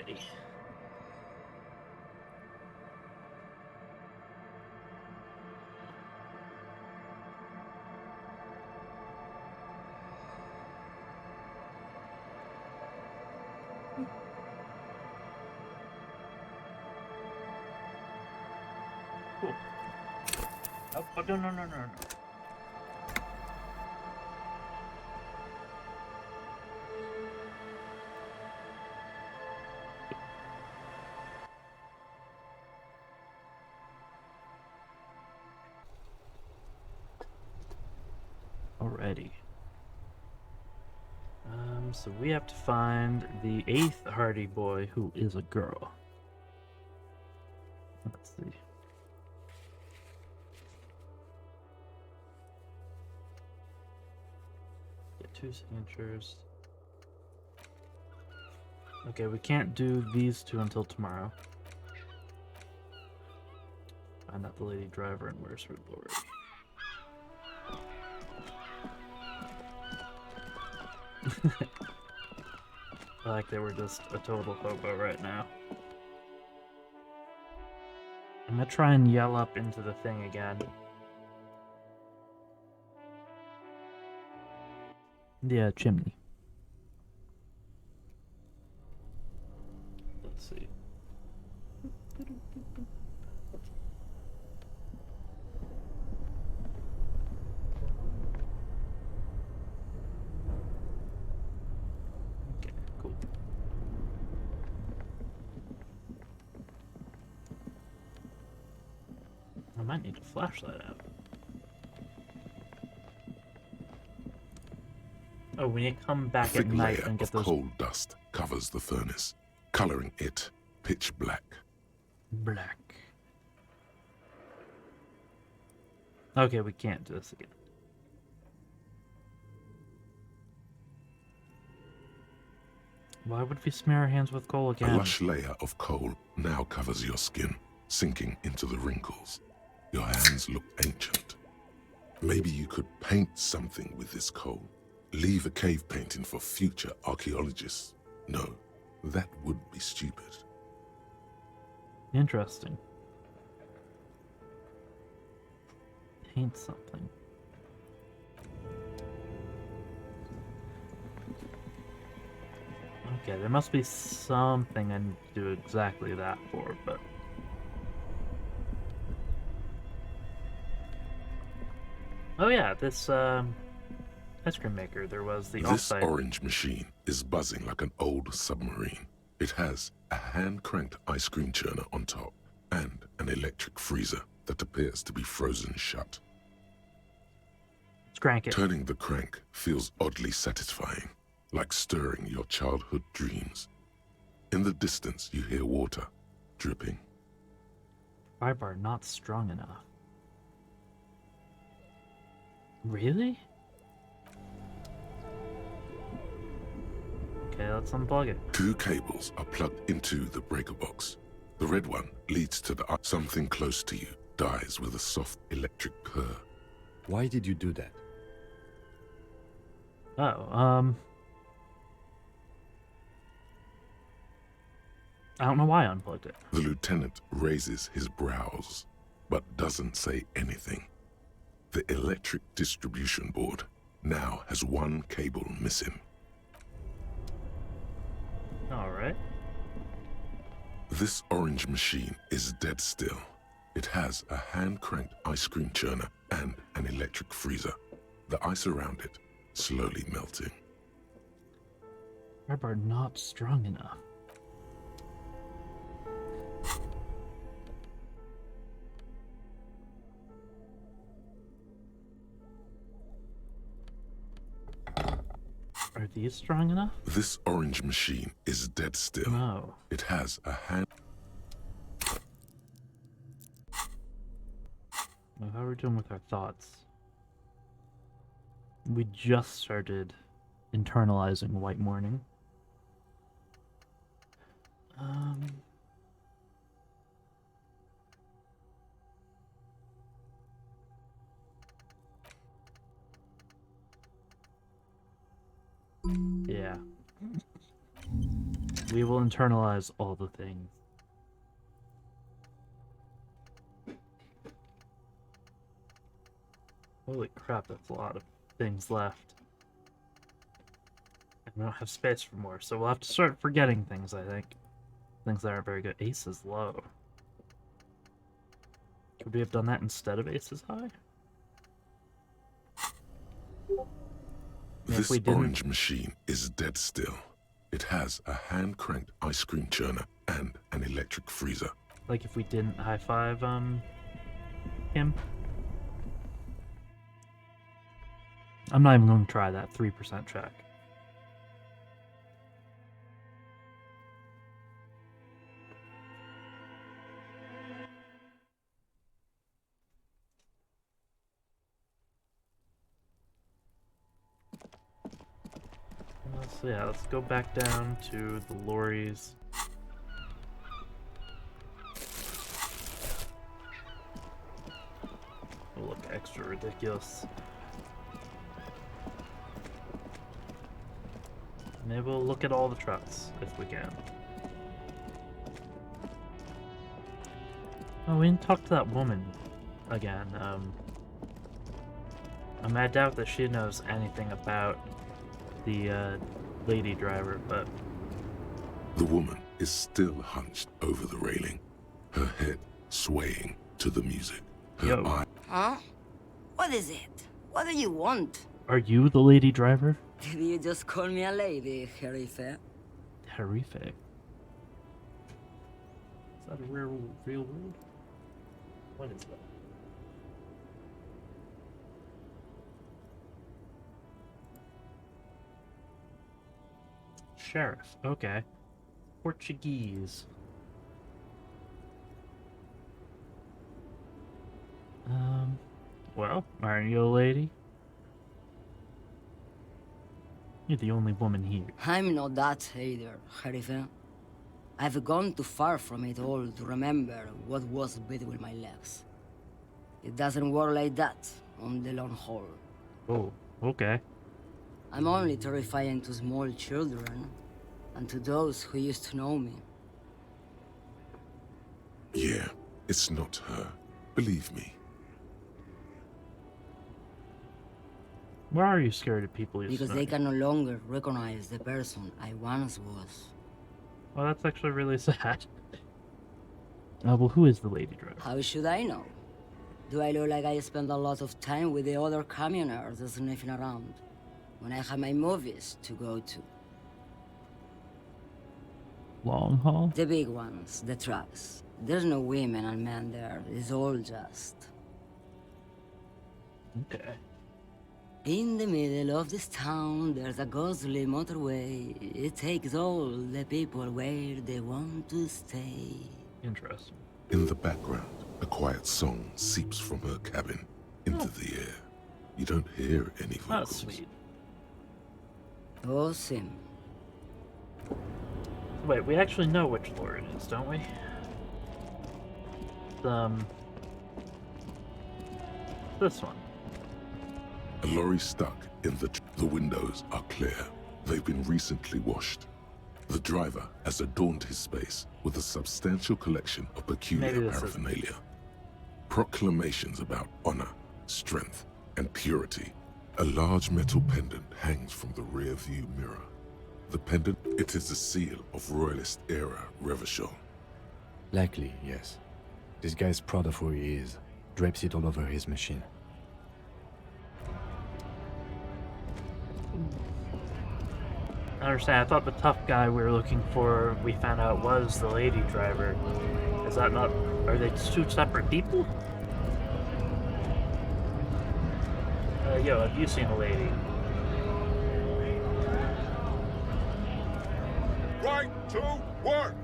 Alrighty. Cool. Oh, no. Alrighty. So we have to find the 8th Hardy Boy, who is a girl. Let's see. Get 2 signatures. Okay, we can't do these 2 until tomorrow. Find out the lady driver and where's her lorry. Like they were just a total hobo right now. I'm gonna try and yell up into the thing again. Yeah, chimney. Let's see. Okay, cool. I might need a flashlight out. Oh, we need to come back at Thick night layer and get of those. coal dust covers the furnace, coloring it pitch black. Black. Okay, we can't do this again. Why would we smear our hands with coal A again? lush layer of coal now covers your skin, sinking into the wrinkles. Your hands look ancient. Maybe you could paint something with this coal. Leave a cave painting for future archaeologists. No, that would be stupid. Interesting. Paint something. Okay, there must be something I need to do exactly that for, but... Oh yeah, this, ice cream maker. There was the This offsite. orange machine is buzzing like an old submarine. It has a hand-cranked ice cream churner on top and an electric freezer that appears to be frozen shut. Let's crank it. Turning the crank feels oddly satisfying, like stirring your childhood dreams. In the distance, you hear water dripping. Fire bar not strong enough. Really? Okay, let's unplug it. 2 cables are plugged into the breaker box. The red one leads to the something close to you dies with a soft electric purr. Why did you do that? Oh, I don't know why I unplugged it. The lieutenant raises his brows, but doesn't say anything. The electric distribution board now has 1 cable missing. Alright. This orange machine is dead still. It has a hand-cranked ice cream churner and an electric freezer. The ice around it slowly melting. Fire bar not strong enough. Are these strong enough? This orange machine is dead still. No. It has a hand... Well, how are we doing with our thoughts? We just started internalizing White Morning. Yeah. We will internalize all the things. Holy crap, that's a lot of things left. And we don't have space for more, so we'll have to start forgetting things, I think. Things that aren't very good. Ace is low. Could we have done that instead of Ace is high? This orange machine is dead still. It has a hand-cranked ice cream churner and an electric freezer. Like if we didn't high-five, him? I'm not even going to try that 3% check. So yeah, let's go back down to the lorries. It'll look extra ridiculous. Maybe we'll look at all the trucks if we can. Oh, we didn't talk to that woman again. I doubt that she knows anything about the lady driver, but The woman is still hunched over the railing, her head swaying to the music. Her eye. Huh? What is it? What do you want? Are you the lady driver? Did you just call me a lady, Herife? Horrific. Is that a real word? What is that? Sheriff. Okay. Portuguese. Well, aren't you a lady? You're the only woman here. I'm not that either, Herife. I've gone too far from it all to remember what was between my legs. It doesn't work like that on the long haul. Oh, okay. I'm only terrifying to small children and to those who used to know me. Yeah, it's not her. Believe me. Why are you scared of people you Because know? they can no longer recognize the person I once was. Well, that's actually really sad. Well, who is the lady driver? How should I know? Do I look like I spend a lot of time with the other communers sniffing around when I have my movies to go to? Long haul? The big ones, the trucks. There's no women and men there. It's all just... Okay. In the middle of this town, there's a ghostly motorway. It takes all the people where they want to stay. Interesting. In the background, a quiet song seeps from her cabin into the air. You don't hear any vocals. That's sweet. Oh, Sim. Wait, we actually know which lore it is, don't we? This one. A lorry stuck in the windows are clear. They've been recently washed. The driver has adorned his space with a substantial collection of peculiar paraphernalia. Proclamations about honor, strength, and purity. A large metal pendant hangs from the rear view mirror. The pendant, it is the seal of Royalist era Revachol. Likely, yes. This guy's proud of who he is. Drapes it all over his machine. I understand. I thought the tough guy we were looking for, we found out was the lady driver. Is that not... Are they two separate people? Yo, have you seen a lady? Right to work!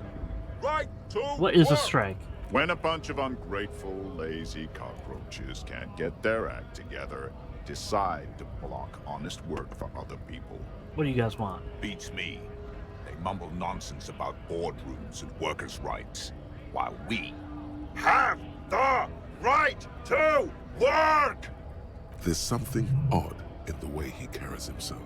Right to What is a work! strike? When a bunch of ungrateful, lazy cockroaches can't get their act together, decide to block honest work for other people. What do you guys want? Beats me. They mumble nonsense about boardrooms and workers' rights, while we Have the right to work! There's something odd in the way he carries himself.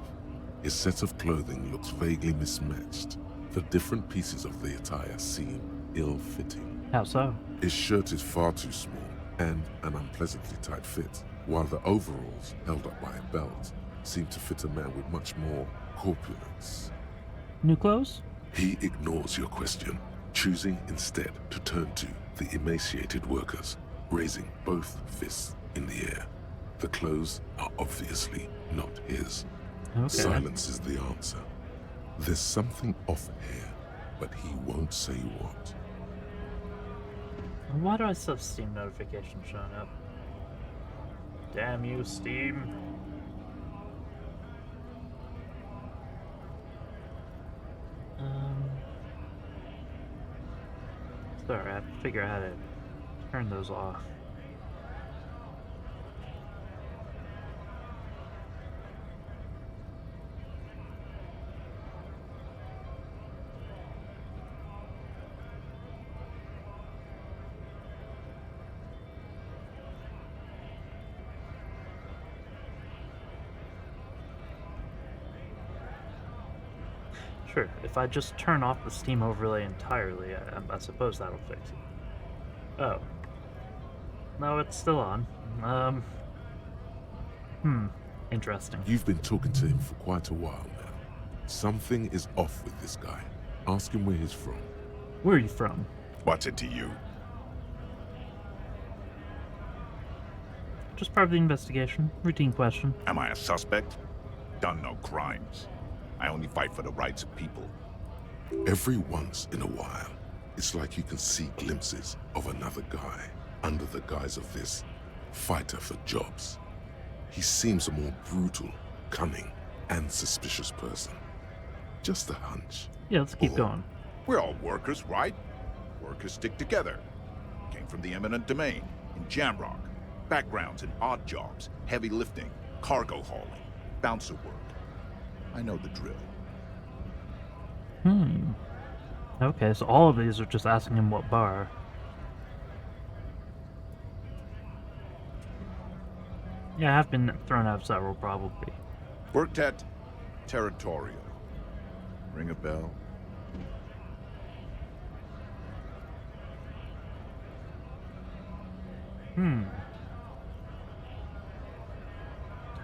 His set of clothing looks vaguely mismatched. The different pieces of the attire seem ill-fitting. How so? His shirt is far too small and an unpleasantly tight fit, while the overalls, held up by a belt, seem to fit a man with much more corpulence. New clothes? He ignores your question, choosing instead to turn to the emaciated workers, raising both fists in the air. The clothes are obviously not his. Okay. Silence is the answer. There's something off here, but he won't say what. Why do I still have Steam notifications showing up? Damn you, Steam. Sorry, I have to figure out how to turn those off. Sure, if I just turn off the Steam overlay entirely, I suppose that'll fix it. Oh. No, it's still on. Interesting. You've been talking to him for quite a while now. Something is off with this guy. Ask him where he's from. Where are you from? What's it to you? Just part of the investigation. Routine question. Am I a suspect? Done no crimes. I only fight for the rights of people. Every once in a while, it's like you can see glimpses of another guy under the guise of this fighter for jobs. He seems a more brutal, cunning, and suspicious person. Just a hunch. Yeah, let's keep Or- going. We're all workers, right? Workers stick together. Came from the eminent domain, in Jamrock. Backgrounds in odd jobs, heavy lifting, cargo hauling, bouncer work. I know the drill. Okay, so all of these are just asking him what bar. Yeah, I've been thrown out of several, probably. Worked at Territorial. Ring a bell?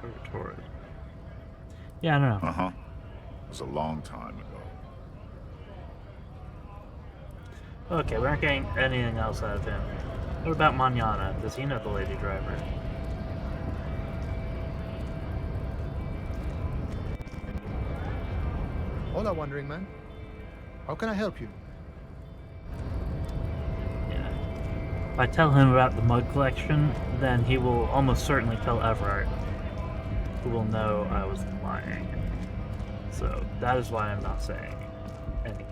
Territorial. Yeah, I don't know. Uh-huh. It was a long time ago. Okay, we aren't getting anything else out of him. What about Manana? Does he know the lady driver? Hola, Wandering Man. How can I help you? Yeah. If I tell him about the mug collection, then he will almost certainly tell Everard, who will know I was lying. So that is why I'm not saying anything.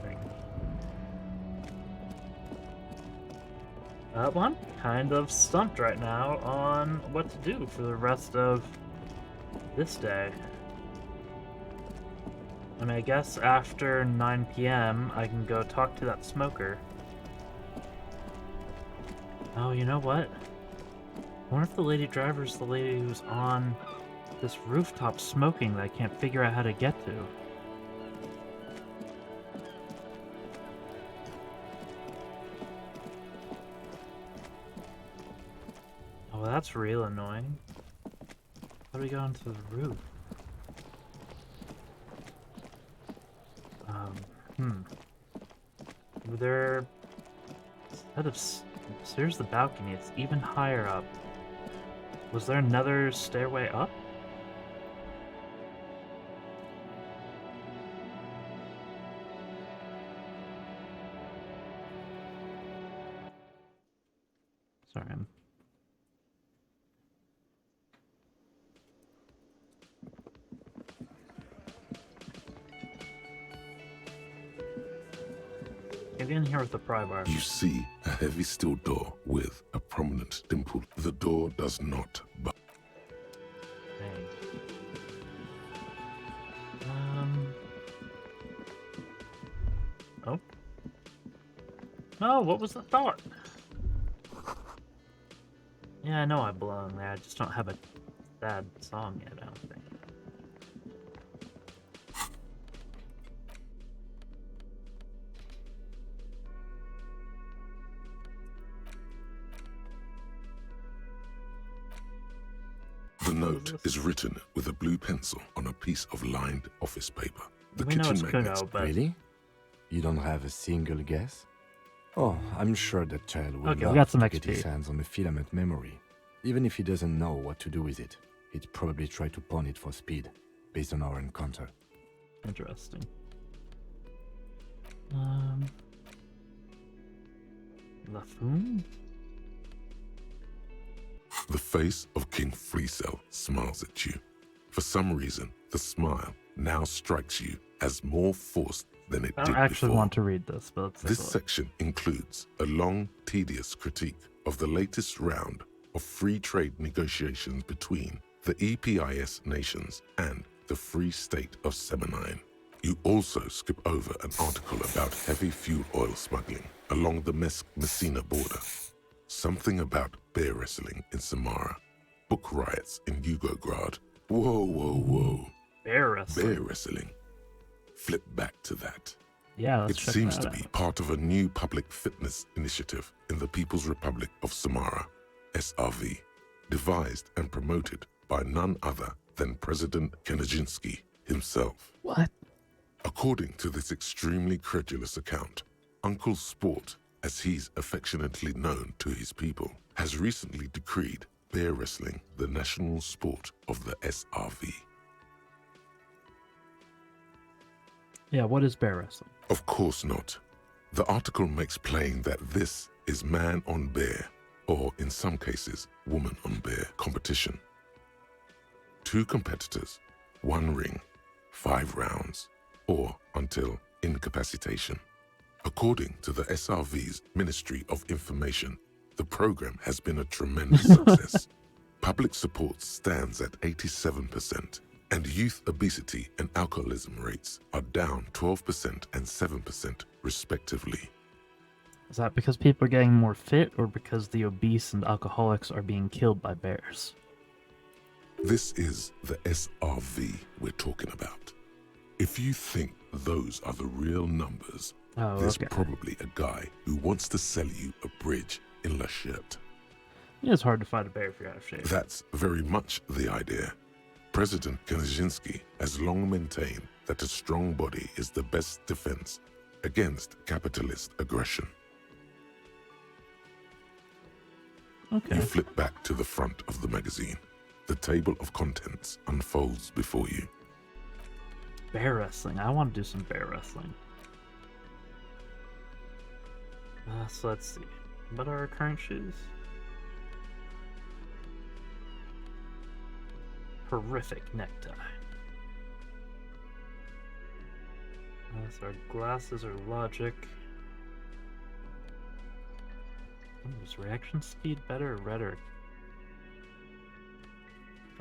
Well, I'm kind of stumped right now on what to do for the rest of this day. I mean, I guess after 9 p.m. I can go talk to that smoker. Oh, you know what? I wonder if the lady driver's the lady who's on this rooftop smoking that I can't figure out how to get to. Oh, that's real annoying. How do we go onto the roof? There... Instead of... There's the balcony, it's even higher up. Was there another stairway up? Sorry, I'm... Get in here with the pry bar. You see a heavy steel door with a prominent dimple. The door does not budge. Dang. Oh. No, what was the thought? Yeah, I know I belong there. I just don't have a sad song yet, I don't think. The What note this? is written with a blue pencil on a piece of lined office paper. The We know kitchen it's magnets. Kuno, but Really? You don't have a single guess? Oh, I'm sure that child will Okay, we love got some to get XP. his hands on the filament memory. Even if he doesn't know what to do with it, he'd probably try to pawn it for speed, based on our encounter. interesting. Laffoon? The face of King Freecell smiles at you. For some reason, the smile now strikes you as more forced than it I did don't actually before. want to read this, but let's take This a look. section includes a long, tedious critique of the latest round of free trade negotiations between the EPIS nations and the Free State of Semenine. You also skip over an article about heavy fuel oil smuggling along the Messina border, something about bear wrestling in Samara, book riots in Yugograd. Whoa, whoa, whoa. Bear wrestling. Bear wrestling. Flip back to that. Yeah, let's It check seems that to out. be part of a new public fitness initiative in the People's Republic of Samara, SRV, devised and promoted by none other than President Kanajinsky himself. What? According to this extremely credulous account, Uncle Sport, as he's affectionately known to his people, has recently decreed bear wrestling the national sport of the SRV. Yeah, what is bear wrestling? Of course not. The article makes plain that this is man on bear, or in some cases, woman on bear competition. 2 competitors, 1 ring, 5 rounds, or until incapacitation. According to the SRV's Ministry of Information, the program has been a tremendous success. Public support stands at 87%, and youth obesity and alcoholism rates are down 12% and 7% respectively. Is that because people are getting more fit, or because the obese and alcoholics are being killed by bears? This is the SRV we're talking about. If you think those are the real numbers, Oh, there's okay. probably a guy who wants to sell you a bridge in La Cherte. It's hard to fight a bear if you're out of shape. That's very much the idea. President Kaczynski has long maintained that a strong body is the best defense against capitalist aggression. Okay. You flip back to the front of the magazine. The table of contents unfolds before you. Bear wrestling. I want to do some bear wrestling. So let's see. What are our current shoes? Horrific necktie. So our glasses are logic. Is reaction speed better or rhetoric?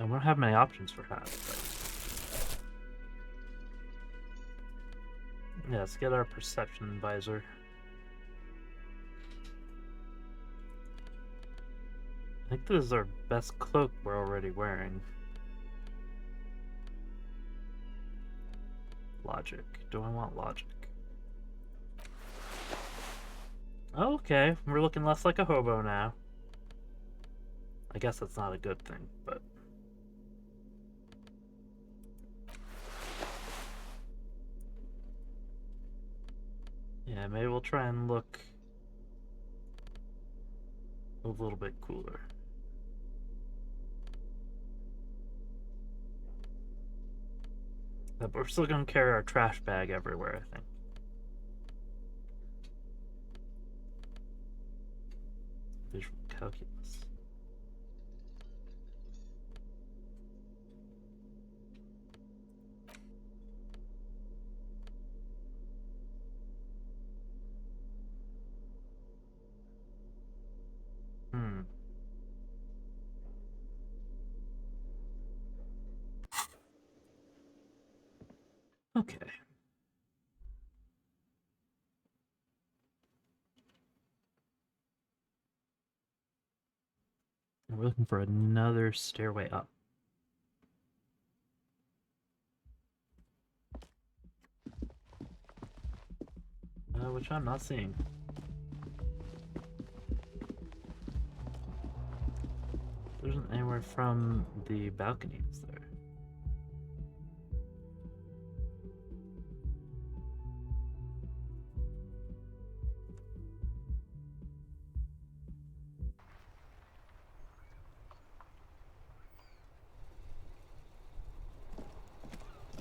I don't have many options for hats. But... yeah, let's get our perception visor. I think this is our best cloak we're already wearing. Logic. Do I want logic? Okay, we're looking less like a hobo now. I guess that's not a good thing, but... yeah, maybe we'll try and look a little bit cooler. But we're still gonna carry our trash bag everywhere, I think. Visual calculus. Okay. We're looking for another stairway up. Which I'm not seeing. There isn't anywhere from the balcony, is there?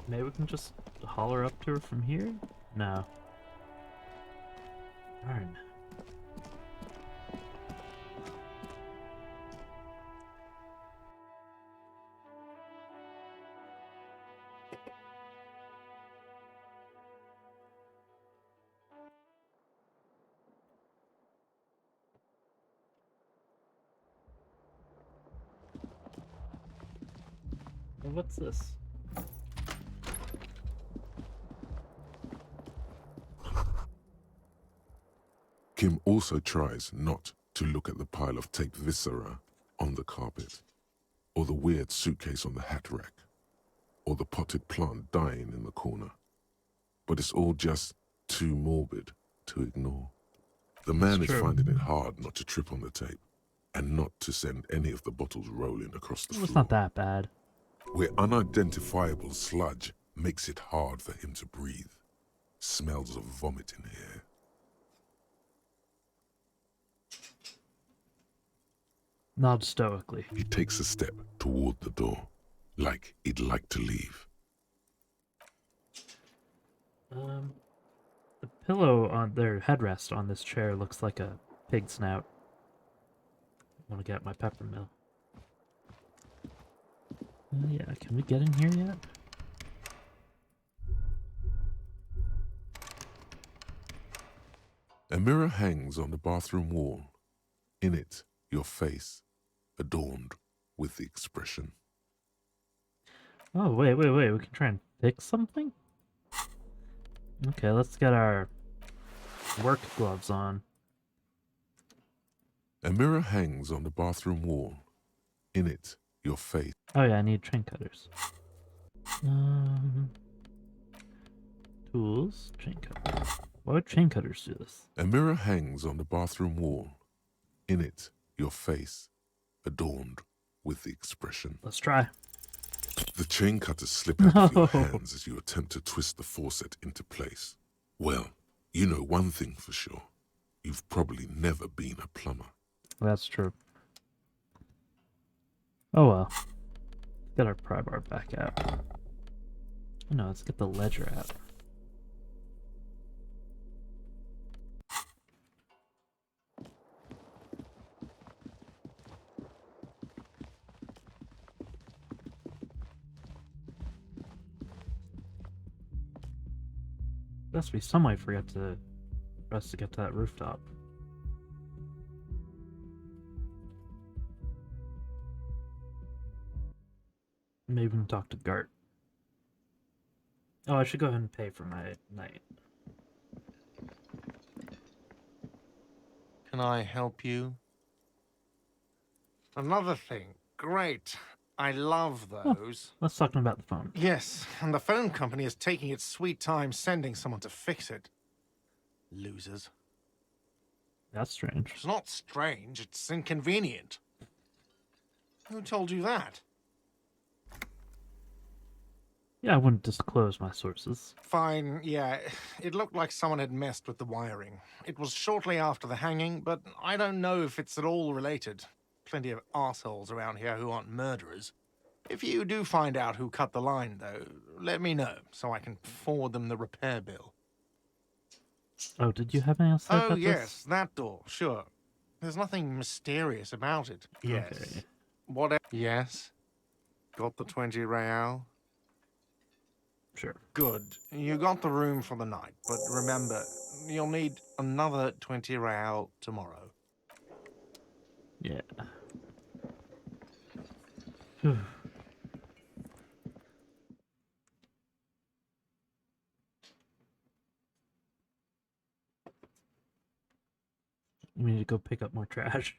Maybe we can just holler up to her from here? No. Darn. Hey, what's this? Kim also tries not to look at the pile of taped viscera on the carpet, or the weird suitcase on the hat rack, or the potted plant dying in the corner. But it's all just too morbid to ignore. The man is true. finding it hard not to trip on the tape, and not to send any of the bottles rolling across the It's floor. not that bad. Where unidentifiable sludge makes it hard for him to breathe. Smells of vomit in here. Nod stoically. He takes a step toward the door, like he'd like to leave. The pillow on their headrest on this chair looks like a pig snout. I want to get my peppermill. Yeah, can we get in here yet? A mirror hangs on the bathroom wall. In it, your face, adorned with the expression. Oh, wait. We can try and fix something? Okay, let's get our work gloves on. A mirror hangs on the bathroom wall. In it, your face. Oh yeah, I need chain cutters. Tools, chain cutters. Why would chain cutters do this? A mirror hangs on the bathroom wall. In it, your face, adorned with the expression. Let's try. The chain cutters slip out of your No. hands as you attempt to twist the faucet into place. Well, you know one thing for sure. You've probably never been a plumber. That's true. Oh well. Get our pry bar back out. Oh, no, let's get the ledger out. There must be some way for us to get to that rooftop. Maybe we can talk to Gart. Oh, I should go ahead and pay for my night. Can I help you? Another thing. Great. I love those. Let's talk about the phone. Yes, and the phone company is taking its sweet time sending someone to fix it. Losers. That's strange. It's not strange, it's inconvenient. Who told you that? Yeah, I wouldn't disclose my sources. Fine, yeah. It looked like someone had messed with the wiring. It was shortly after the hanging, but I don't know if it's at all related. Plenty of assholes around here who aren't murderers. If you do find out who cut the line, though, let me know, so I can forward them the repair bill. Oh, did you have anything else to say Oh, about yes, this? that door, sure. There's nothing mysterious about it. Yes. Okay. What Yes? Got the 20 real? Sure. Good. You got the room for the night, but remember, you'll need another 20 real tomorrow. Yeah. We need to go pick up more trash.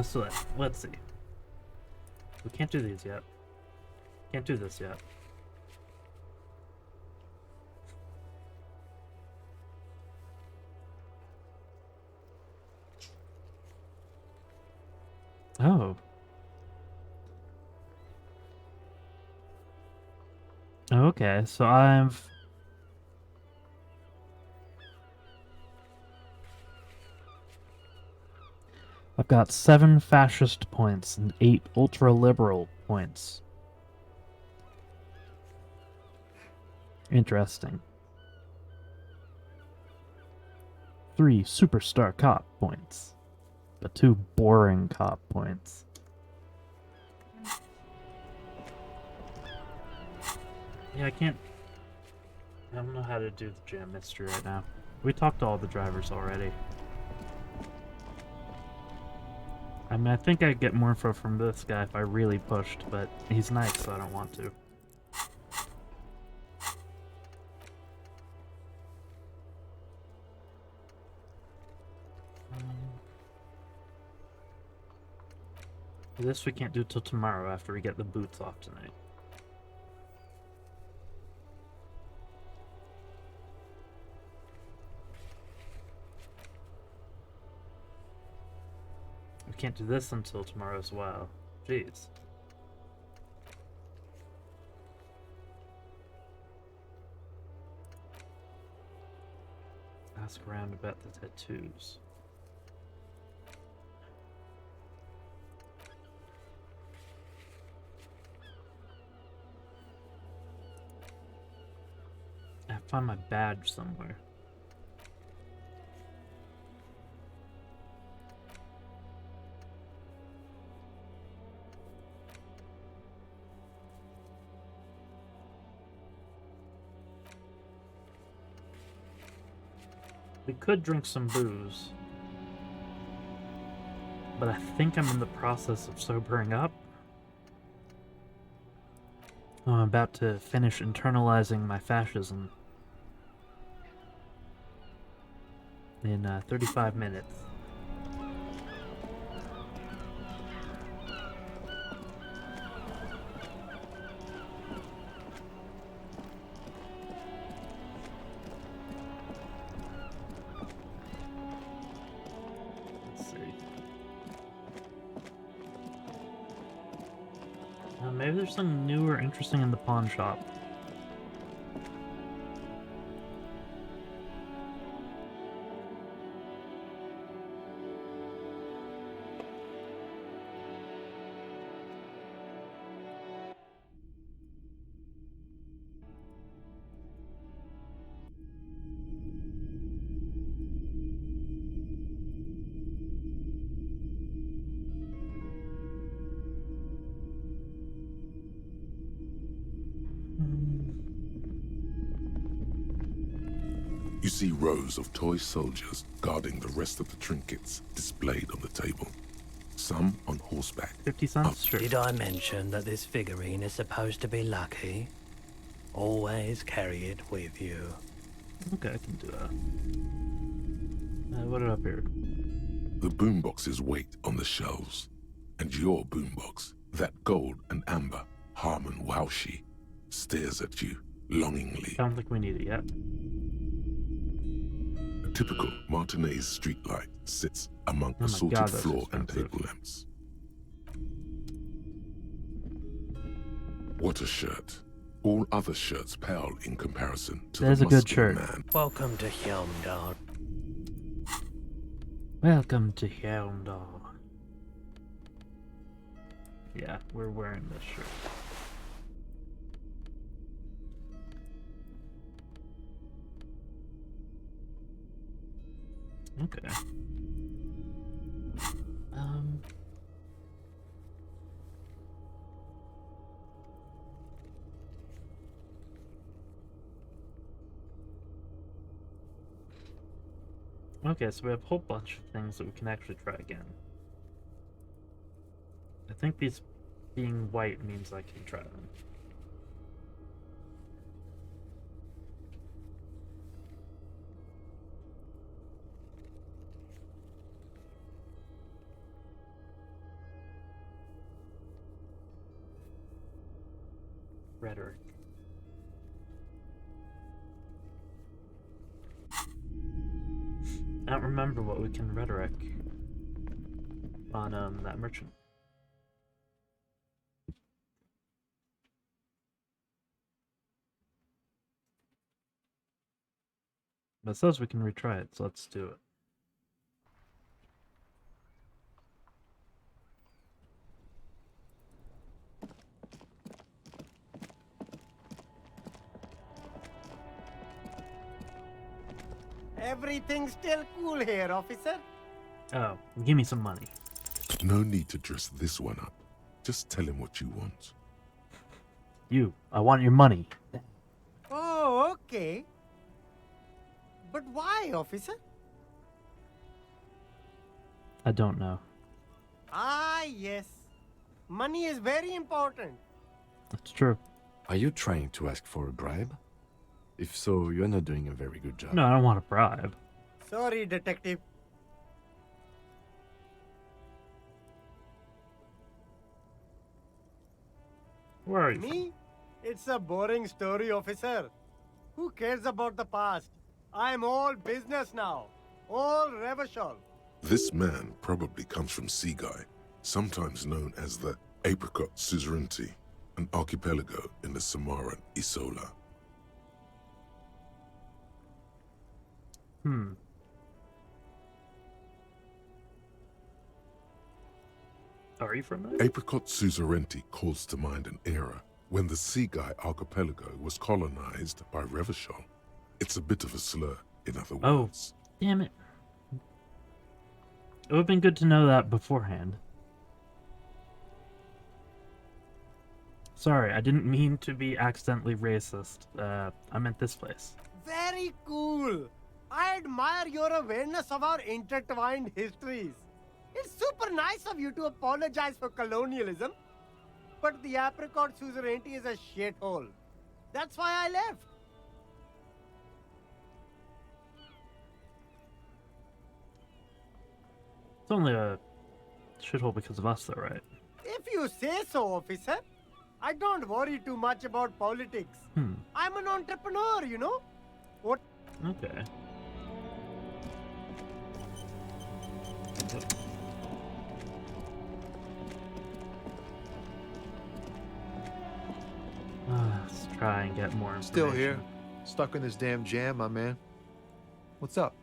So let's see. We can't do these yet. Can't do this yet. Oh. Okay, so I've got 7 fascist points and 8 ultra-liberal points. Interesting. 3 superstar cop points, but 2 boring cop points. Yeah, I don't know how to do the jam mystery right now. We talked to all the drivers already. I mean, I think I'd get more info from this guy if I really pushed, but he's nice, so I don't want to. This we can't do till tomorrow after we get the boots off tonight. We can't do this until tomorrow as well. Jeez. Ask around about the tattoos. I find my badge somewhere. We could drink some booze, but I think I'm in the process of sobering up. I'm about to finish internalizing my fascism in 35 minutes. Let's see. Maybe there's something new or interesting in the pawn shop. You see rows of toy soldiers guarding the rest of the trinkets displayed on the table. Some on horseback. 50 cents? Sure. Did I mention that this figurine is supposed to be lucky? Always carry it with you. Okay, I can do that. What up here? The boomboxes wait on the shelves. And your boombox, that gold and amber Harmon Waushi, stares at you longingly. Don't think we need it yet. A typical Martinez streetlight sits among Oh my assorted God, that's floor and expensive. table lamps. What a shirt. All other shirts pale in comparison to There's the a good muscular shirt. man. Welcome to Hyundai. Welcome to Hyundai. Yeah, we're wearing this shirt. Okay. Okay, so we have a whole bunch of things that we can actually try again. I think these being white means I can try them. Rhetoric. I don't remember what we can rhetoric on that merchant. But it says we can retry it, so let's do it. Everything's still cool here, officer. Oh, give me some money. No need to dress this one up. Just tell him what you want. I want your money. Oh, okay. But why, officer? I don't know. Ah, yes. Money is very important. That's true. Are you trying to ask for a bribe? If so, you're not doing a very good job. No, I don't want a bribe. Sorry, detective. Where are you Me? It's a boring story, officer. Who cares about the past? I'm all business now. All Revachol. This man probably comes from Seaguy, sometimes known as the Apricot Suzerainty, an archipelago in the Samaran Isola. Are you from there? Apricot Suzerainty calls to mind an era when the Seaguy archipelago was colonized by Revachol. It's a bit of a slur, in other Oh, words. damn it. It would have been good to know that beforehand. Sorry, I didn't mean to be accidentally racist. I meant this place. Very cool. I admire your awareness of our intertwined histories. It's super nice of you to apologize for colonialism. But the Apricot Suzerainty is a shithole. That's why I left. It's only a shithole because of us, though, right? If you say so, officer. I don't worry too much about politics. I'm an entrepreneur, you know? What? Okay. Let's try and get more information. Still here. Stuck in this damn jam, my man. What's up?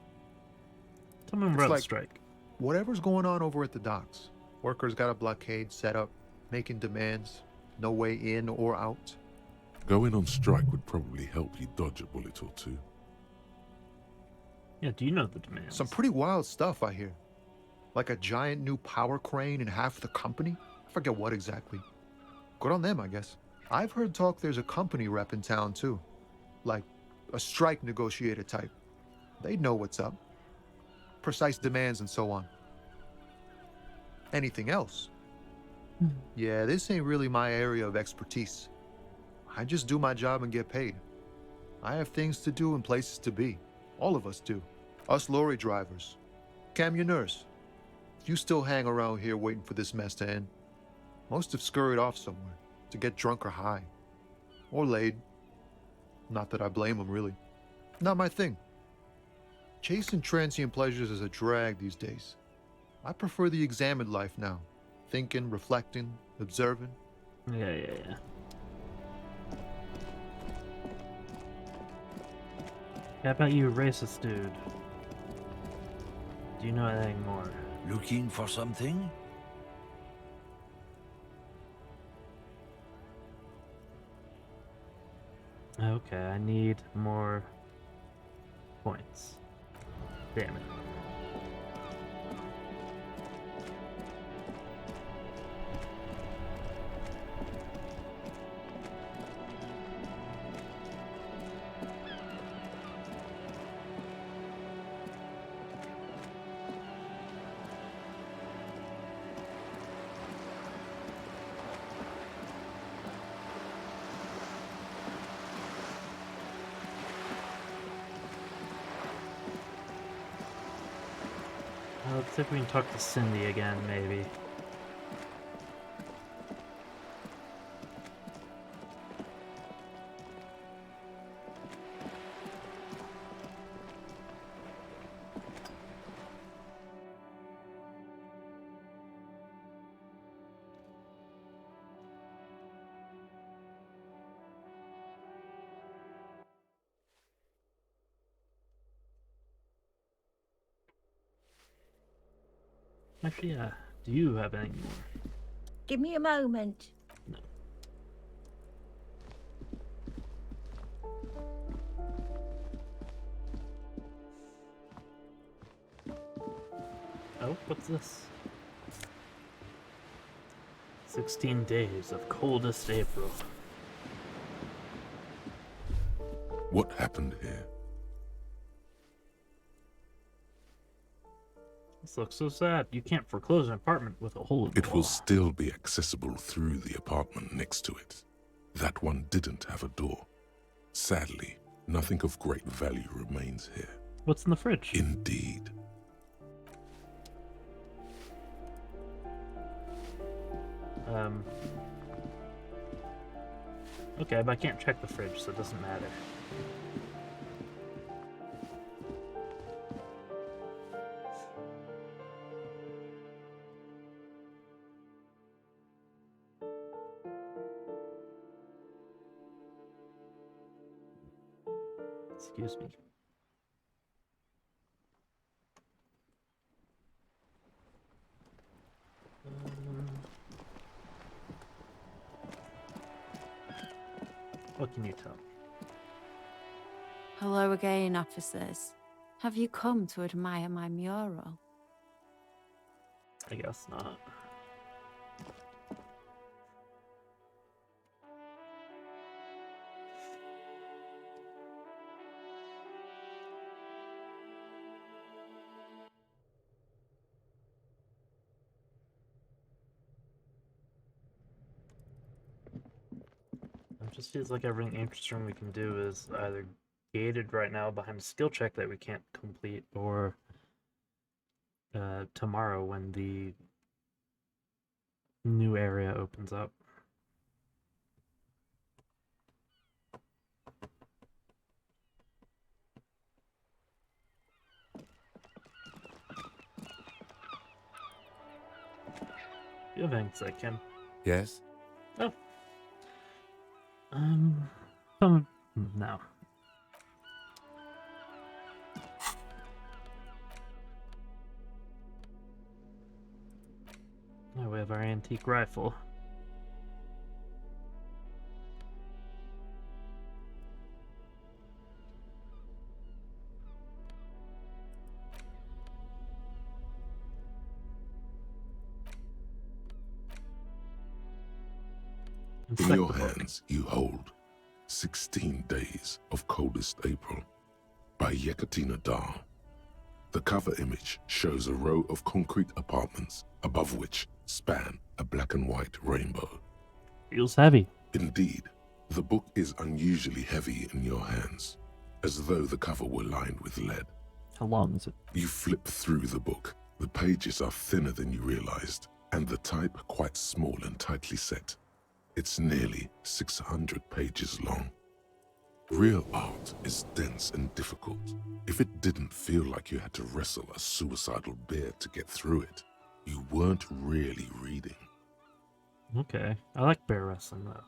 Someone It's wrote like- strike. Whatever's going on over at the docks. Workers got a blockade set up, making demands. No way in or out. Going on strike would probably help you dodge a bullet or two. Yeah, do you know the demands? Some pretty wild stuff, I hear. Like a giant new power crane in half the company? I forget what exactly. Good on them, I guess. I've heard talk there's a company rep in town, too. Like a strike negotiator type. They'd know what's up. Precise demands and so on. Anything else? Yeah, this ain't really my area of expertise. I just do my job and get paid. I have things to do and places to be. All of us do. Us lorry drivers. Camionneurs. You still hang around here waiting for this mess to end. Most have scurried off somewhere to get drunk or high. Or laid. Not that I blame them, really. Not my thing. Chasing transient pleasures is a drag these days. I prefer the examined life now. Thinking, reflecting, observing. Yeah. How about you, racist dude? Do you know anything more? Looking for something? Okay, I need more points. Damn it. Let's see if we can talk to Cindy again, maybe. Actually, yeah. Do you have any more? Give me a moment. No. Oh, what's this? 16 days of coldest April. What happened here? This looks so sad. You can't foreclose an apartment with a hole in the It will wall. still be accessible through the apartment next to it. That one didn't have a door. Sadly, nothing of great value remains here. What's in the fridge? Indeed. Okay, but I can't check the fridge, so it doesn't matter. Excuse me. What can you tell me? Hello again, officers. Have you come to admire my mural? I guess not. It just feels like everything interesting we can do is either gated right now behind a skill check that we can't complete, or tomorrow when the new area opens up. You have anything to say, Kim? Yes? Oh. No. Oh, we have our antique rifle. In your hands, you hold 16 Days of Coldest April by Yekatina Dahl. The cover image shows a row of concrete apartments above which span a black and white rainbow. Feels heavy. Indeed, the book is unusually heavy in your hands, as though the cover were lined with lead. How long is it? You flip through the book. The pages are thinner than you realized, and the type quite small and tightly set. It's nearly 600 pages long. Real art is dense and difficult. If it didn't feel like you had to wrestle a suicidal bear to get through it, you weren't really reading. Okay. I like bear wrestling, though.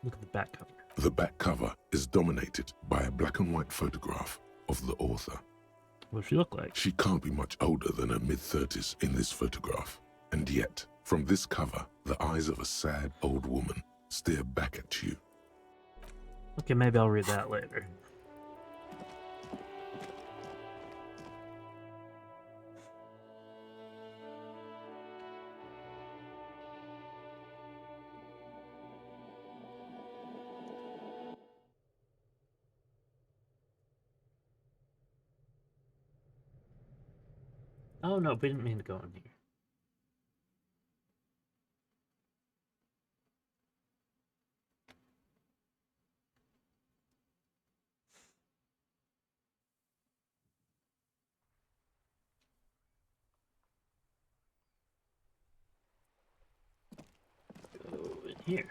Look at the back cover. The back cover is dominated by a black and white photograph of the author. What does she look like? She can't be much older than her mid-30s in this photograph. And yet, from this cover, the eyes of a sad old woman stare back at you. Okay, maybe I'll read that later. Oh no, we didn't mean to go in here. Go in here.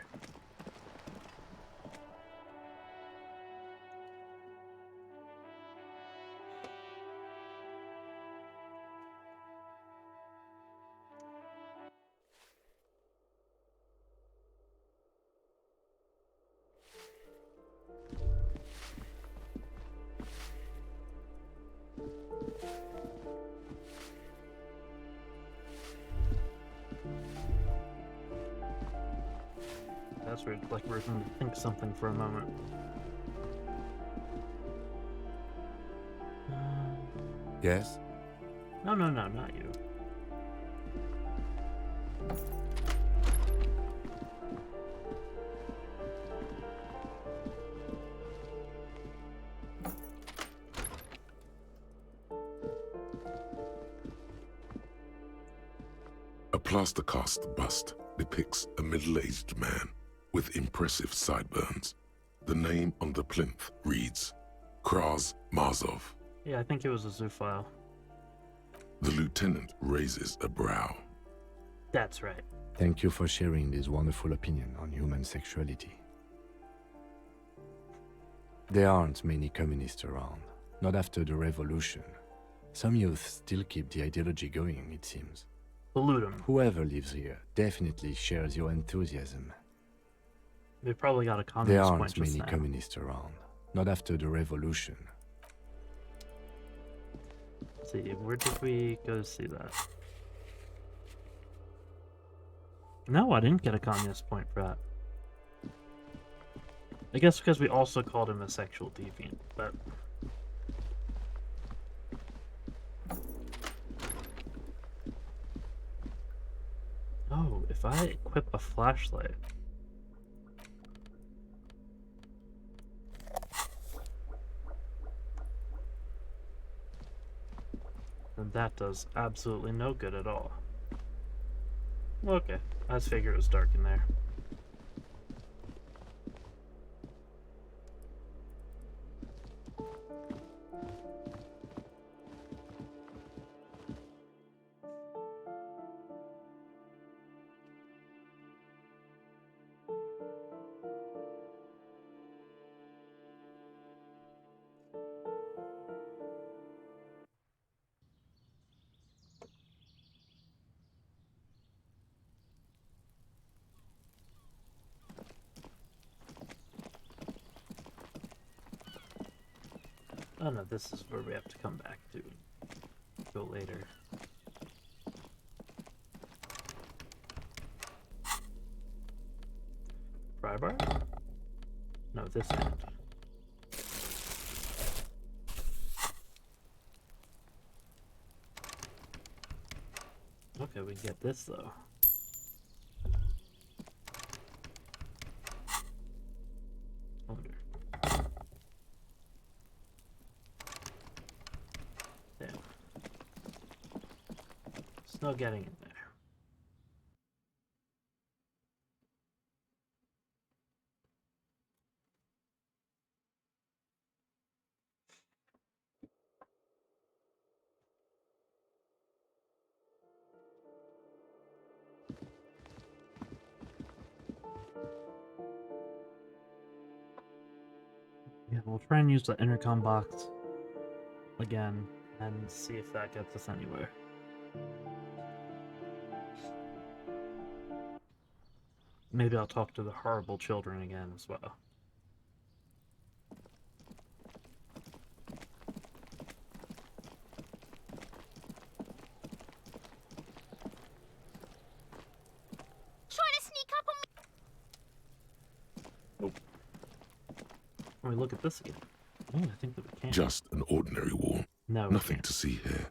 guess we're going to think something for a moment. Yes? No, not you. A plaster cast bust depicts a middle-aged man with impressive sideburns. The name on the plinth reads Kraz Marzov. Yeah, I think it was a zoophile. The lieutenant raises a brow. That's right. Thank you for sharing this wonderful opinion on human sexuality. There aren't many communists around, not after the revolution. Some youth still keep the ideology going, it seems. Salute them. Whoever lives here definitely shares your enthusiasm. They probably got a There communist point aren't just many now. communists around, not after the revolution. Let's see, where did we go to see that? No, I didn't get a communist point for that. I guess because we also called him a sexual deviant, but... Oh, if I equip a flashlight... then that does absolutely no good at all. Okay, I just figured it was dark in there. Oh no, this is where we have to come back to. Go later. Pry bar? No, this end. Okay, we get this though. Wonder. Damn. There's no getting in there. Yeah, we'll try and use the intercom box again and see if that gets us anywhere. Maybe I'll talk to the horrible children again as well. Trying to sneak up on me. Let me look at this again. Oh, I think that we can. Just an ordinary wall. No, we Nothing can't. to see here.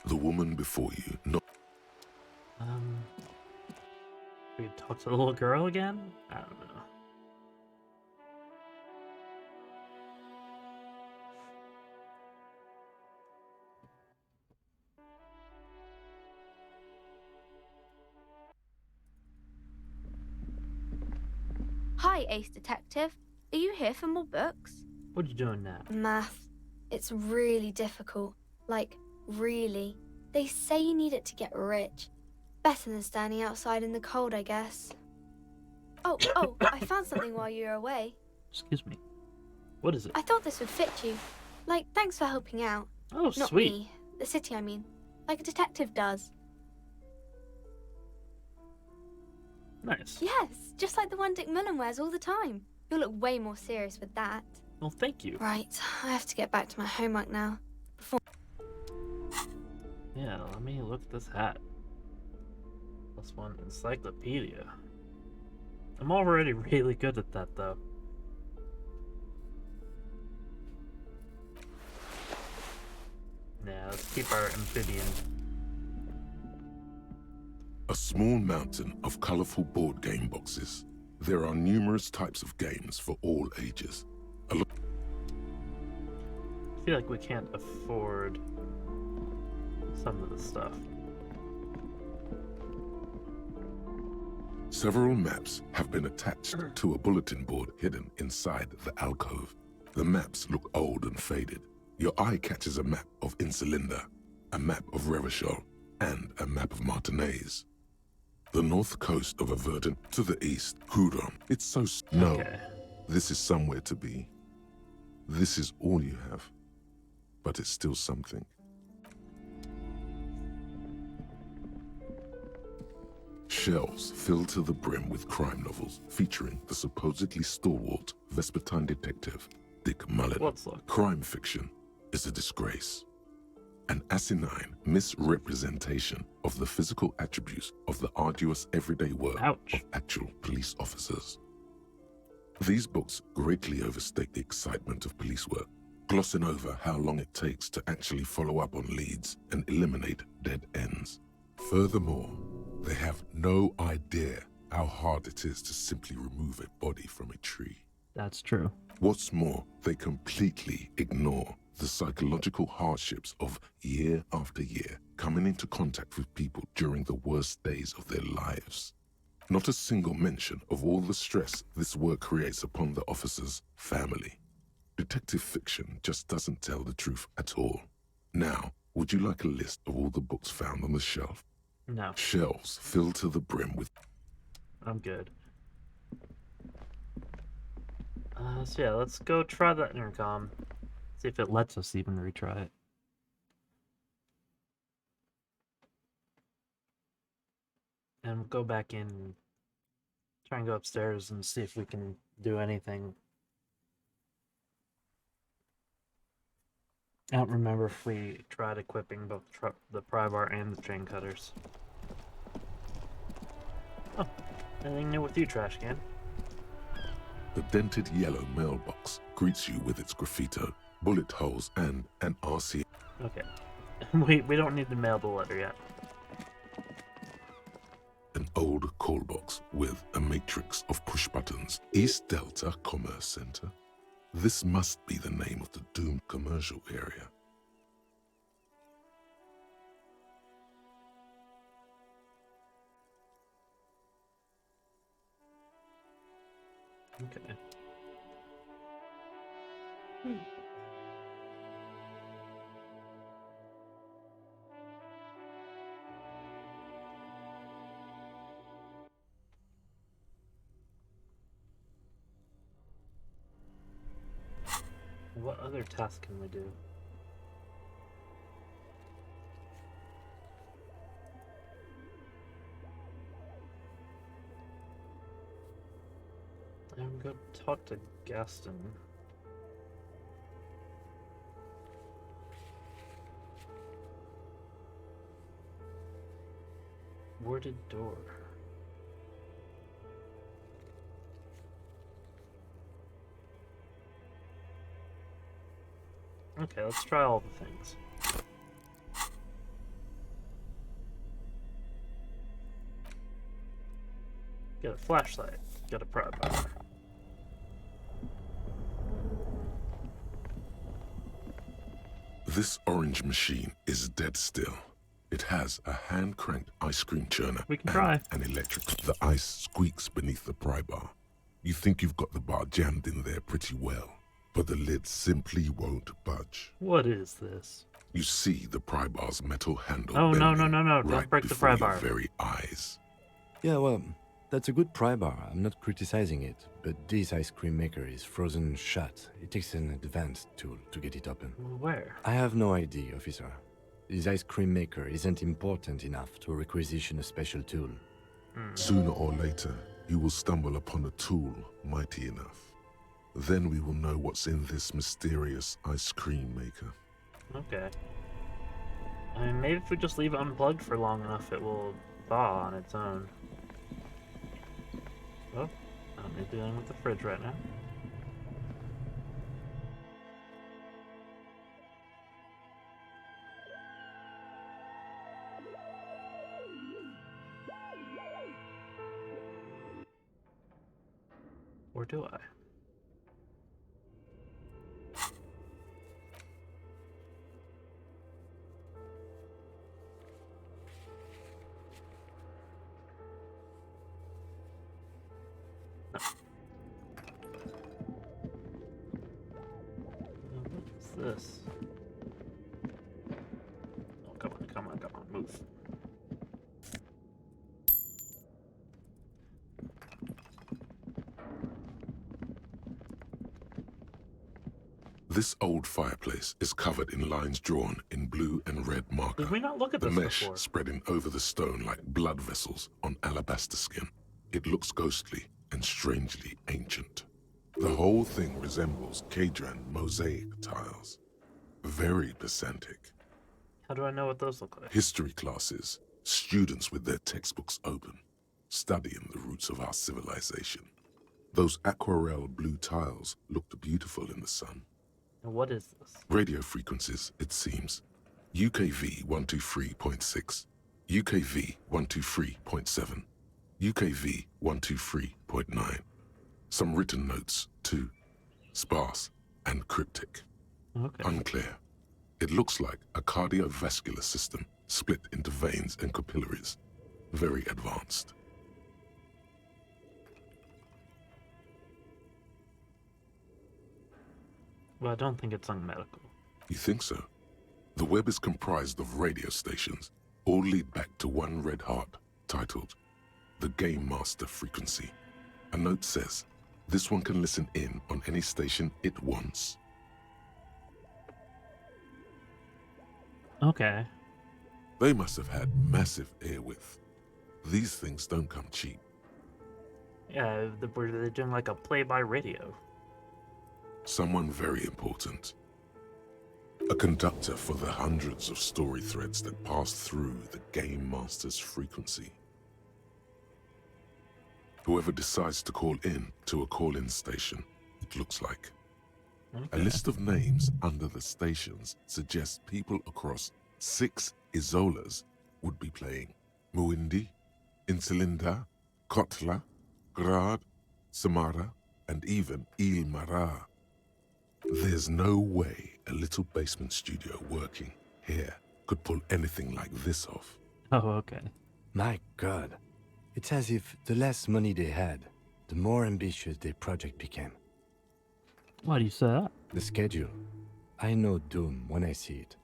The woman before you, not We talk to the little girl again? I don't know. Hi, Ace Detective. Are you here for more books? What are you doing now? Math. It's really difficult. Like, really. They say you need it to get rich. Better than standing outside in the cold, I guess. Oh, I found something while you were away. Excuse me. What is it? I thought this would fit you. Like, thanks for helping out. Oh, Not sweet. me. The city, I mean. Like a detective does. Nice. Yes, just like the one Dick Mullen wears all the time. You'll look way more serious with that. Well, thank you. Right, I have to get back to my homework now. Yeah, let me look at this hat. +1 encyclopedia. I'm already really good at that, though. Yeah, let's keep our amphibian. A small mountain of colorful board game boxes. There are numerous types of games for all ages. I feel like we can't afford some of the stuff. Several maps have been attached to a bulletin board hidden inside the alcove. The maps look old and faded. Your eye catches a map of Insulinda, a map of Revachol, and a map of Martinez. The north coast of Verdant, to the east, Huron. It's so... No, Okay. this is somewhere to be. This is all you have. But it's still something. Shelves filled to the brim with crime novels featuring the supposedly stalwart Vespertine detective Dick Mullen. Let's look. Crime fiction is a disgrace. An asinine misrepresentation of the physical attributes of the arduous everyday work of actual police officers. These books greatly overstate the excitement of police work, glossing over how long it takes to actually follow up on leads and eliminate dead ends. Furthermore, they have no idea how hard it is to simply remove a body from a tree. That's true. What's more, they completely ignore the psychological hardships of year after year coming into contact with people during the worst days of their lives. Not a single mention of all the stress this work creates upon the officer's family. Detective fiction just doesn't tell the truth at all. Now, would you like a list of all the books found on the shelf? No. Shelves filled to the brim with... I'm good. So yeah, let's go try that intercom. See if it lets us even retry it. And we'll go back in and try and go upstairs and see if we can do anything. I don't remember if we tried equipping both the pry bar and the chain cutters. Oh, anything new with you, trash can? The dented yellow mailbox greets you with its graffito, bullet holes, and an RC. Okay. we don't need to mail the letter yet. An old call box with a matrix of push buttons. East Delta Commerce Center. This must be the name of the doomed commercial area. Okay. What other task can we do? I'm going to talk to Gaston. Worded door. Okay, let's try all the things. Get a flashlight. Get a pry bar. This orange machine is dead still. It has a hand-cranked ice cream churner We can try. and an electric. The ice squeaks beneath the pry bar. You think you've got the bar jammed in there pretty well, but the lid simply won't budge. What is this? You see the pry bar's metal handle Oh, no, bending no, no, no. right Don't break the before pry your bar. very eyes. Yeah, well, That's a good pry bar, I'm not criticizing it, but this ice cream maker is frozen shut. It takes an advanced tool to get it open. Where? I have no idea, officer. This ice cream maker isn't important enough to requisition a special tool. Sooner or later, you will stumble upon a tool mighty enough. Then we will know what's in this mysterious ice cream maker. Okay. I mean, maybe if we just leave it unplugged for long enough, it will thaw on its own. Oh, I'm dealing with the fridge right now. Or do I? What's this? Oh, come on, come on, come on, move. This old fireplace is covered in lines drawn in blue and red marker. Did we not look at The this mesh before? spreading over the stone like blood vessels on alabaster skin. It looks ghostly and strangely ancient. The whole thing resembles Kadran mosaic tiles. Very pedantic. How do I know what those look like? History classes, students with their textbooks open, studying the roots of our civilization. Those aquarelle blue tiles looked beautiful in the sun. And what is this? Radio frequencies, it seems. UKV 123.6, UKV 123.7, UKV 123.9. Some written notes, too. Sparse and cryptic. Okay. Unclear. It looks like a cardiovascular system split into veins and capillaries. Very advanced. Well, I don't think it's unmedical. You think so? The web is comprised of radio stations, all lead back to one red heart, titled the Game Master Frequency. A note says, this one can listen in on any station it wants. Okay. They must have had massive airwidth. These things don't come cheap. Yeah, were they doing like a play-by-radio? Someone very important. A conductor for the hundreds of story threads that pass through the Game Master's frequency. Whoever decides to call in to a call-in station, it looks like. A list of names under the stations suggests people across 6 Isolas would be playing. Muindi, Insulinda, Kotla, Grad, Samara, and even Il Mara. There's no way a little basement studio working here could pull anything like this off. Oh, okay. My God. It's as if the less money they had, the more ambitious their project became. Why do you say that? The schedule. I know doom when I see it.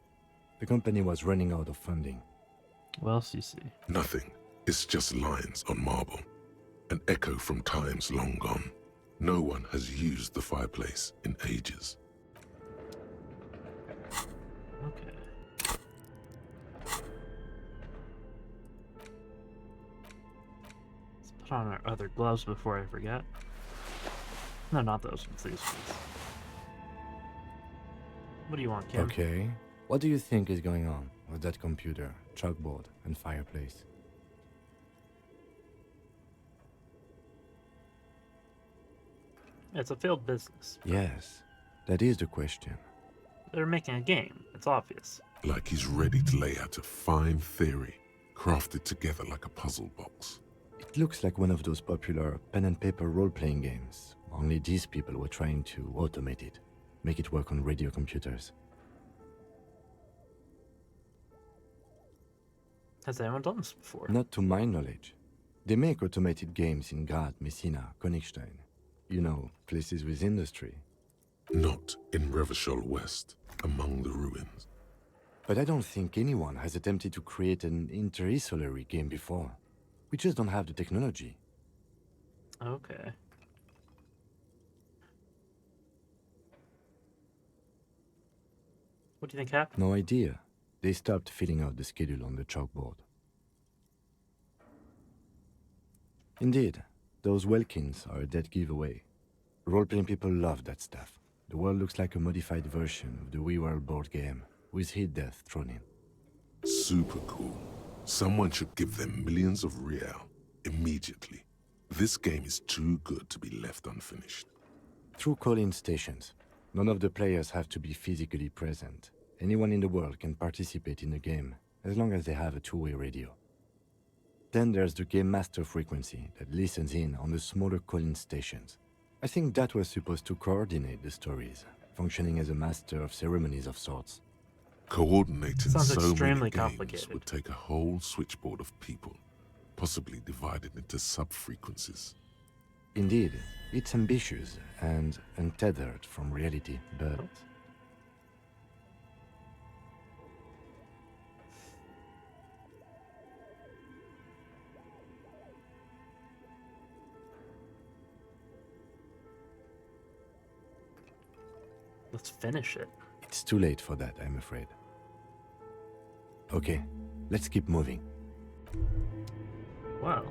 The company was running out of funding. What else do you see? Nothing. It's just lines on marble. An echo from times long gone. No one has used the fireplace in ages. Okay. Let's put on our other gloves before I forget. No, not those ones, these ones. What do you want, Kim? Okay. What do you think is going on with that computer, chalkboard, and fireplace? It's a failed business. Yes, that is the question. They're making a game. It's obvious. Like he's ready to lay out a fine theory, crafted together like a puzzle box. It looks like one of those popular pen and paper role-playing games. Only these people were trying to automate it, make it work on radio computers. Has anyone done this before? Not to my knowledge. They make automated games in Graz, Messina, Königstein. You know, places with industry. Not in Revachol West, among the ruins. But I don't think anyone has attempted to create an inter-isolary game before. We just don't have the technology. Okay. What do you think happened? No idea. They stopped filling out the schedule on the chalkboard. Indeed, those Welkins are a dead giveaway. Role-playing people love that stuff. The world looks like a modified version of the WeWorld board game, with hit death thrown in. Super cool. Someone should give them millions of real immediately. This game is too good to be left unfinished. Through call-in stations, none of the players have to be physically present. Anyone in the world can participate in the game, as long as they have a two-way radio. Then there's the Game Master frequency that listens in on the smaller call-in stations. I think that was supposed to coordinate the stories, functioning as a master of ceremonies of sorts. Coordinating Sounds so extremely many games complicated. would take a whole switchboard of people, possibly divided into sub-frequencies. Indeed, it's ambitious and untethered from reality, but... Let's finish it. It's too late for that, I'm afraid. Okay, let's keep moving. Well,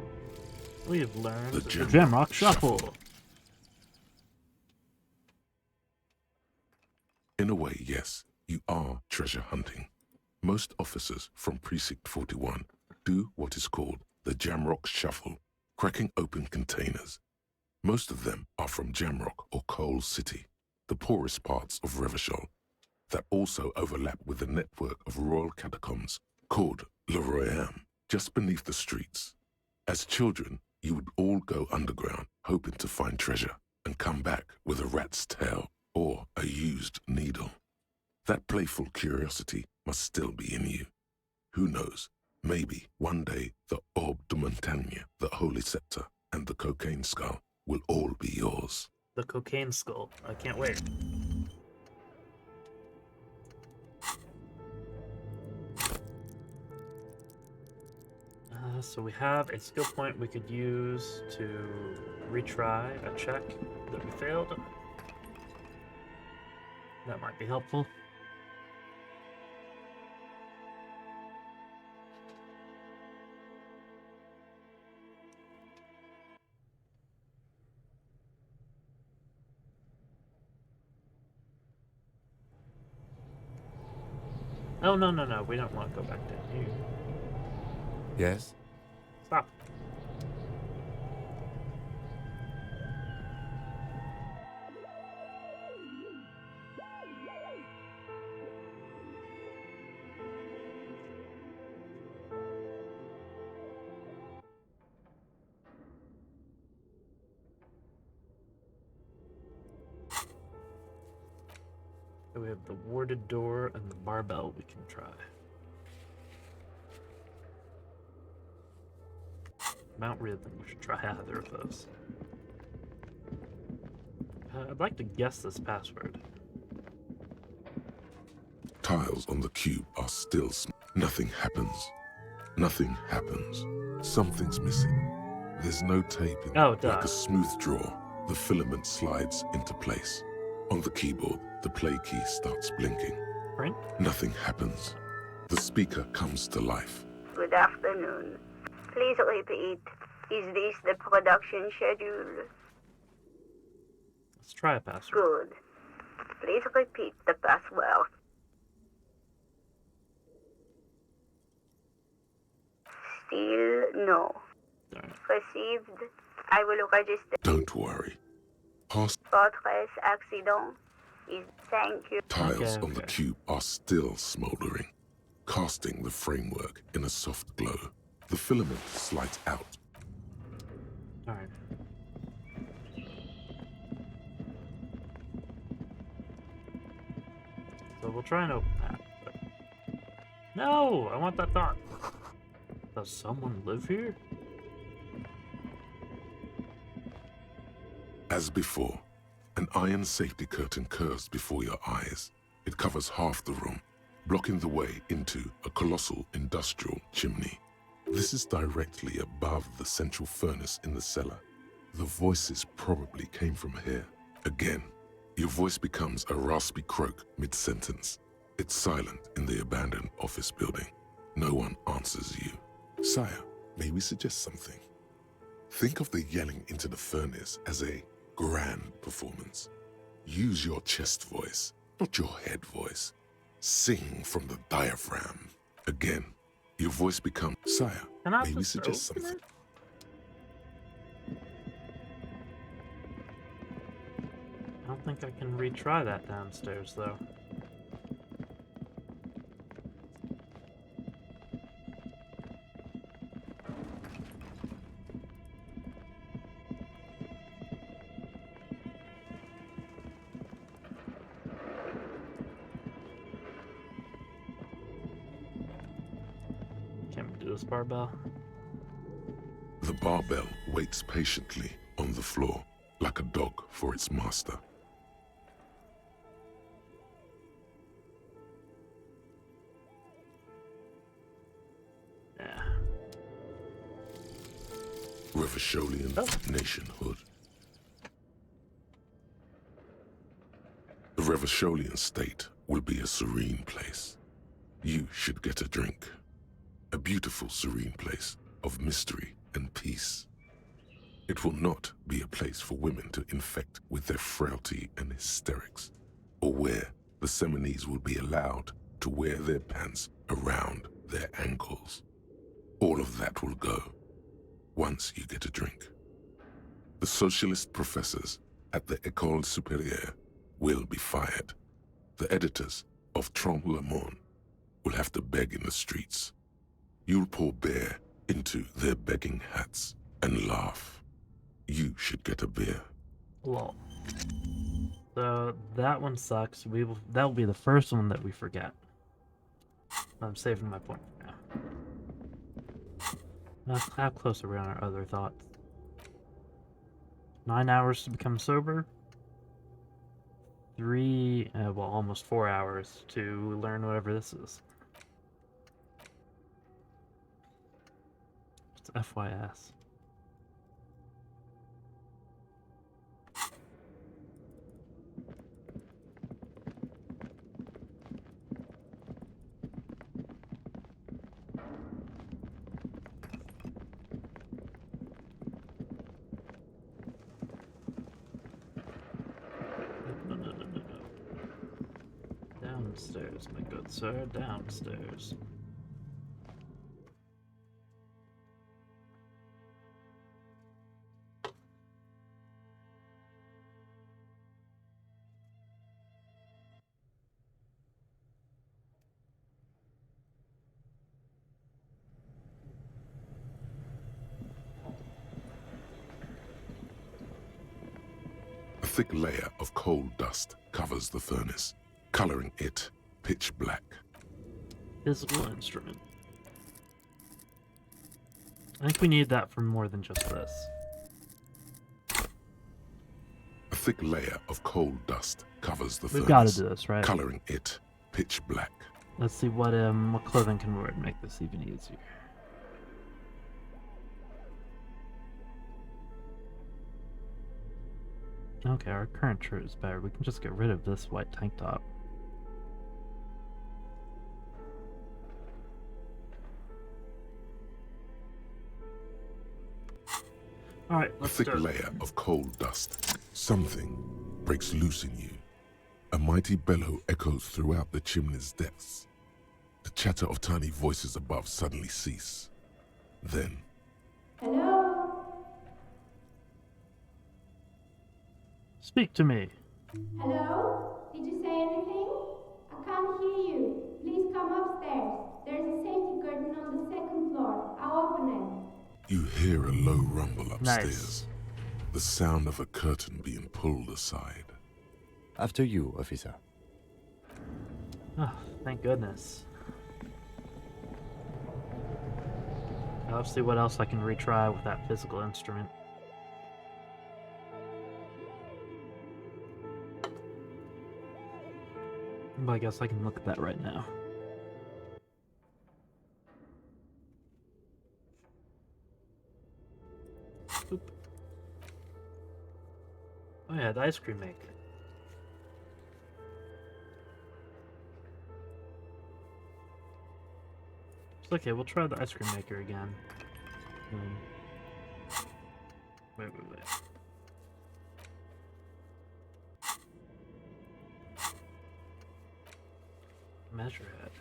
we've learned The the Jamrock Jamrock Shuffle. In a way, yes, you are treasure hunting. Most officers from Precinct 41 do what is called the Jamrock Shuffle, cracking open containers. Most of them are from Jamrock or Coal City, the poorest parts of Revachol, that also overlap with the network of royal catacombs called Le Royaume, just beneath the streets. As children, you would all go underground, hoping to find treasure, and come back with a rat's tail or a used needle. That playful curiosity must still be in you. Who knows, maybe one day the Orbe de Montagne, the Holy Scepter, and the Cocaine Skull will all be yours. The Cocaine Skull. I can't wait. So we have a skill point we could use to retry a check that we failed. That might be helpful. Oh, no, no, no. We don't want to go back to you. Yes? Stop. So we have the warded door and the barbell we can try. Mount Rhythm, we should try either of those. I'd like to guess this password. Tiles on the cube are still nothing happens. Nothing happens. Something's missing. There's no tape in Oh, it. duh. Like a smooth draw, the filament slides into place. On the keyboard, the play key starts blinking. Print? Nothing happens. The speaker comes to life. Good afternoon. Please repeat. Is this the production schedule? Let's try a password. Good. Please repeat the password. Still no. Received. I will register. Don't worry. Past Fortress accident is thank you. tiles on the cube are still smoldering, casting the framework in a soft glow. The filament slides out. Alright. So we'll try and open that. But... No! I want that thought. Does someone live here? As before, an iron safety curtain curves before your eyes. It covers half the room, blocking the way into a colossal industrial chimney. This is directly above the central furnace in the cellar. The voices probably came from here. Again, your voice becomes a raspy croak mid-sentence. It's silent in the abandoned office building. No one answers you. Sire, may we suggest something? Think of the yelling into the furnace as a grand performance. Use your chest voice, not your head voice. Sing from the diaphragm. Again, your voice becomes, Sire, may we suggest something? I don't think I can retry that downstairs, though. Can we do this barbell? The barbell waits patiently on the floor, like a dog for its master. Revacholian nationhood. The Revacholian state will be a serene place. You should get a drink. A beautiful, serene place of mystery and peace. It will not be a place for women to infect with their frailty and hysterics, or where the Seminese will be allowed to wear their pants around their ankles. All of that will go once you get a drink. The socialist professors at the École Supérieure will be fired. The editors of Trompe le Monde will have to beg in the streets. You'll pour beer into their begging hats and laugh. You should get a beer. Lol. So that one sucks. That'll be the first one that we forget. I'm saving my point for now. How close are we on our other thoughts? 9 hours to become sober. almost 4 hours to learn whatever this is. It's FYS. Downstairs, my good sir, downstairs. A thick layer of coal dust covers the furnace, coloring it pitch black. Physical instrument. I think we need that for more than just this. A thick layer of coal dust covers the We've furnace, got to do this, right? coloring it pitch black. Let's see what clothing can wear to make this even easier. Okay, our current shirt is better. We can just get rid of this white tank top. Alright, A let's thick start. layer of coal dust. Something breaks loose in you. A mighty bellow echoes throughout the chimney's depths. The chatter of tiny voices above suddenly cease. Then, Hello? Speak to me. Hello? Did you say anything? I can't hear you. Please come upstairs. There's a safety curtain on the second floor. I'll open it. you hear a low rumble upstairs. Nice. The sound of a curtain being pulled aside. After you, officer. Oh, thank goodness. I'll see what else I can retry with that physical instrument. But I guess I can look at that right now. Oop. Oh yeah, the ice cream maker. It's okay, we'll try the ice cream maker again. Wait. Measurehead.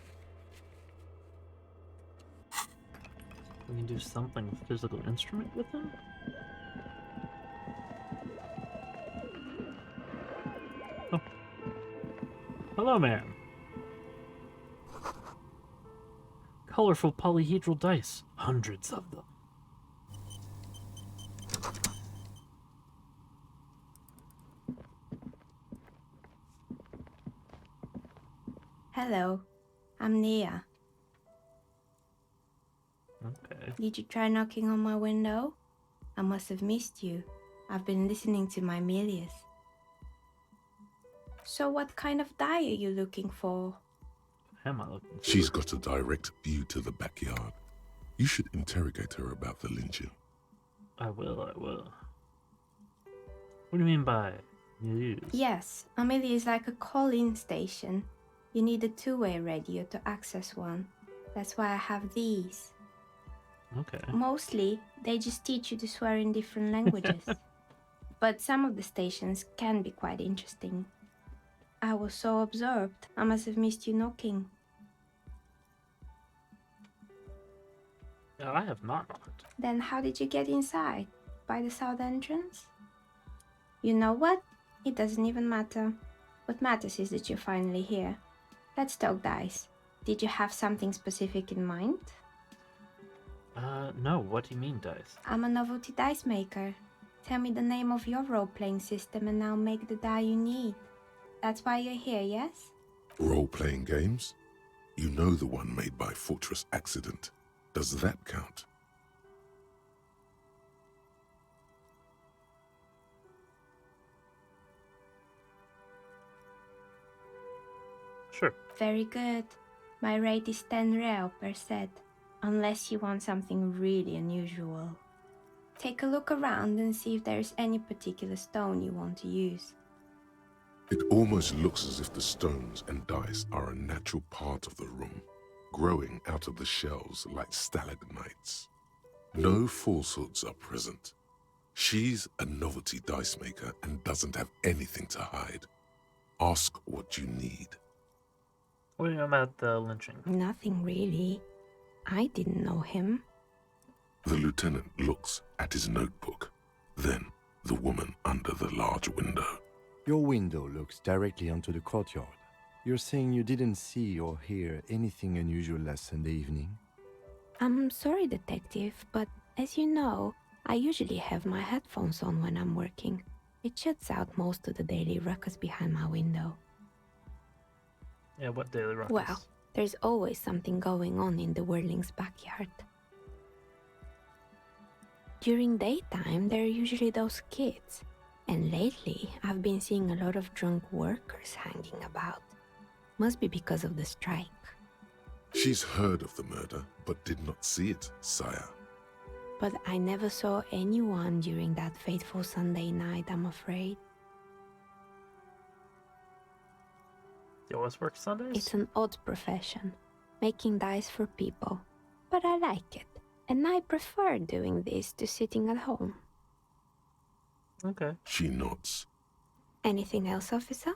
We can do something with physical instrument with him? Oh. Hello, ma'am. Colorful polyhedral dice. Hundreds of them. Hello, I'm Nia. Okay. Did you try knocking on my window? I must have missed you. I've been listening to my Milius. So what kind of die are you looking for? Am I looking for? She's got a direct view to the backyard. You should interrogate her about the lynching. I will. What do you mean by news? Yes, Amelia is like a call-in station. You need a two-way radio to access one. That's why I have these. Okay. Mostly, they just teach you to swear in different languages. But some of the stations can be quite interesting. I was so absorbed, I must have missed you knocking. No, I have not knocked. Then how did you get inside? By the south entrance? You know what? It doesn't even matter. What matters is that you're finally here. Let's talk dice. Did you have something specific in mind? No, what do you mean, dice? I'm a novelty dice maker. Tell me the name of your role-playing system and I'll make the die you need. That's why you're here, yes? Role-playing games? You know the one made by Fortress Accident. Does that count? Sure. Very good. My rate is 10 real per set, unless you want something really unusual. Take a look around and see if there's any particular stone you want to use. It almost looks as if the stones and dice are a natural part of the room, growing out of the shells like stalagmites. No falsehoods are present. She's a novelty dice maker and doesn't have anything to hide. Ask what you need. What do you know about the lynching? Nothing really. I didn't know him. The lieutenant looks at his notebook, then the woman under the large window. Your window looks directly onto the courtyard. You're saying you didn't see or hear anything unusual last Sunday evening? I'm sorry, detective, but as you know, I usually have my headphones on when I'm working. It shuts out most of the daily ruckus behind my window. Yeah, what daily ruckus? Well, there's always something going on in the Whirling's backyard. During daytime, there are usually those kids. And lately, I've been seeing a lot of drunk workers hanging about. Must be because of the strike. She's heard of the murder, but did not see it, sire. But I never saw anyone during that fateful Sunday night, I'm afraid. You always work Sundays? It's an odd profession, making dice for people. But I like it, and I prefer doing this to sitting at home. Okay. She nods. Anything else, officer?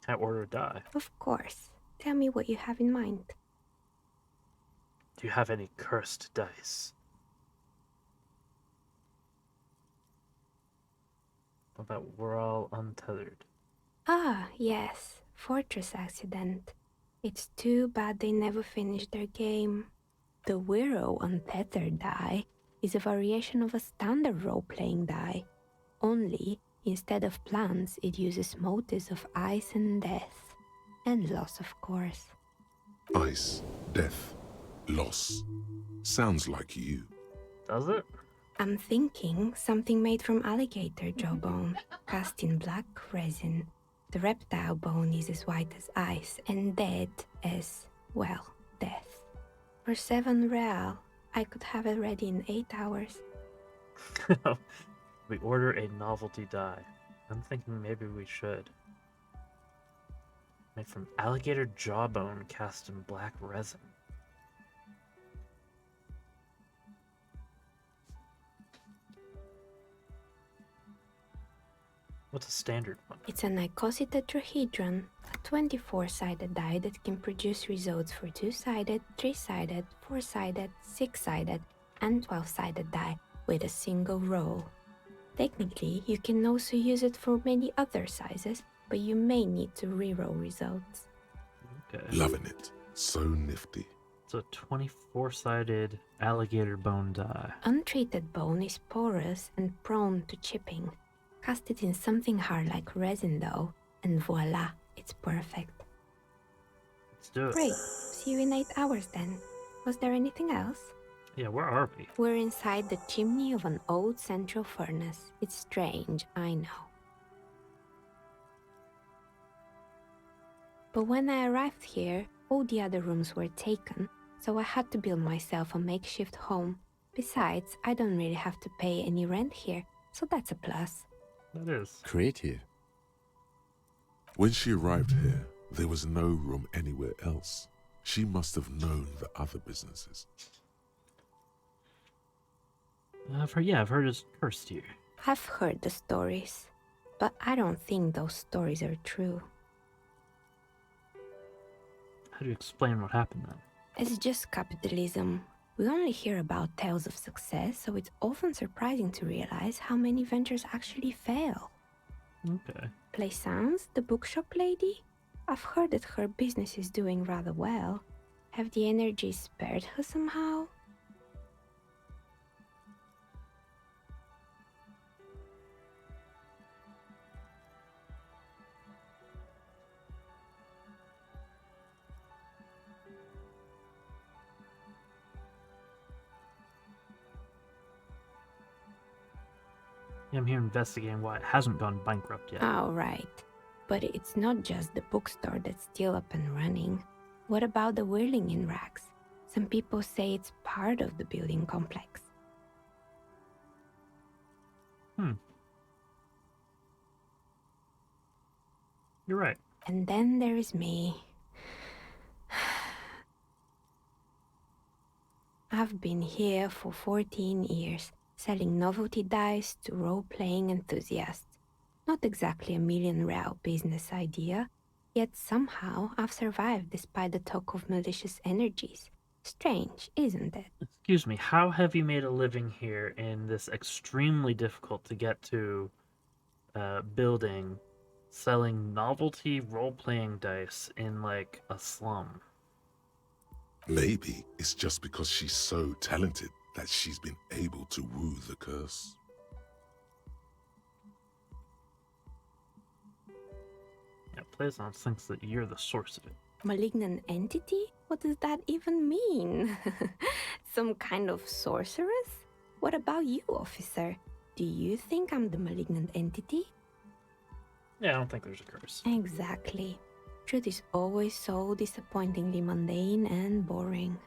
I order a die. Of course. Tell me what you have in mind. Do you have any cursed dice? What about we're all untethered? Ah, yes. Fortress Accident. It's too bad they never finished their game. The Wiro Untethered die is a variation of a standard role-playing die. Only, instead of plants, it uses motives of ice and death. And loss, of course. Ice, death, loss. Sounds like you. Does it? I'm thinking something made from alligator jawbone, cast in black resin. The reptile bone is as white as ice and dead as, well, death. For 7 real, I could have it ready in 8 hours. We order a novelty die. I'm thinking maybe we should. Made from alligator jawbone cast in black resin. What's a standard one? It's an icosi tetrahedron, a 24-sided die that can produce results for 2-sided, 3-sided, 4-sided, 6-sided, and 12-sided die with a single roll. Technically, you can also use it for many other sizes, but you may need to reroll results. Okay. Loving it. So nifty. It's a 24-sided alligator bone die. Untreated bone is porous and prone to chipping. Cast it in something hard like resin though, and voila, it's perfect. Let's do it. Great. See you in 8 hours then. Was there anything else? Yeah, where are we? We're inside the chimney of an old central furnace. It's strange, I know. But when I arrived here, all the other rooms were taken, so I had to build myself a makeshift home. Besides, I don't really have to pay any rent here, so that's a plus. That is. Creative. When she arrived here, there was no room anywhere else. She must have known the other businesses. I've heard it's cursed here. I've heard the stories, but I don't think those stories are true. How do you explain what happened then? It's just capitalism. We only hear about tales of success, so it's often surprising to realize how many ventures actually fail. Okay. Plaisance, the bookshop lady? I've heard that her business is doing rather well. Have the energy spared her somehow? I'm here investigating why it hasn't gone bankrupt yet. Oh, right. But it's not just the bookstore that's still up and running. What about the whirling in racks? Some people say it's part of the building complex. You're right. And then there is me. I've been here for 14 years, selling novelty dice to role-playing enthusiasts. Not exactly a million-real business idea, yet somehow I've survived despite the talk of malicious energies. Strange, isn't it? Excuse me, how have you made a living here in this extremely difficult to get to building, selling novelty role-playing dice in like a slum? Maybe it's just because she's so talented that she's been able to woo the curse. Yeah, Plaisance thinks that you're the source of it. Malignant entity? What does that even mean? Some kind of sorceress? What about you, officer? Do you think I'm the malignant entity? Yeah, I don't think there's a curse. Exactly. Truth is always so disappointingly mundane and boring.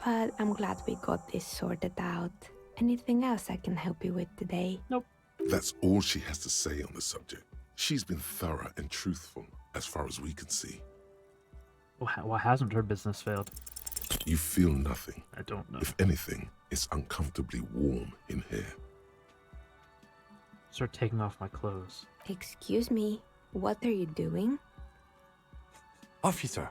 But I'm glad we got this sorted out. Anything else I can help you with today? Nope. That's all she has to say on the subject. She's been thorough and truthful, as far as we can see. Why hasn't her business failed? You feel nothing. I don't know. If anything, it's uncomfortably warm in here. Start taking off my clothes. Excuse me, what are you doing? Officer!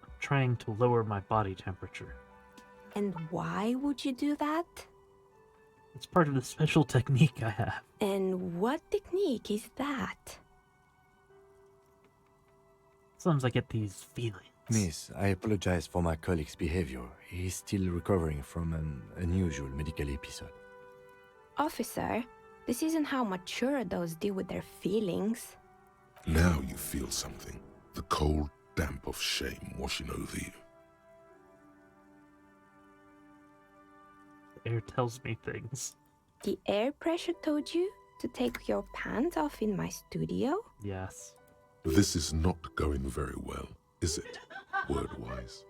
I'm trying to lower my body temperature. And why would you do that? It's part of the special technique I have. And what technique is that? Sometimes I get these feelings. Miss, I apologize for my colleague's behavior. He's still recovering from an unusual medical episode. Officer, this isn't how mature adults deal with their feelings. Now you feel something. The cold damp of shame washing over you. The air tells me things. The air pressure told you to take your pants off in my studio? Yes. This is not going very well, is it, word-wise?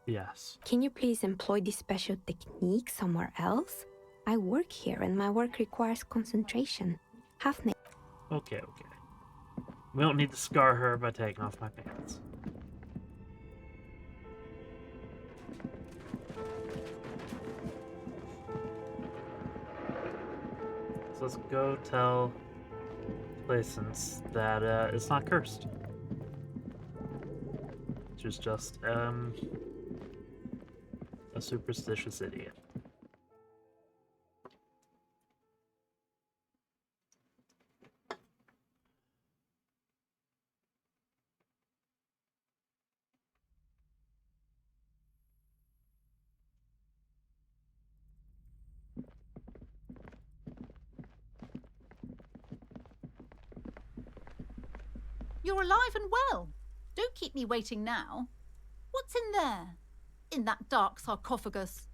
Yes. Can you please employ this special technique somewhere else? I work here and my work requires concentration. Okay. We don't need to scar her by taking off my pants. So let's go tell Placence that it's not cursed. She's just a superstitious idiot. You're alive and well. Don't keep me waiting now. What's in there? In that dark sarcophagus?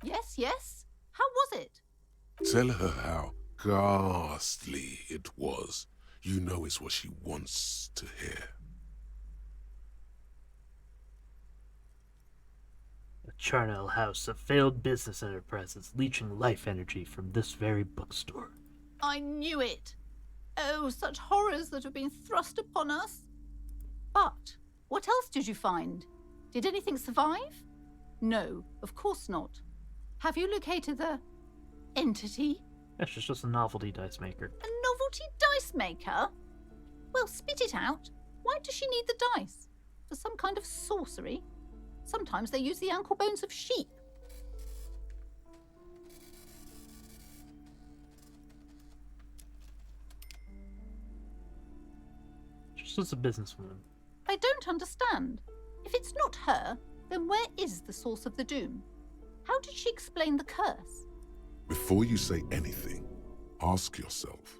Yes? How was it? Tell her how ghastly it was. You know it's what she wants to hear. A charnel house of failed business enterprises leeching life energy from this very bookstore. I knew it. Oh, such horrors that have been thrust upon us. But what else did you find? Did anything survive? No, of course not. Have you located the entity? Yeah, she's just a novelty dice maker. A novelty dice maker? Well, spit it out. Why does she need the dice? For some kind of sorcery? Sometimes they use the ankle bones of sheep. She's just a businesswoman. I don't understand. If it's not her, then where is the source of the doom? How did she explain the curse? Before you say anything, ask yourself,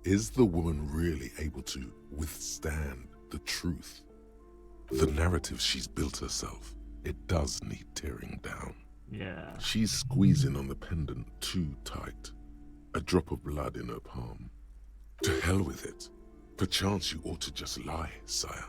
is the woman really able to withstand the truth? The narrative she's built herself, it does need tearing down. Yeah. She's squeezing on the pendant too tight. A drop of blood in her palm. To hell with it. Perchance you ought to just lie, sire.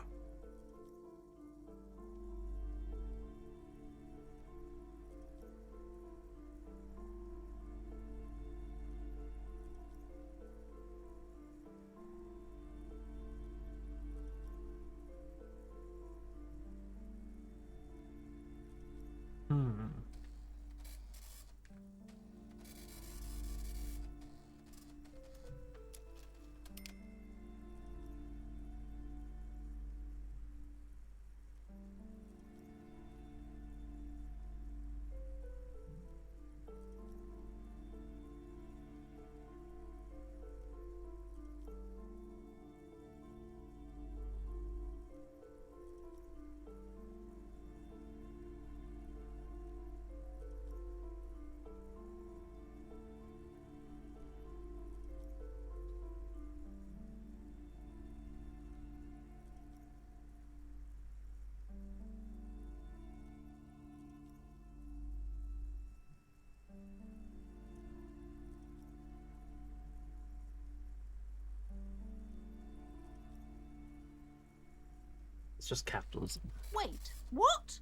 It's just capitalism. Wait, what?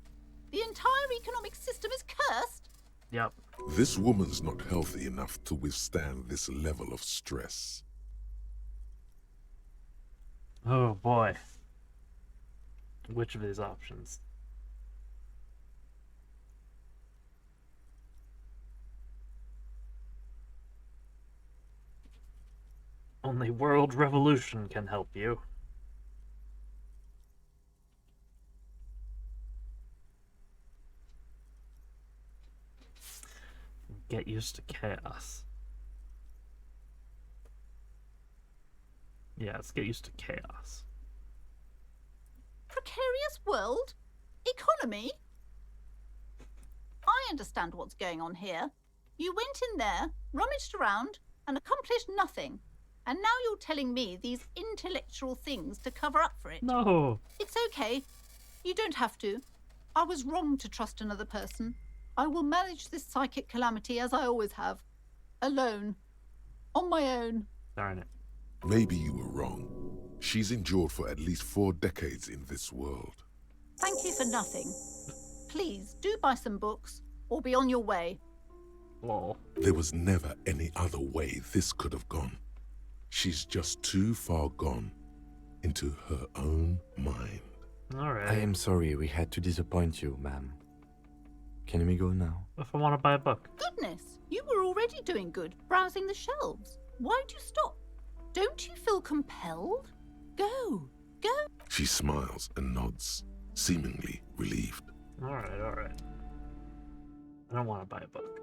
The entire economic system is cursed? Yep. This woman's not healthy enough to withstand this level of stress. Oh boy. Which of these options? Only world revolution can help you. Get used to chaos. Yeah, let's get used to chaos. Precarious world? Economy? I understand what's going on here. You went in there, rummaged around, and accomplished nothing. And now you're telling me these intellectual things to cover up for it. No. It's okay. You don't have to. I was wrong to trust another person. I will manage this psychic calamity as I always have. Alone. On my own. Darn it. Maybe you were wrong. She's endured for at least 4 decades in this world. Thank you for nothing. please do buy some books or be on your way. Lol. There was never any other way this could have gone. She's just too far gone into her own mind. Alright. I am sorry we had to disappoint you, ma'am. Can we go now? If I want to buy a book. Goodness, you were already doing good, browsing the shelves. Why'd you stop? Don't you feel compelled? Go, go. She smiles and nods, seemingly relieved. Alright. I don't want to buy a book.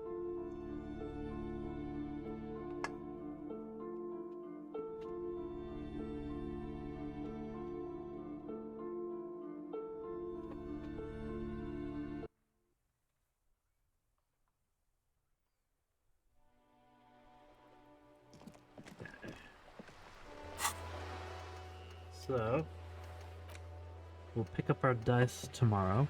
So, we'll pick up our dice tomorrow.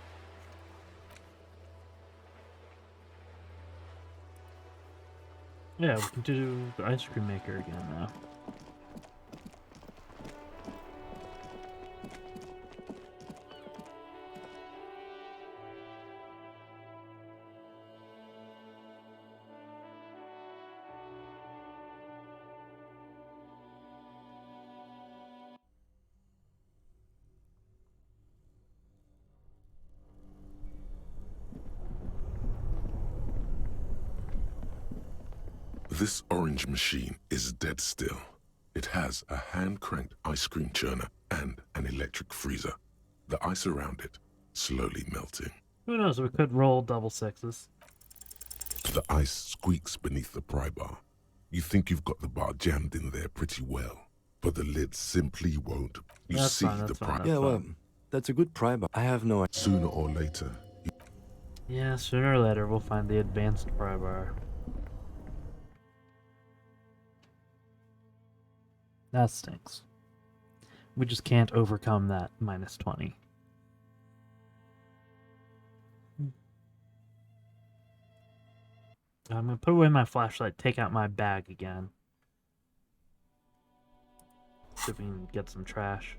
Yeah, we can do the ice cream maker again now. This orange machine is dead still. It has a hand-cranked ice cream churner and an electric freezer. The ice around it slowly melting. Who knows, we could roll double sixes. The ice squeaks beneath the pry bar. You think you've got the bar jammed in there pretty well, but the lid simply won't. You That's see fine, the that's pry fine, Yeah, well, that's a good pry bar. I have no... Sooner or later, Yeah, sooner or later we'll find the advanced pry bar. That stinks. We just can't overcome that minus 20. I'm gonna put away my flashlight, take out my bag again. See if we can get some trash.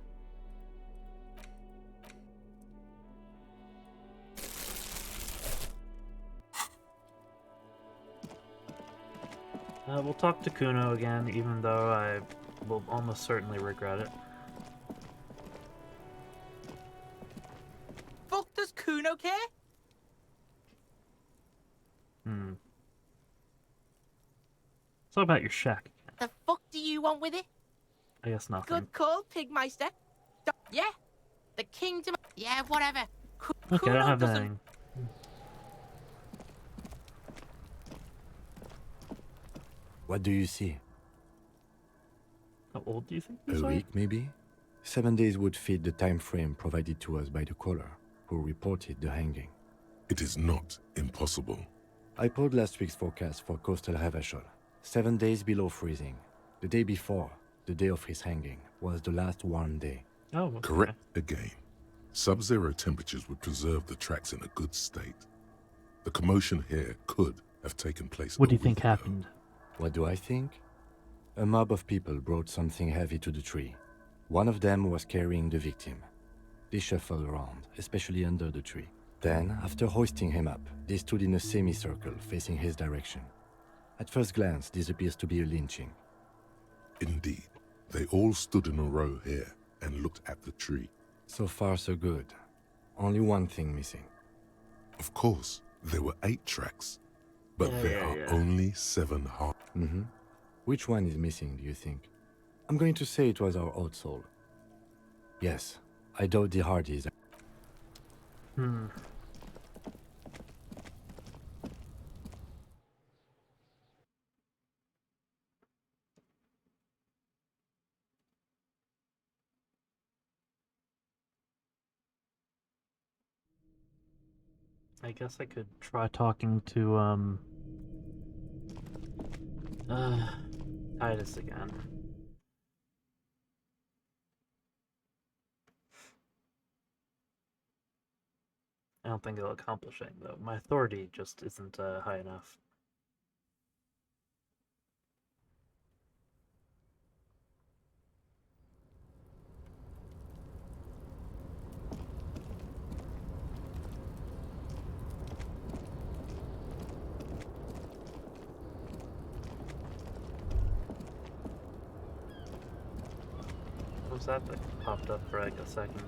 We'll talk to Kuno again, even though I will almost certainly regret it. Fuck does Kuno care? So about your shack. The fuck do you want with it? I guess nothing. Good call, Pigmeister. Yeah, the kingdom. Yeah, whatever. Okay, I don't have doesn't- anything. What do you see? How old do you think these A are? week, maybe? 7 days would fit the time frame provided to us by the caller, who reported the hanging. it is not impossible. I pulled last week's forecast for coastal Havashol. 7 days below freezing. The day before, the day of his hanging, was the last warm day. Oh, okay. Correct again. Sub-zero temperatures would preserve the tracks in a good state. The commotion here could have taken place. What do you think happened? What do I think? A mob of people brought something heavy to the tree. One of them was carrying the victim. They shuffled around, especially under the tree. Then, after hoisting him up, they stood in a semicircle facing his direction. At first glance, this appears to be a lynching. Indeed. They all stood in a row here and looked at the tree. So far, so good. Only one thing missing. Of course, there were 8 tracks, but there are only 7 hard. Which one is missing, do you think? I'm going to say it was our old soul. Yes, I doubt the Hardys. I guess I could try talking to, Titus again. I don't think it'll accomplish anything, though. My authority just isn't high enough. was that that popped up for like a second?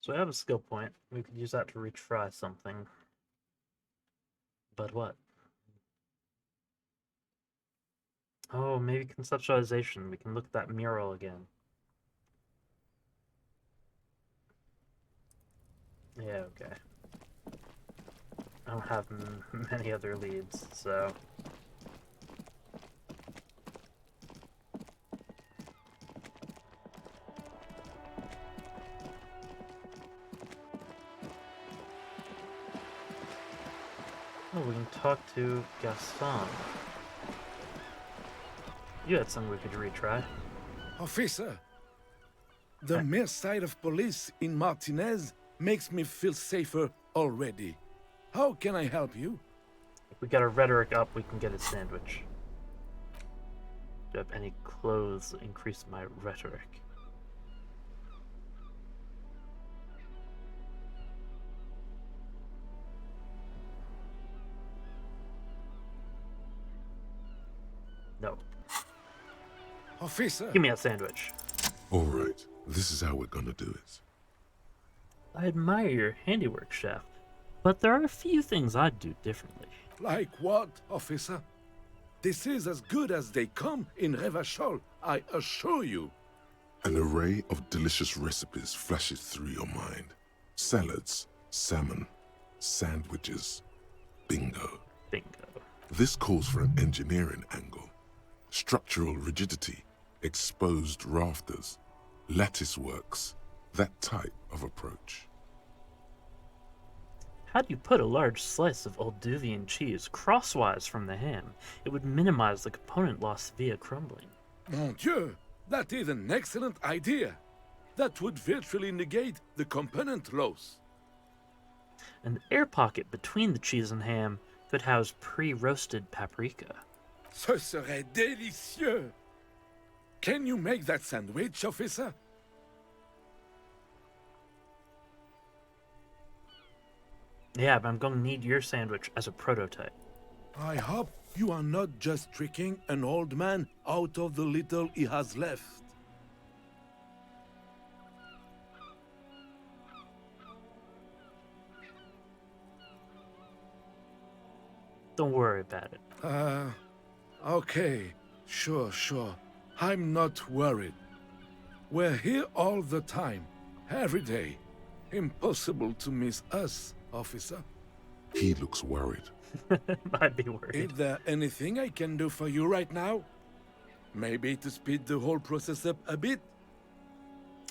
So I have a skill point. We could use that to retry something. But what? Oh, maybe conceptualization. We can look at that mural again. Yeah, okay. I don't have many other leads, so... Oh, we can talk to Gaston. You had something we could retry. Officer, the mere sight of police in Martinez makes me feel safer already. How can I help you? If we get our rhetoric up, we can get a sandwich. Do you have any clothes that increase my rhetoric? No. Officer! Give me a sandwich. All right, this is how we're gonna do it. I admire your handiwork, chef, but there are a few things I'd do differently. Like what, officer? This is as good as they come in Revachol, I assure you. An array of delicious recipes flashes through your mind. Salads, salmon, sandwiches, bingo. Bingo. This calls for an engineering angle. Structural rigidity, exposed rafters, lattice works, that type of approach. How do you put a large slice of Olduvian cheese crosswise from the ham? It would minimize the component loss via crumbling. Mon Dieu, that is an excellent idea. That would virtually negate the component loss. An air pocket between the cheese and ham could house pre-roasted paprika. Ce serait délicieux. Can you make that sandwich, officer? Yeah, but I'm going to need your sandwich as a prototype. I hope you are not just tricking an old man out of the little he has left. Don't worry about it. Okay. Sure. I'm not worried. We're here all the time, every day. Impossible to miss us, officer. He looks worried. I'd be worried. Is there anything I can do for you right now? Maybe to speed the whole process up a bit?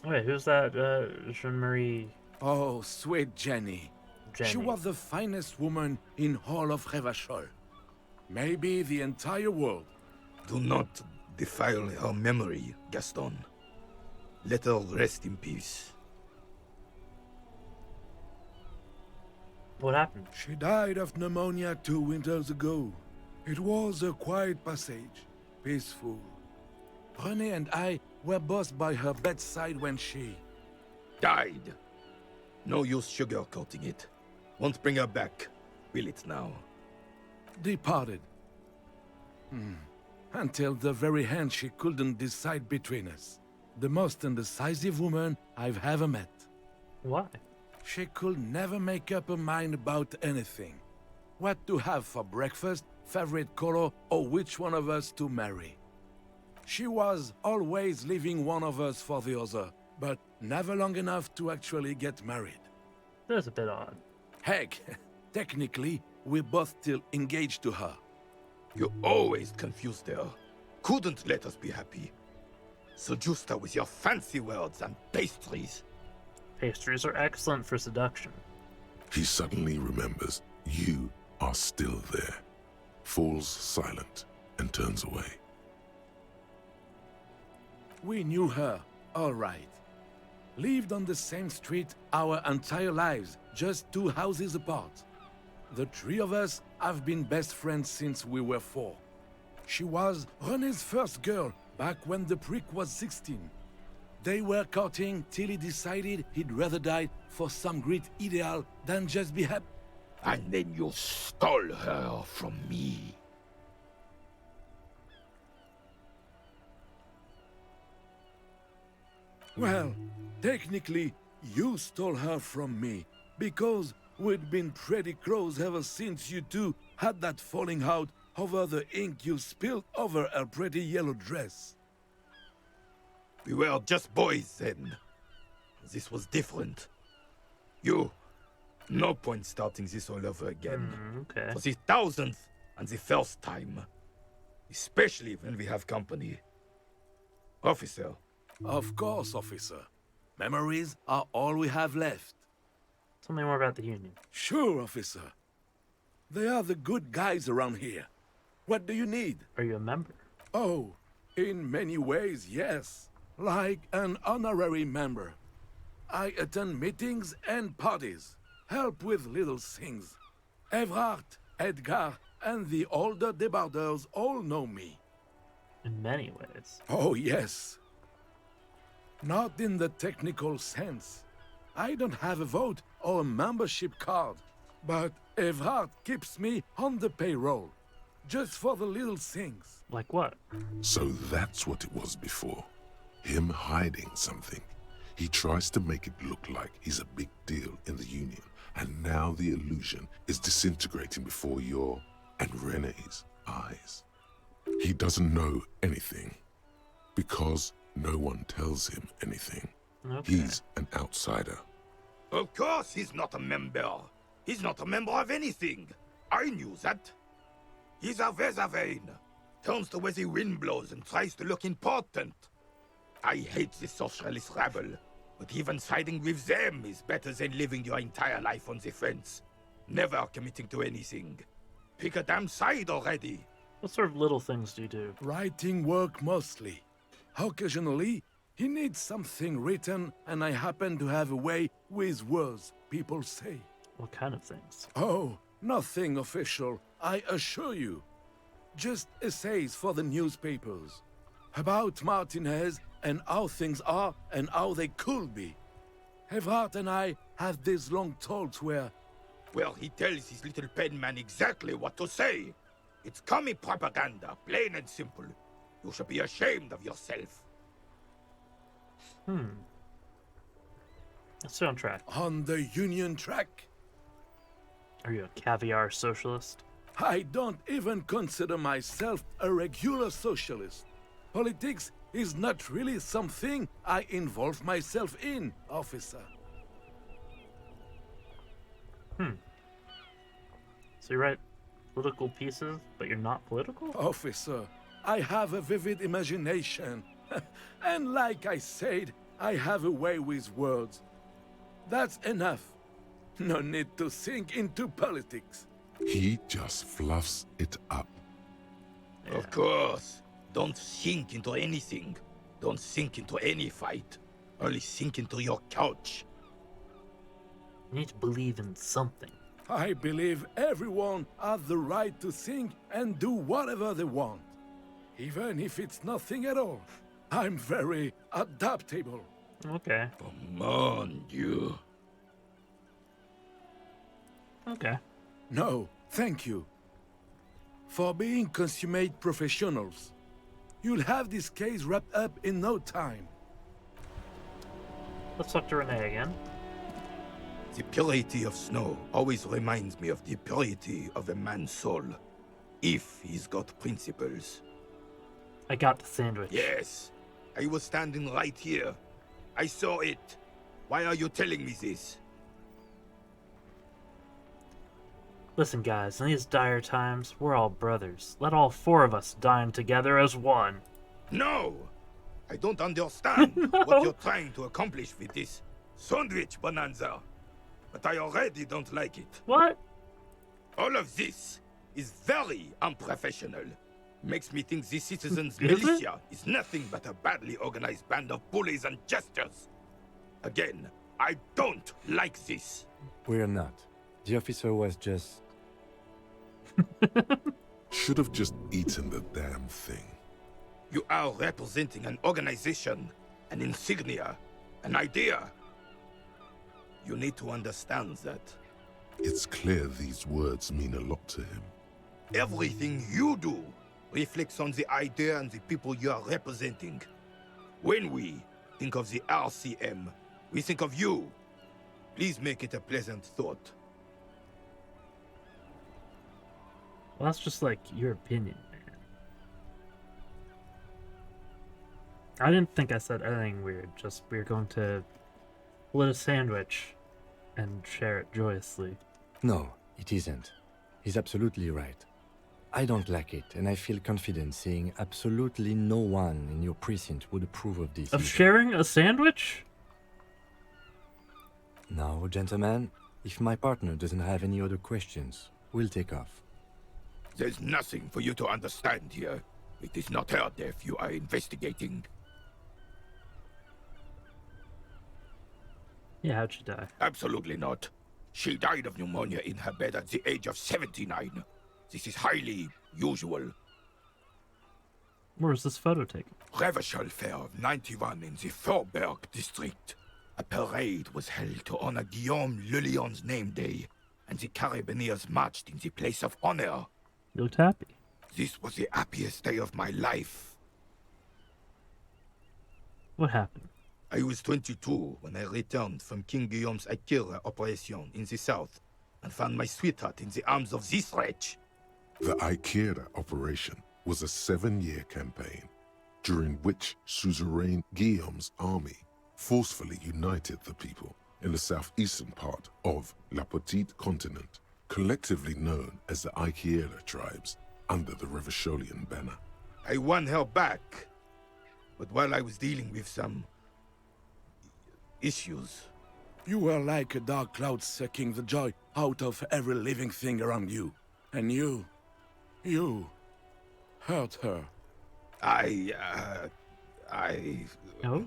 Wait, who's that, Jean-Marie? Oh, sweet Jenny. She was the finest woman in all of Revachol. Maybe the entire world. Do not defile her memory, Gaston. Let her rest in peace. What happened? She died of pneumonia 2 winters ago. It was a quiet passage, peaceful. René and I were both by her bedside when she... died. No use sugarcoating it. Won't bring her back, will it now? Departed. Until the very end she couldn't decide between us. The most indecisive woman I've ever met. Why? She could never make up her mind about anything. What to have for breakfast, favorite color, or which one of us to marry. She was always leaving one of us for the other, but never long enough to actually get married. That's a bit odd. Heck, technically, we're both still engaged to her. You always confused her. Couldn't let us be happy. Seduced her with your fancy words and pastries. Pastries are excellent for seduction. He suddenly remembers you are still there, falls silent, and turns away. We knew her, all right. Lived on the same street our entire lives, just 2 houses apart. The 3 of us have been best friends since we were 4. She was René's first girl, back when the prick was 16. They were courting till he decided he'd rather die for some great ideal than just be happy. And then you stole her from me. Well, technically, you stole her from me, because we'd been pretty close ever since you two had that falling out over the ink you spilled over her pretty yellow dress. We were just boys then. This was different. No point starting this all over again. Okay. For the 1000th and the first time. Especially when we have company. Officer. Of course, officer. Memories are all we have left. Tell me more about the Union. Sure, officer. They are the good guys around here. What do you need? Are you a member? Oh, in many ways, yes. Like an honorary member. I attend meetings and parties. Help with little things. Evrard, Edgar, and the older debarders all know me. In many ways. Oh, yes. Not in the technical sense. I don't have a vote or a membership card, but Evrard keeps me on the payroll, just for the little things. Like what? So that's what it was before. Him hiding something. He tries to make it look like he's a big deal in the Union, and now the illusion is disintegrating before your and René's eyes. He doesn't know anything, because no one tells him anything. Okay. He's an outsider. Of course he's not a member. He's not a member of anything. I knew that. He's a Vezavane. Turns the way the wind blows and tries to look important. I hate the socialist rabble, but even siding with them is better than living your entire life on the fence. Never committing to anything. Pick a damn side already. What sort of little things do you do? Writing work mostly. Occasionally, he needs something written, and I happen to have a way with words, people say. What kind of things? Oh, nothing official, I assure you. Just essays for the newspapers. About Martinez and how things are and how they could be. Evrard and I have these long talks where... Well, he tells his little pen man exactly what to say. It's commie propaganda, plain and simple. You should be ashamed of yourself. Let's stay on track. On the Union track? Are you a caviar socialist? I don't even consider myself a regular socialist. Politics is not really something I involve myself in, officer. So you write political pieces, but you're not political? Officer, I have a vivid imagination. And like I said, I have a way with words. That's enough. No need to sink into politics. He just fluffs it up. Yeah. Of course. Don't sink into anything. Don't sink into any fight. Only sink into your couch. You need to believe in something. I believe everyone has the right to think and do whatever they want. Even if it's nothing at all. I'm very adaptable. Okay. Come on, you. Okay. No, thank you. For being consummate professionals. You'll have this case wrapped up in no time. Let's talk to René again. The purity of snow always reminds me of the purity of a man's soul. If he's got principles. I got the sandwich. Yes. I was standing right here. I saw it. Why are you telling me this? Listen, guys, in these dire times, we're all brothers. Let all 4 of us dine together as one. No! I don't understand what you're trying to accomplish with this sandwich bonanza. but I already don't like it. What? All of this is very unprofessional. Makes me think the citizens' Is it? militia is nothing but a badly organized band of bullies and jesters. Again, I don't like this. We're not. The officer was just... Should have just eaten the damn thing. You are representing an organization, an insignia, an idea. You need to understand that. It's clear these words mean a lot to him. Everything you do reflects on the idea and the people you are representing. When we think of the RCM, we think of you. Please make it a pleasant thought. Well, that's just like your opinion, man. I didn't think I said anything weird, just we're going to split a sandwich and share it joyously. No, it isn't. He's absolutely right. I don't like it, and I feel confident saying absolutely no one in your precinct would approve of this. Of sharing a sandwich? Now, gentlemen, if my partner doesn't have any other questions, we'll take off. There's nothing for you to understand here. It is not her death you are investigating. Yeah, how'd she die? Absolutely not. She died of pneumonia in her bed at the age of 79. This is highly usual. Where was this photo taken? Revival Fair of 91 in the Faubourg district. A parade was held to honor Guillaume Le Lion's name day, and the Carabineers marched in the place of honor. You looked happy. This was the happiest day of my life. What happened? I was 22 when I returned from King Guillaume's Akira operation in the south, and found my sweetheart in the arms of this wretch. The Akira operation was a 7-year campaign, during which Suzerain Guillaume's army forcefully united the people in the southeastern part of La Petite Continent, collectively known as the Akira tribes, under the Revacholian banner. I won her back, but while I was dealing with some issues. You were like a dark cloud sucking the joy out of every living thing around you. And you hurt her. No?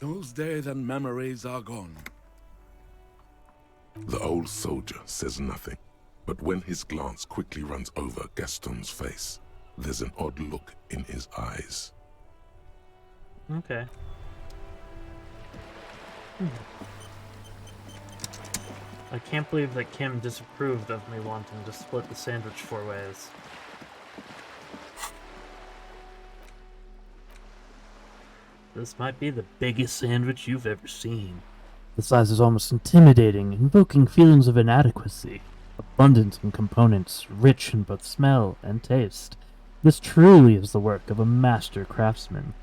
Those days and memories are gone. The old soldier says nothing, but when his glance quickly runs over Gaston's face, there's an odd look in his eyes. Okay. I can't believe that Kim disapproved of me wanting to split the sandwich 4 ways. This might be the biggest sandwich you've ever seen. The size is almost intimidating, invoking feelings of inadequacy. Abundant in components, rich in both smell and taste. This truly is the work of a master craftsman.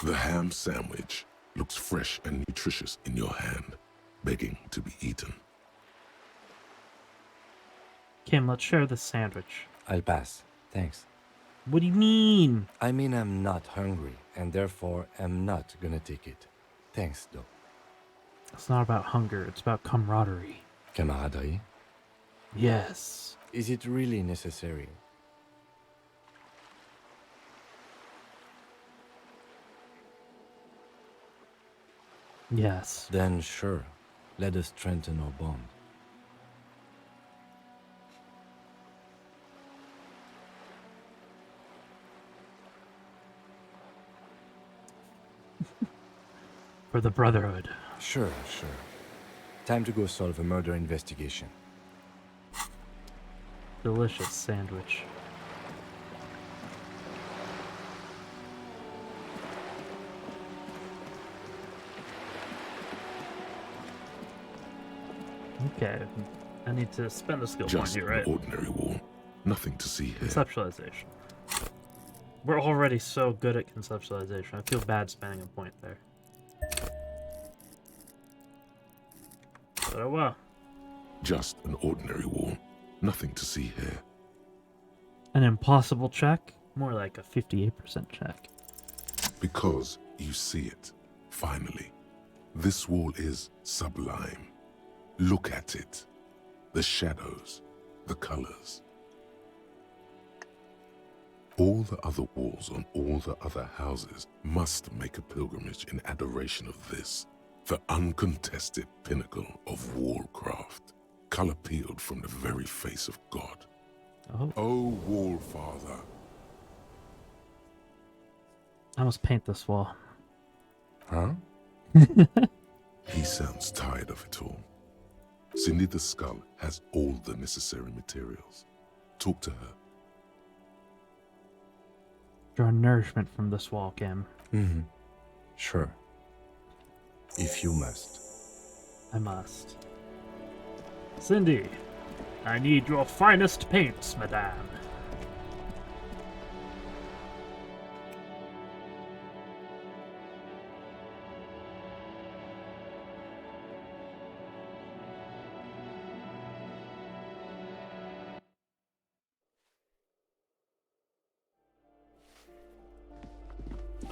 The ham sandwich looks fresh and nutritious in your hand, begging to be eaten. Kim, let's share this sandwich. I'll pass. Thanks. What do you mean? I mean I'm not hungry, and therefore am not gonna take it. Thanks, though. It's not about hunger, it's about camaraderie. Camaraderie? Yes. Is it really necessary? Yes. Then sure, let us strengthen our bond. For the Brotherhood. Sure. Time to go solve a murder investigation. Delicious sandwich. Okay, I need to spend a skill point Just here, right? an ordinary wall. Nothing to see here. Conceptualization. We're already so good at conceptualization. I feel bad spending a point there. But oh well. Just an ordinary wall. Nothing to see here. An impossible check? More like a 58% check. Because you see it, finally. This wall is sublime. Look at it. The shadows, the colors. All the other walls on all the other houses must make a pilgrimage in adoration of this, the uncontested pinnacle of wallcraft, color peeled from the very face of God. Oh, Wallfather. I must paint this wall. Huh? He sounds tired of it all. Cindy the Skull has all the necessary materials. Talk to her. Draw nourishment from this wall, Kim. Mm-hmm. Sure. If you must. I must. Cindy, I need your finest paints, madame.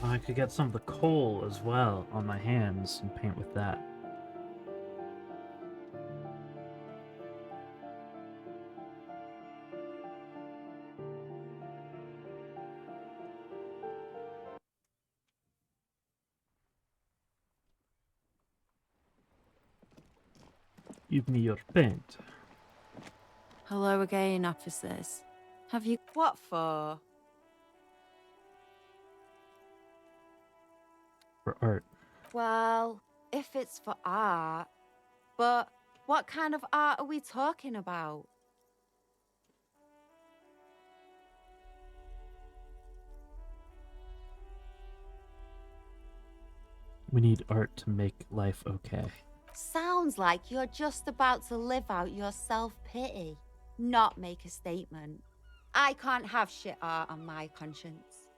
I could get some of the coal as well on my hands and paint with that. Give me your paint. Hello again, officers. Have you... What for? For art. Well, if it's for art... But what kind of art are we talking about? We need art to make life okay. Sounds like you're just about to live out your self-pity, not make a statement. I can't have shit art on my conscience.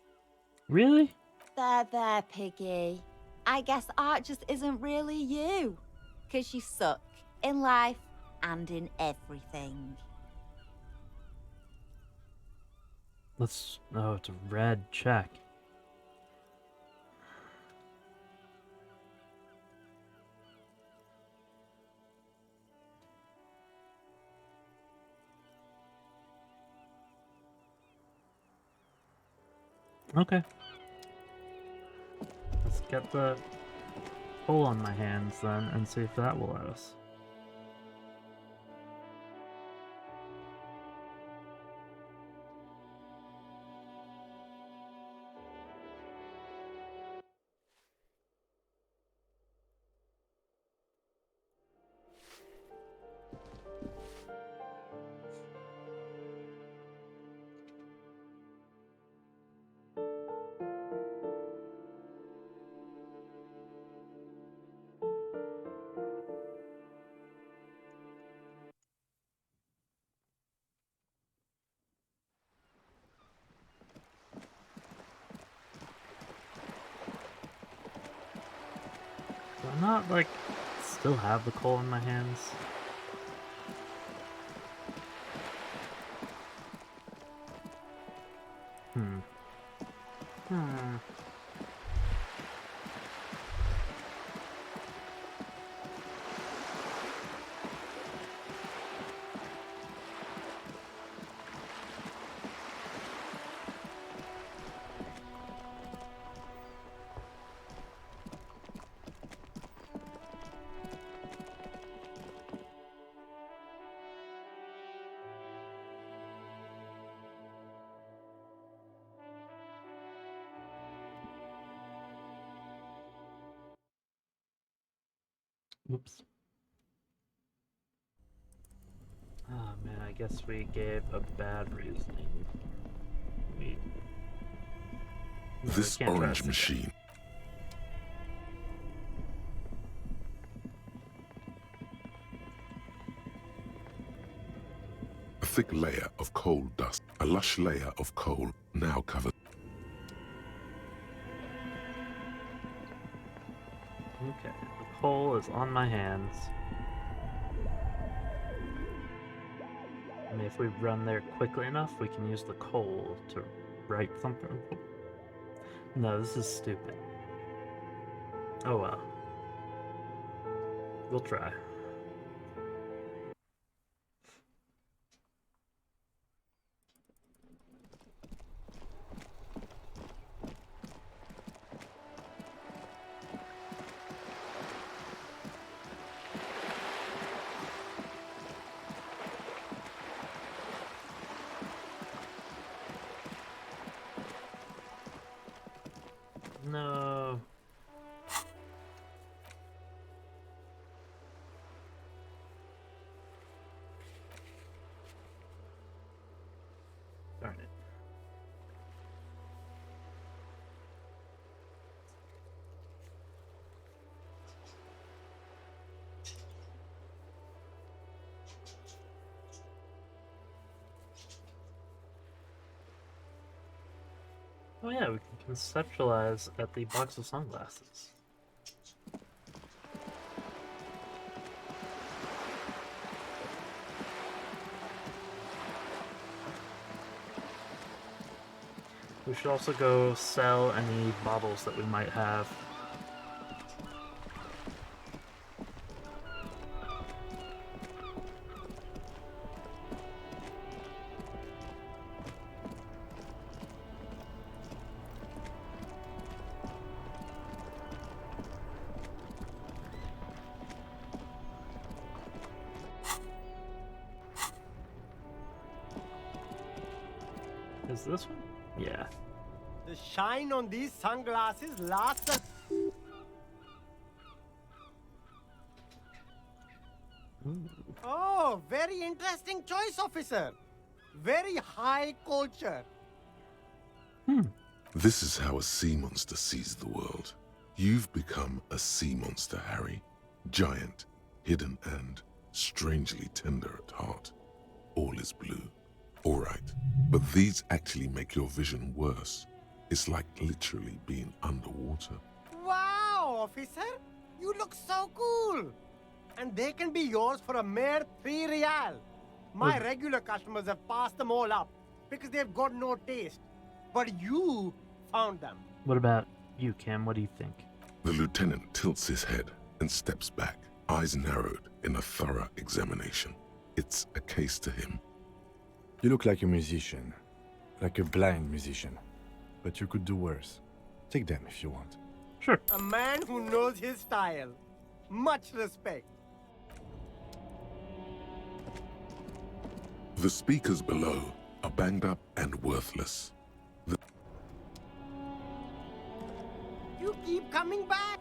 Really? There, Piggy. I guess art just isn't really you. 'Cause you suck in life and in everything. Let's... Oh, it's a red check. Okay. Let's get the hole on my hands then and see if that will let us. Do I not, like, still have the coal in my hands? Hmm. Oops. Oh man, I guess we gave a bad reasoning. This orange machine. A thick layer of coal dust, a lush layer of coal now covered. Okay, the coal is on my hands. I mean, if we run there quickly enough, we can use the coal to write something. No, this is stupid. Oh well. We'll try. No. Darn it. Oh yeah, we can conceptualize at the box of sunglasses. We should also go sell any bottles that we might have. Is this one? Yeah. The shine on these sunglasses lasts a... Oh, very interesting choice, officer. Very high culture. This is how a sea monster sees the world. You've become a sea monster, Harry. Giant, hidden, and strangely tender at heart. All is blue. All right, but these actually make your vision worse. It's like literally being underwater. Wow, officer. You look so cool. And they can be yours for a mere 3 real. My regular customers have passed them all up because they've got no taste. But you found them. What about you, Cam? What do you think? The lieutenant tilts his head and steps back, eyes narrowed in a thorough examination. It's a case to him. You look like a musician. Like a blind musician. But you could do worse. Take them if you want. Sure. A man who knows his style. Much respect. The speakers below are banged up and worthless. You keep coming back.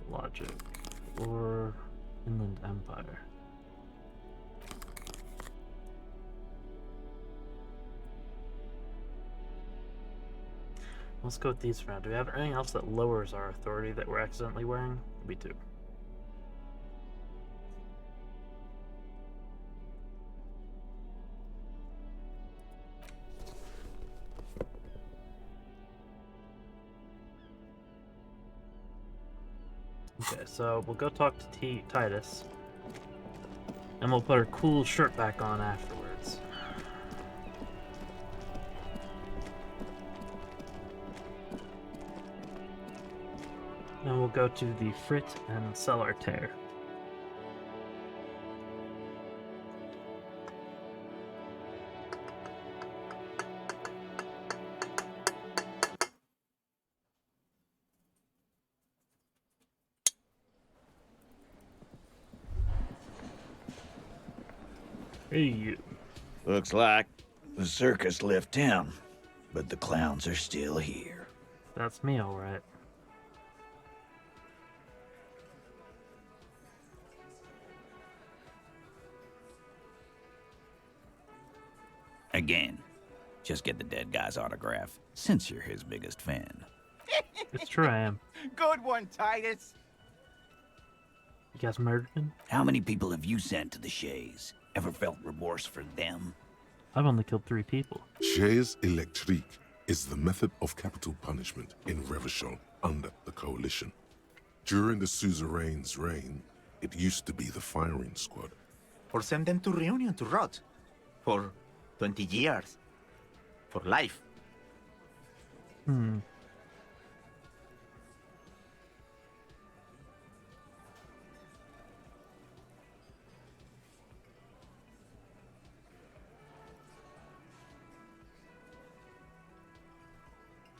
Logic. Or Inland Empire. Let's go with these for now. Do we have anything else that lowers our authority that we're accidentally wearing? We do. Okay, so we'll go talk to Titus. And we'll put our cool shirt back on afterwards. And we'll go to the Frit and sell our tear. Hey, you. Looks like the circus left town, but the clowns are still here. That's me, all right. Again, just get the dead guy's autograph, since you're his biggest fan. It's true, I am. Good one, Titus. You guys murdered him? How many people have you sent to the Shays? Ever felt remorse for them? I've only killed 3 people. Chaise électrique is the method of capital punishment in Revachol under the Coalition. During the suzerain's reign, it used to be the firing squad. Or send them to Reunion to rot. For 20 years. For life.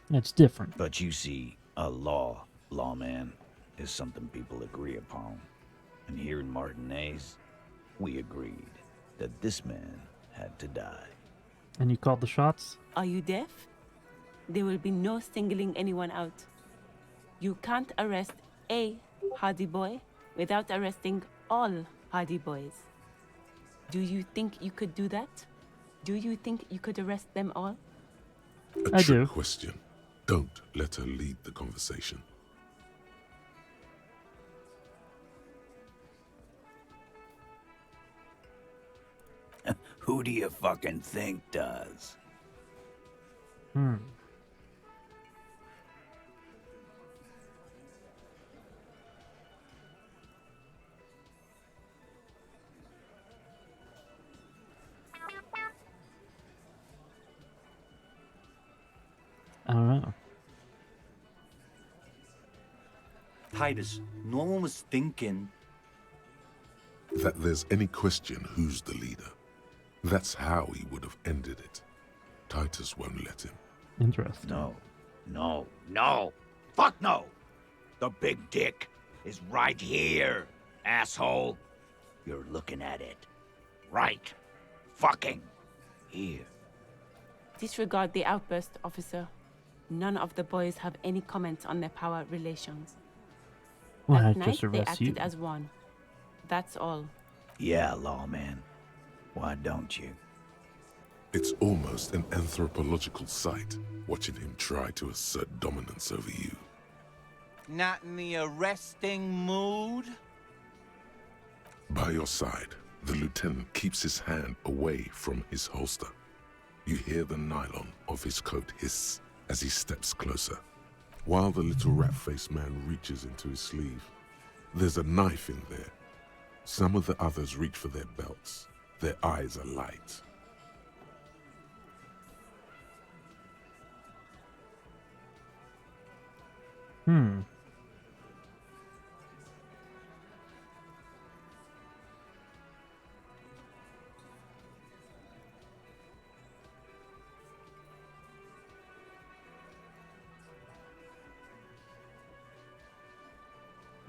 It's different. But you see, a lawman, is something people agree upon. And here in Martinez, we agreed that this man had to die. And you called the shots? Are you deaf? There will be no singling anyone out. You can't arrest a Hardy Boy without arresting all Hardy Boys. Do you think you could do that? Do you think you could arrest them all? A trick question. Don't let her lead the conversation. Who do you fucking think does? I don't know. Titus, no one was thinking That there's any question who's the leader. That's how he would have ended it. Titus won't let him. Interesting. No. Fuck no! The big dick is right here, asshole. You're looking at it. Right. Fucking here. Disregard the outburst, officer. None of the boys have any comments on their power relations. Well, At I'd night, just they arrest acted you. as one. That's all. Yeah, lawman. Why don't you? It's almost an anthropological sight, watching him try to assert dominance over you. Not in the arresting mood? By your side, the lieutenant keeps his hand away from his holster. You hear the nylon of his coat hiss as he steps closer, while the little rat-faced man reaches into his sleeve. There's a knife in there. Some of the others reach for their belts. Their eyes are light.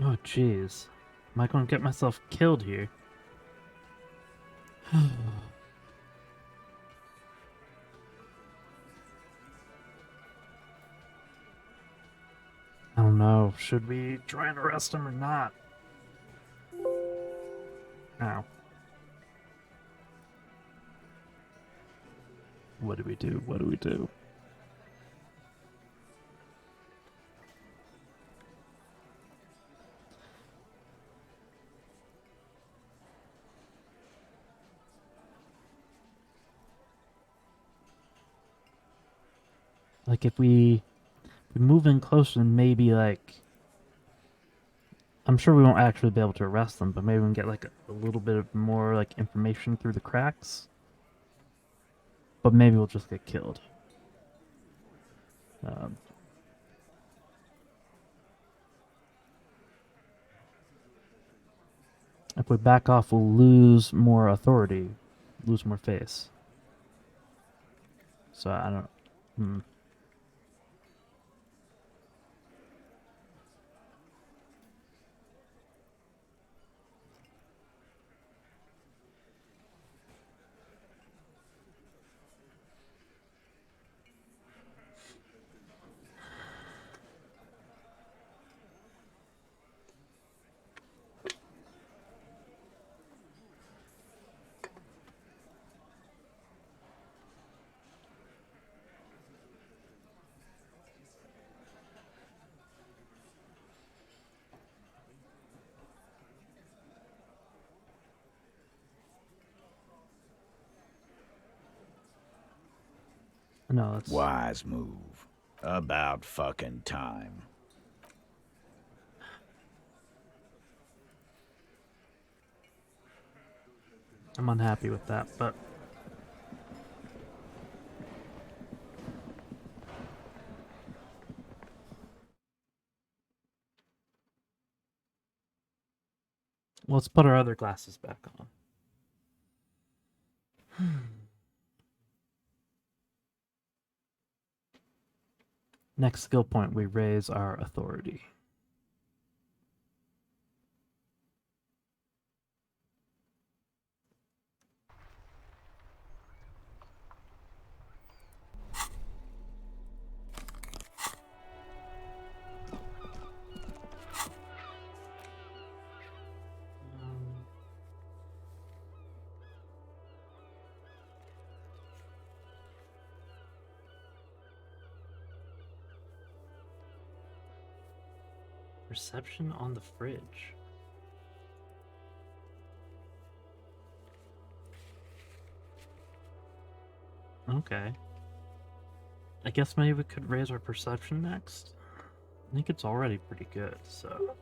Oh, jeez. Am I going to get myself killed here? I don't know. Should we try and arrest him or not? Ow. What do we do? What do we do? Like, if we move in closer, and maybe, like, I'm sure we won't actually be able to arrest them, but maybe we can get, like, a little bit of more, like, information through the cracks. But maybe we'll just get killed. If we back off, we'll lose more authority, lose more face. So, I don't... No, that's... Wise move. About fucking time. I'm unhappy with that, but... Let's put our other glasses back on. Next skill point, we raise our authority. Reception on the fridge. Okay. I guess maybe we could raise our perception next. I think it's already pretty good, so...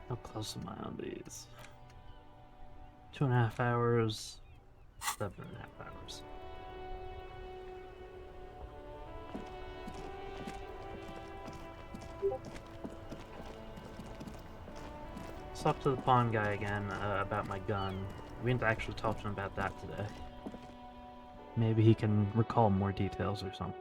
How close am I on these? 2.5 hours, 7.5 hours. Let's talk to the pawn guy again about my gun. We didn't actually talk to him about that today. Maybe he can recall more details or something.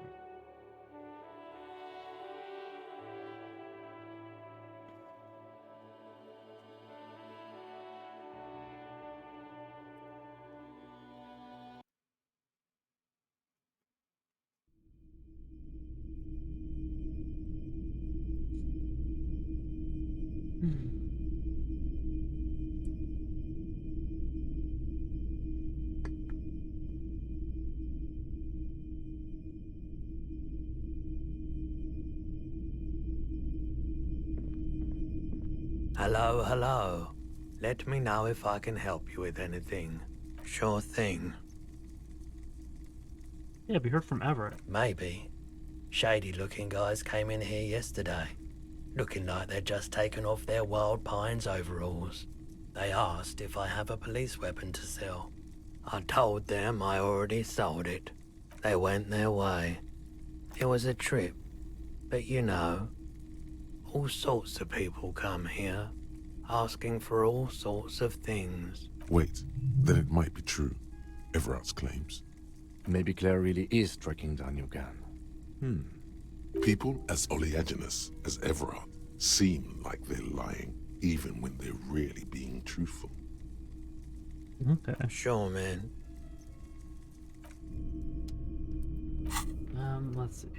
Hello, hello. Let me know if I can help you with anything. Sure thing. Yeah, we heard from Everett. Maybe. Shady-looking guys came in here yesterday, looking like they'd just taken off their Wild Pines overalls. They asked if I have a police weapon to sell. I told them I already sold it. They went their way. It was a trip, but you know, all sorts of people come here, asking for all sorts of things. Wait, then it might be true. Everard's claims. Maybe Claire really is tracking down your gun. People as oleaginous as Everard seem like they're lying, even when they're really being truthful. Okay. Sure, man. Let's see.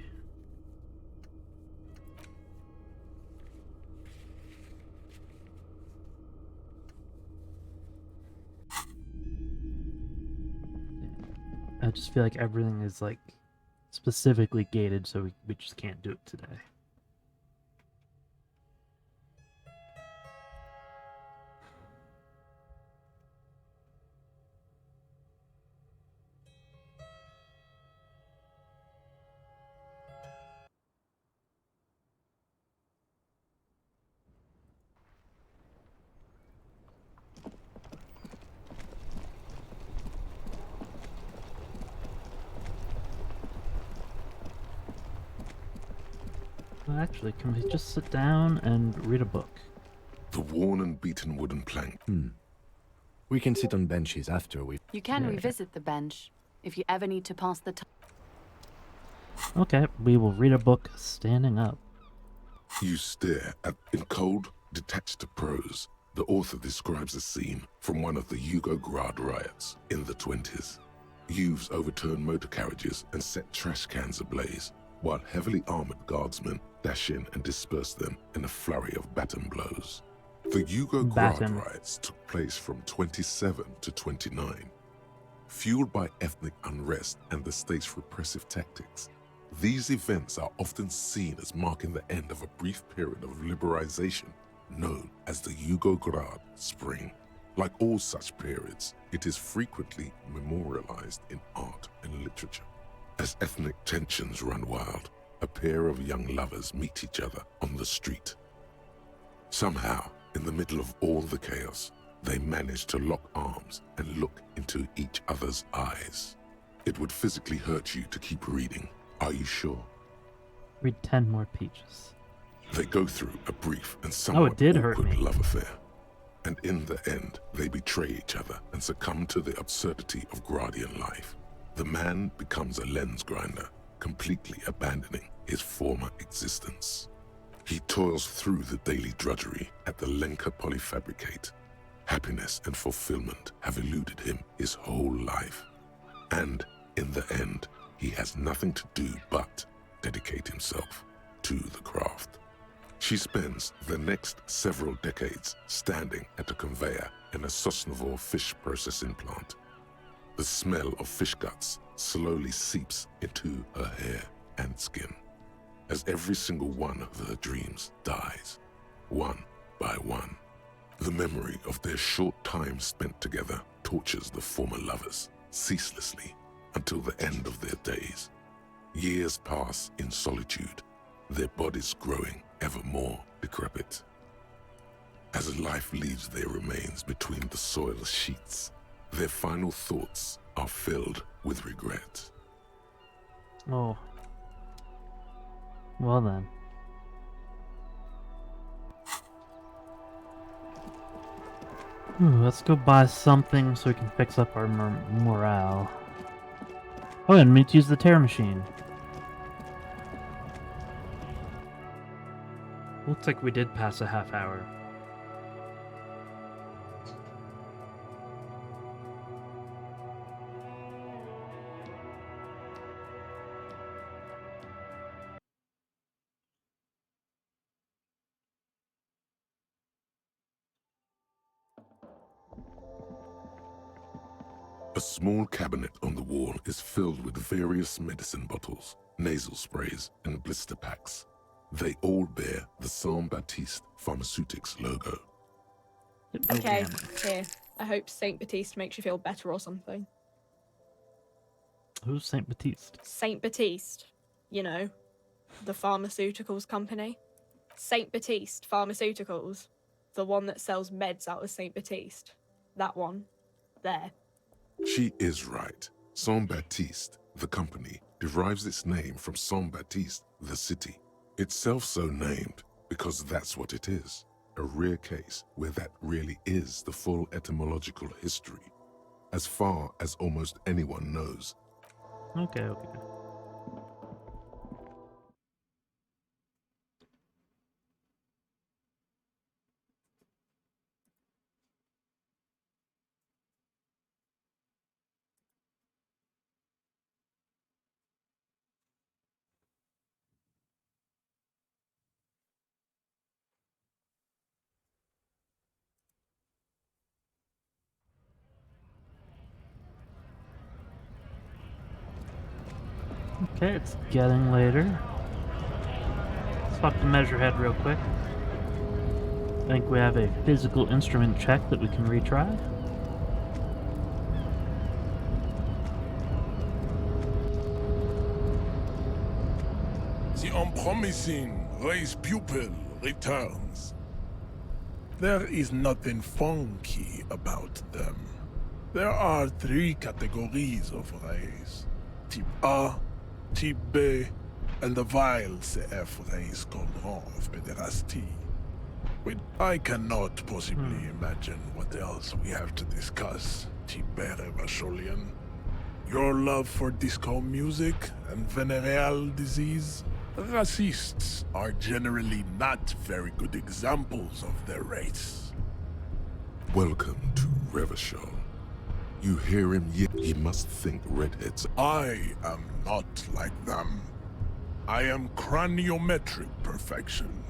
I just feel like everything is like specifically gated, so we just can't do it today. Well, actually, can we just sit down and read a book? The worn and beaten wooden plank. We can sit on benches after we... You can revisit the bench if you ever need to pass the time. Okay, we will read a book standing up. You stare at, in cold, detached prose, the author describes a scene from one of the Yugograd riots in the 20s. Youths overturned motor carriages and set trash cans ablaze, while heavily armored guardsmen dash in and disperse them in a flurry of baton blows. The Yugograd riots took place from 27 to 29. Fueled by ethnic unrest and the state's repressive tactics, these events are often seen as marking the end of a brief period of liberalization known as the Yugograd Spring. Like all such periods, it is frequently memorialized in art and literature. As ethnic tensions run wild, a pair of young lovers meet each other on the street. Somehow, in the middle of all the chaos, they manage to lock arms and look into each other's eyes. It would physically hurt you to keep reading. Are you sure? Read 10 more pages. They go through a brief and somewhat awkward love affair. And in the end, they betray each other and succumb to the absurdity of Gradian life. The man becomes a lens grinder, completely abandoning his former existence. He toils through the daily drudgery at the Lenka Polyfabricate. Happiness and fulfillment have eluded him his whole life. And in the end, he has nothing to do but dedicate himself to the craft. She spends the next several decades standing at a conveyor in a Sosnovo fish processing plant. The smell of fish guts slowly seeps into her hair and skin, as every single one of her dreams dies, one by one. The memory of their short time spent together tortures the former lovers ceaselessly until the end of their days. Years pass in solitude, their bodies growing ever more decrepit. As life leaves their remains between the soil sheets, their final thoughts are filled with regret. Oh. Well then. Let's go buy something so we can fix up our morale. Oh, and we need to use the tear machine. Looks like we did pass a half hour. A small cabinet on the wall is filled with various medicine bottles, nasal sprays, and blister packs. They all bear the Saint Baptiste Pharmaceutics logo. Okay, here. I hope Saint Baptiste makes you feel better or something. Who's Saint Baptiste? Saint Baptiste, you know, the pharmaceuticals company. Saint Baptiste Pharmaceuticals, the one that sells meds out of Saint Baptiste. That one. There. She is right. Saint Baptiste, the company, derives its name from Saint Baptiste, the city. Itself so named because that's what it is. A rare case where that really is the full etymological history, as far as almost anyone knows. Okay. Okay, it's getting later. Let's talk to Measurehead real quick. I think we have a physical instrument check that we can retry. The unpromising race pupil returns. There is nothing funky about them. There are 3 categories of race. Type A, Type B, and the vile CF race cauldron of pederasty. I cannot possibly imagine what else we have to discuss, Type Revacholian. Your love for disco music and venereal disease? Racists are generally not very good examples of their race. Welcome to Revachol. You hear him yet? He must think redheads. I am not like them. I am craniometric perfection.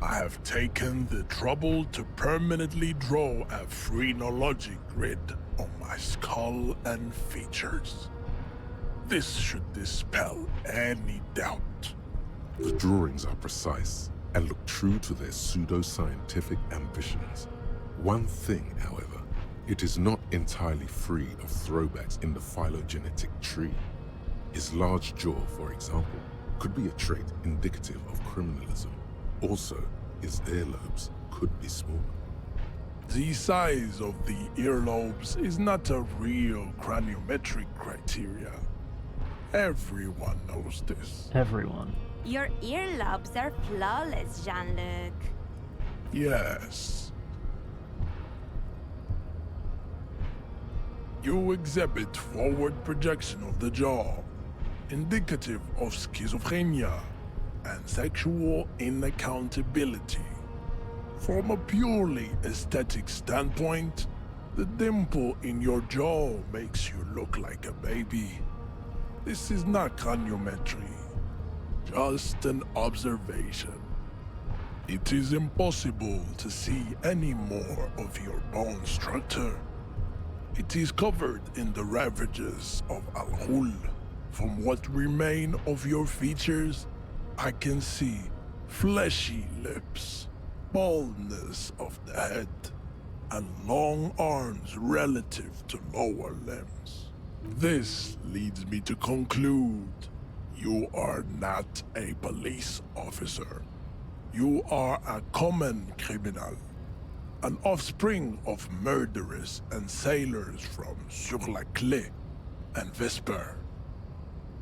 I have taken the trouble to permanently draw a phrenologic grid on my skull and features. This should dispel any doubt. The drawings are precise and look true to their pseudo-scientific ambitions. One thing, however, it is not entirely free of throwbacks in the phylogenetic tree. His large jaw, for example, could be a trait indicative of criminalism. Also, his earlobes could be smaller. The size of the earlobes is not a real craniometric criteria. Everyone knows this. Everyone. Your earlobes are flawless, Jean-Luc. Yes. You exhibit forward projection of the jaw, indicative of schizophrenia and sexual inaccountability. From a purely aesthetic standpoint, the dimple in your jaw makes you look like a baby. This is not conjumetry, just an observation. It is impossible to see any more of your bone structure. It is covered in the ravages of Al-Hul. From what remain of your features, I can see fleshy lips, baldness of the head, and long arms relative to lower limbs. This leads me to conclude you are not a police officer. You are a common criminal, an offspring of murderers and sailors from Sur-la-Clé and Vesper,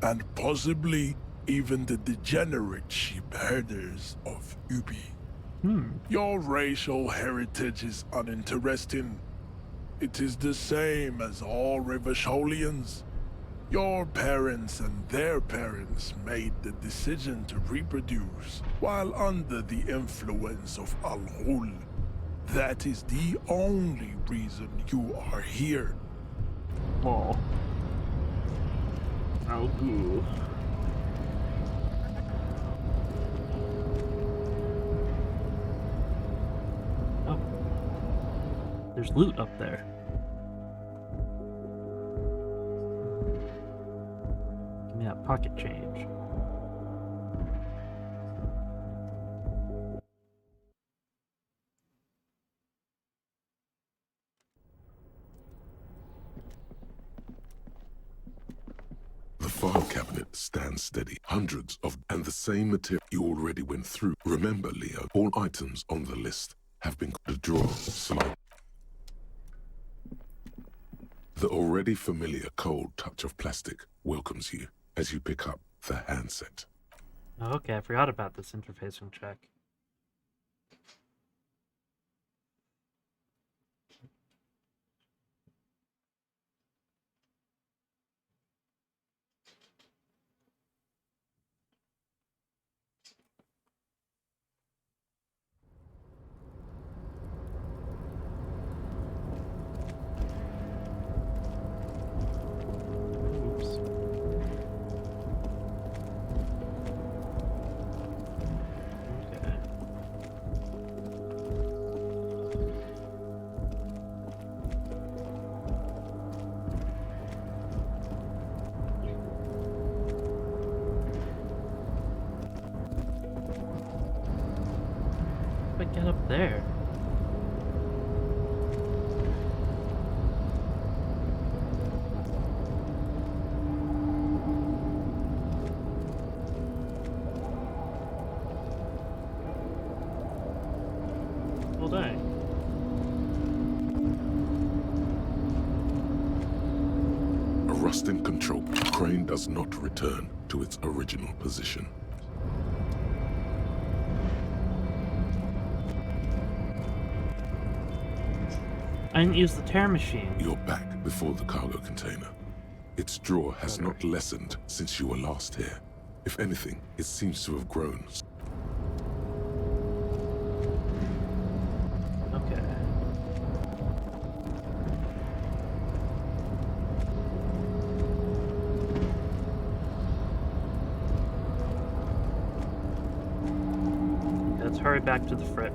and possibly even the degenerate sheep herders of Ubi. Your racial heritage is uninteresting. It is the same as all Rivasholians. Your parents and their parents made the decision to reproduce while under the influence of Al-Hul. That is the only reason you are here. Oh. Al-Ghul. Oh. There's loot up there. Give me that pocket change. The file cabinet stands steady. Hundreds of and the same material you already went through. Remember, Leo, all items on the list have been the drawer slide. The already familiar cold touch of plastic welcomes you as you pick up the handset. Oh, okay, I forgot about this interfacing check. Get up there. Well, dang. A rusting control crane does not return to its original position. I didn't use the tear machine. You're back before the cargo container. Its drawer has not lessened since you were last here. If anything, it seems to have grown. Okay. Let's hurry back to the frit.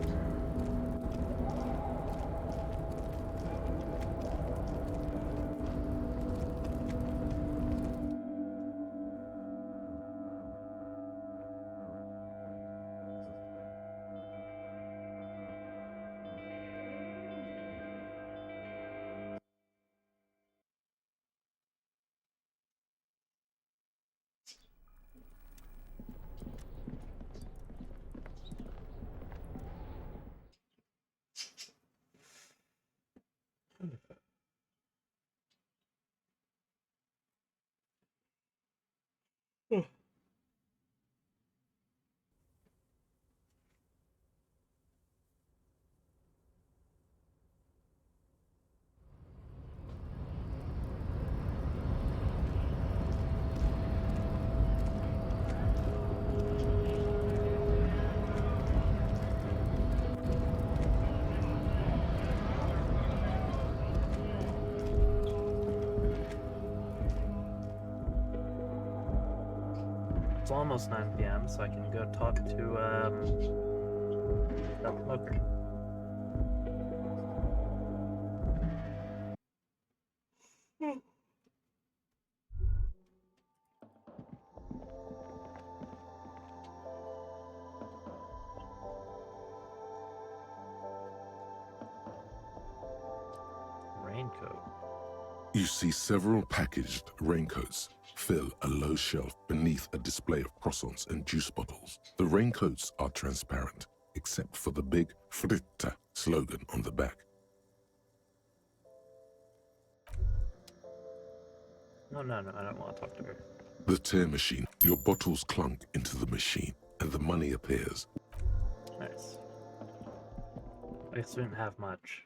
almost 9 p.m., so I can go talk to that smoker. Raincoat. You see several packaged raincoats fill a low shelf beneath a display of croissants and juice bottles. The raincoats are transparent, except for the big Fritta slogan on the back. No, I don't want to talk to her. The tear machine. Your bottles clunk into the machine, and the money appears. Nice. I guess we didn't have much.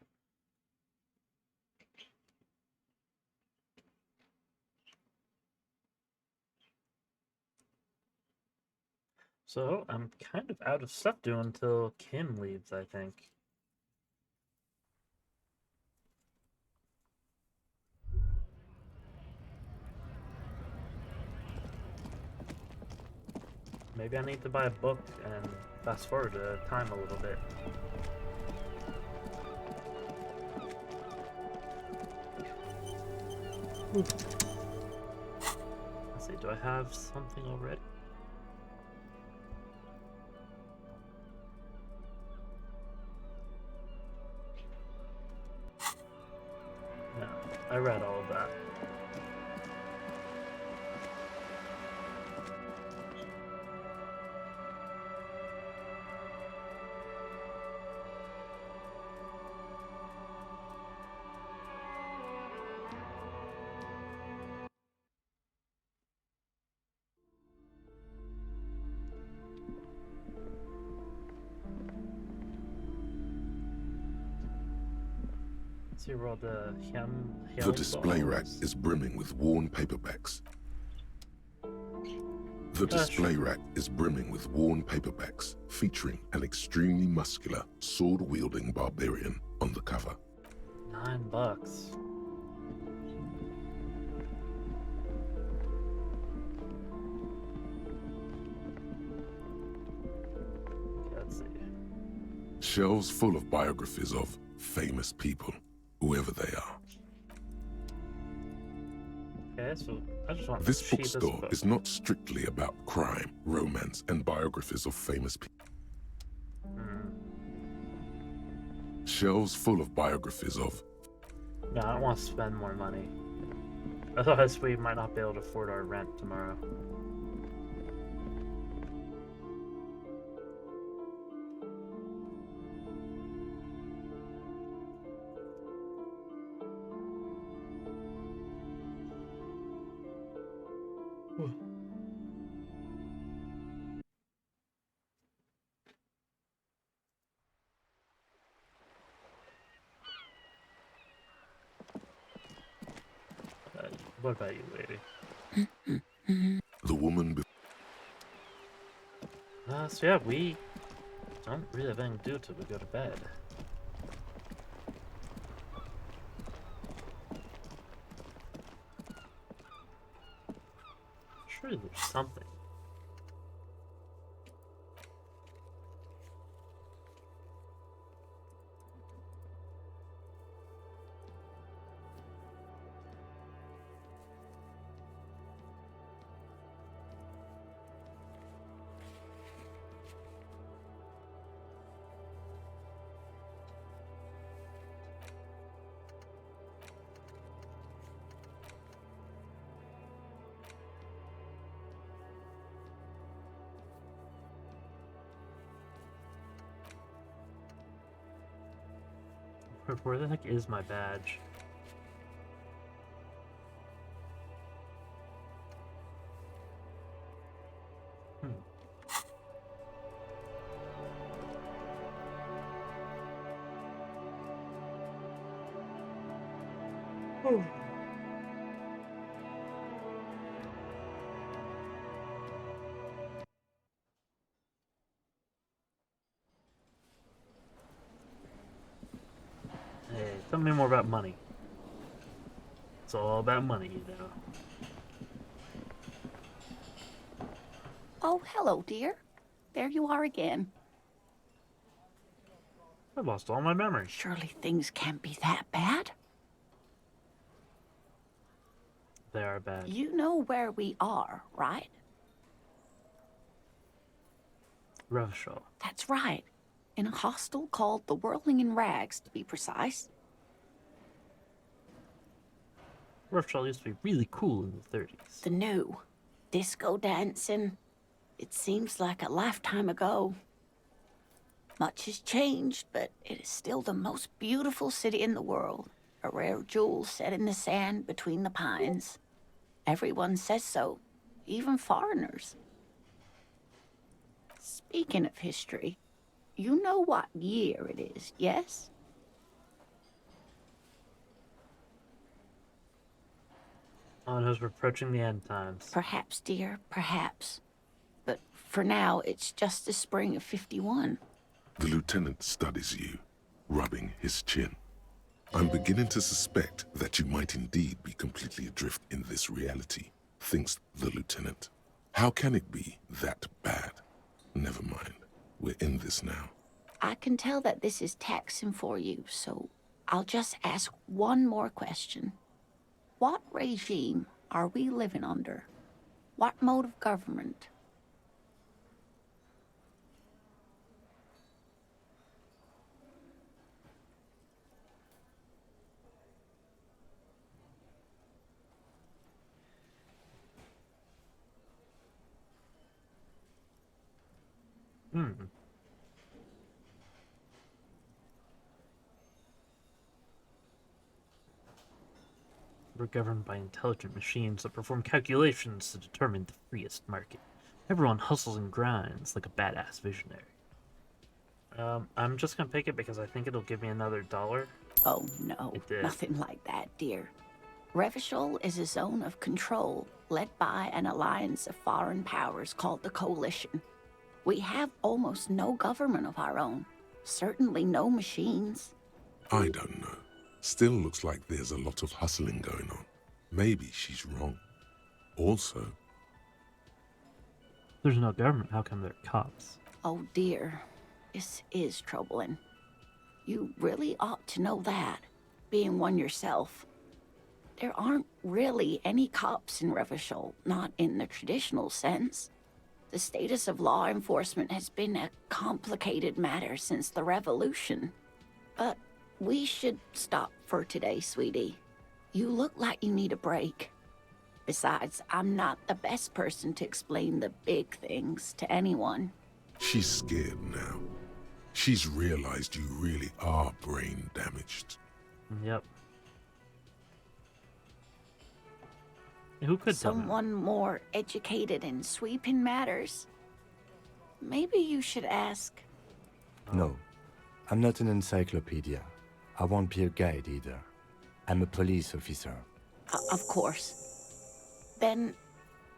So, I'm kind of out of stuff to do until Kim leaves, I think. Maybe I need to buy a book and fast forward the time a little bit. Let's see, do I have something already? No, I read all of that. See where all the The display rack is brimming with worn paperbacks. The display rack is brimming with worn paperbacks featuring an extremely muscular, sword-wielding barbarian on the cover. $9. Let's see. Shelves full of biographies of famous people, whoever they are. Okay, so I just want This the cheapest bookstore book. is not strictly about crime, romance, and biographies of famous people. Shelves full of biographies of... No, I don't want to spend more money. Otherwise, we might not be able to afford our rent tomorrow. What about you, lady? The woman... So yeah, we don't really have anything to do till we go to bed. Surely there's something. Where the heck is my badge? Hey, tell me more about money. It's all about money, you know. Oh, hello, dear. There you are again. I lost all my memories. Surely things can't be that bad. They are bad. You know where we are, right? Revachol. That's right. In a hostel called the Whirling in Rags, to be precise. Revachol used to be really cool in the 30s. The new disco dancing. It seems like a lifetime ago. Much has changed, but it is still the most beautiful city in the world. A rare jewel set in the sand between the pines. Everyone says so, even foreigners. Speaking of history, you know what year it is, yes? Oh, knows we're approaching the end times. Perhaps, dear, perhaps. But for now, it's just the spring of 51. The lieutenant studies you, rubbing his chin. I'm beginning to suspect that you might indeed be completely adrift in this reality, thinks the lieutenant. How can it be that bad? Never mind. We're in this now. I can tell that this is taxing for you, so I'll just ask one more question. What regime are we living under? What mode of government? We're governed by intelligent machines that perform calculations to determine the freest market. Everyone hustles and grinds like a badass visionary. I'm just gonna pick it because I think it'll give me another $1. Oh no, It did. nothing like that, dear. Revachol is a zone of control led by an alliance of foreign powers called the Coalition. We have almost no government of our own. Certainly no machines. I don't know. Still looks like there's a lot of hustling going on. Maybe she's wrong. Also, There's no government. How come there are cops? Oh dear, this is troubling. You really ought to know that, being one yourself. There aren't really any cops in Revachol, not in the traditional sense. The status of law enforcement has been a complicated matter since the revolution. But we should stop for today, sweetie. You look like you need a break. Besides, I'm not the best person to explain the big things to anyone. she's scared now. She's realized you really are brain damaged. Yep. Who could tell me? Someone more educated in sweeping matters? Maybe you should ask. No, I'm not an encyclopedia. I won't be a guide either. I'm a police officer. Of course. Then,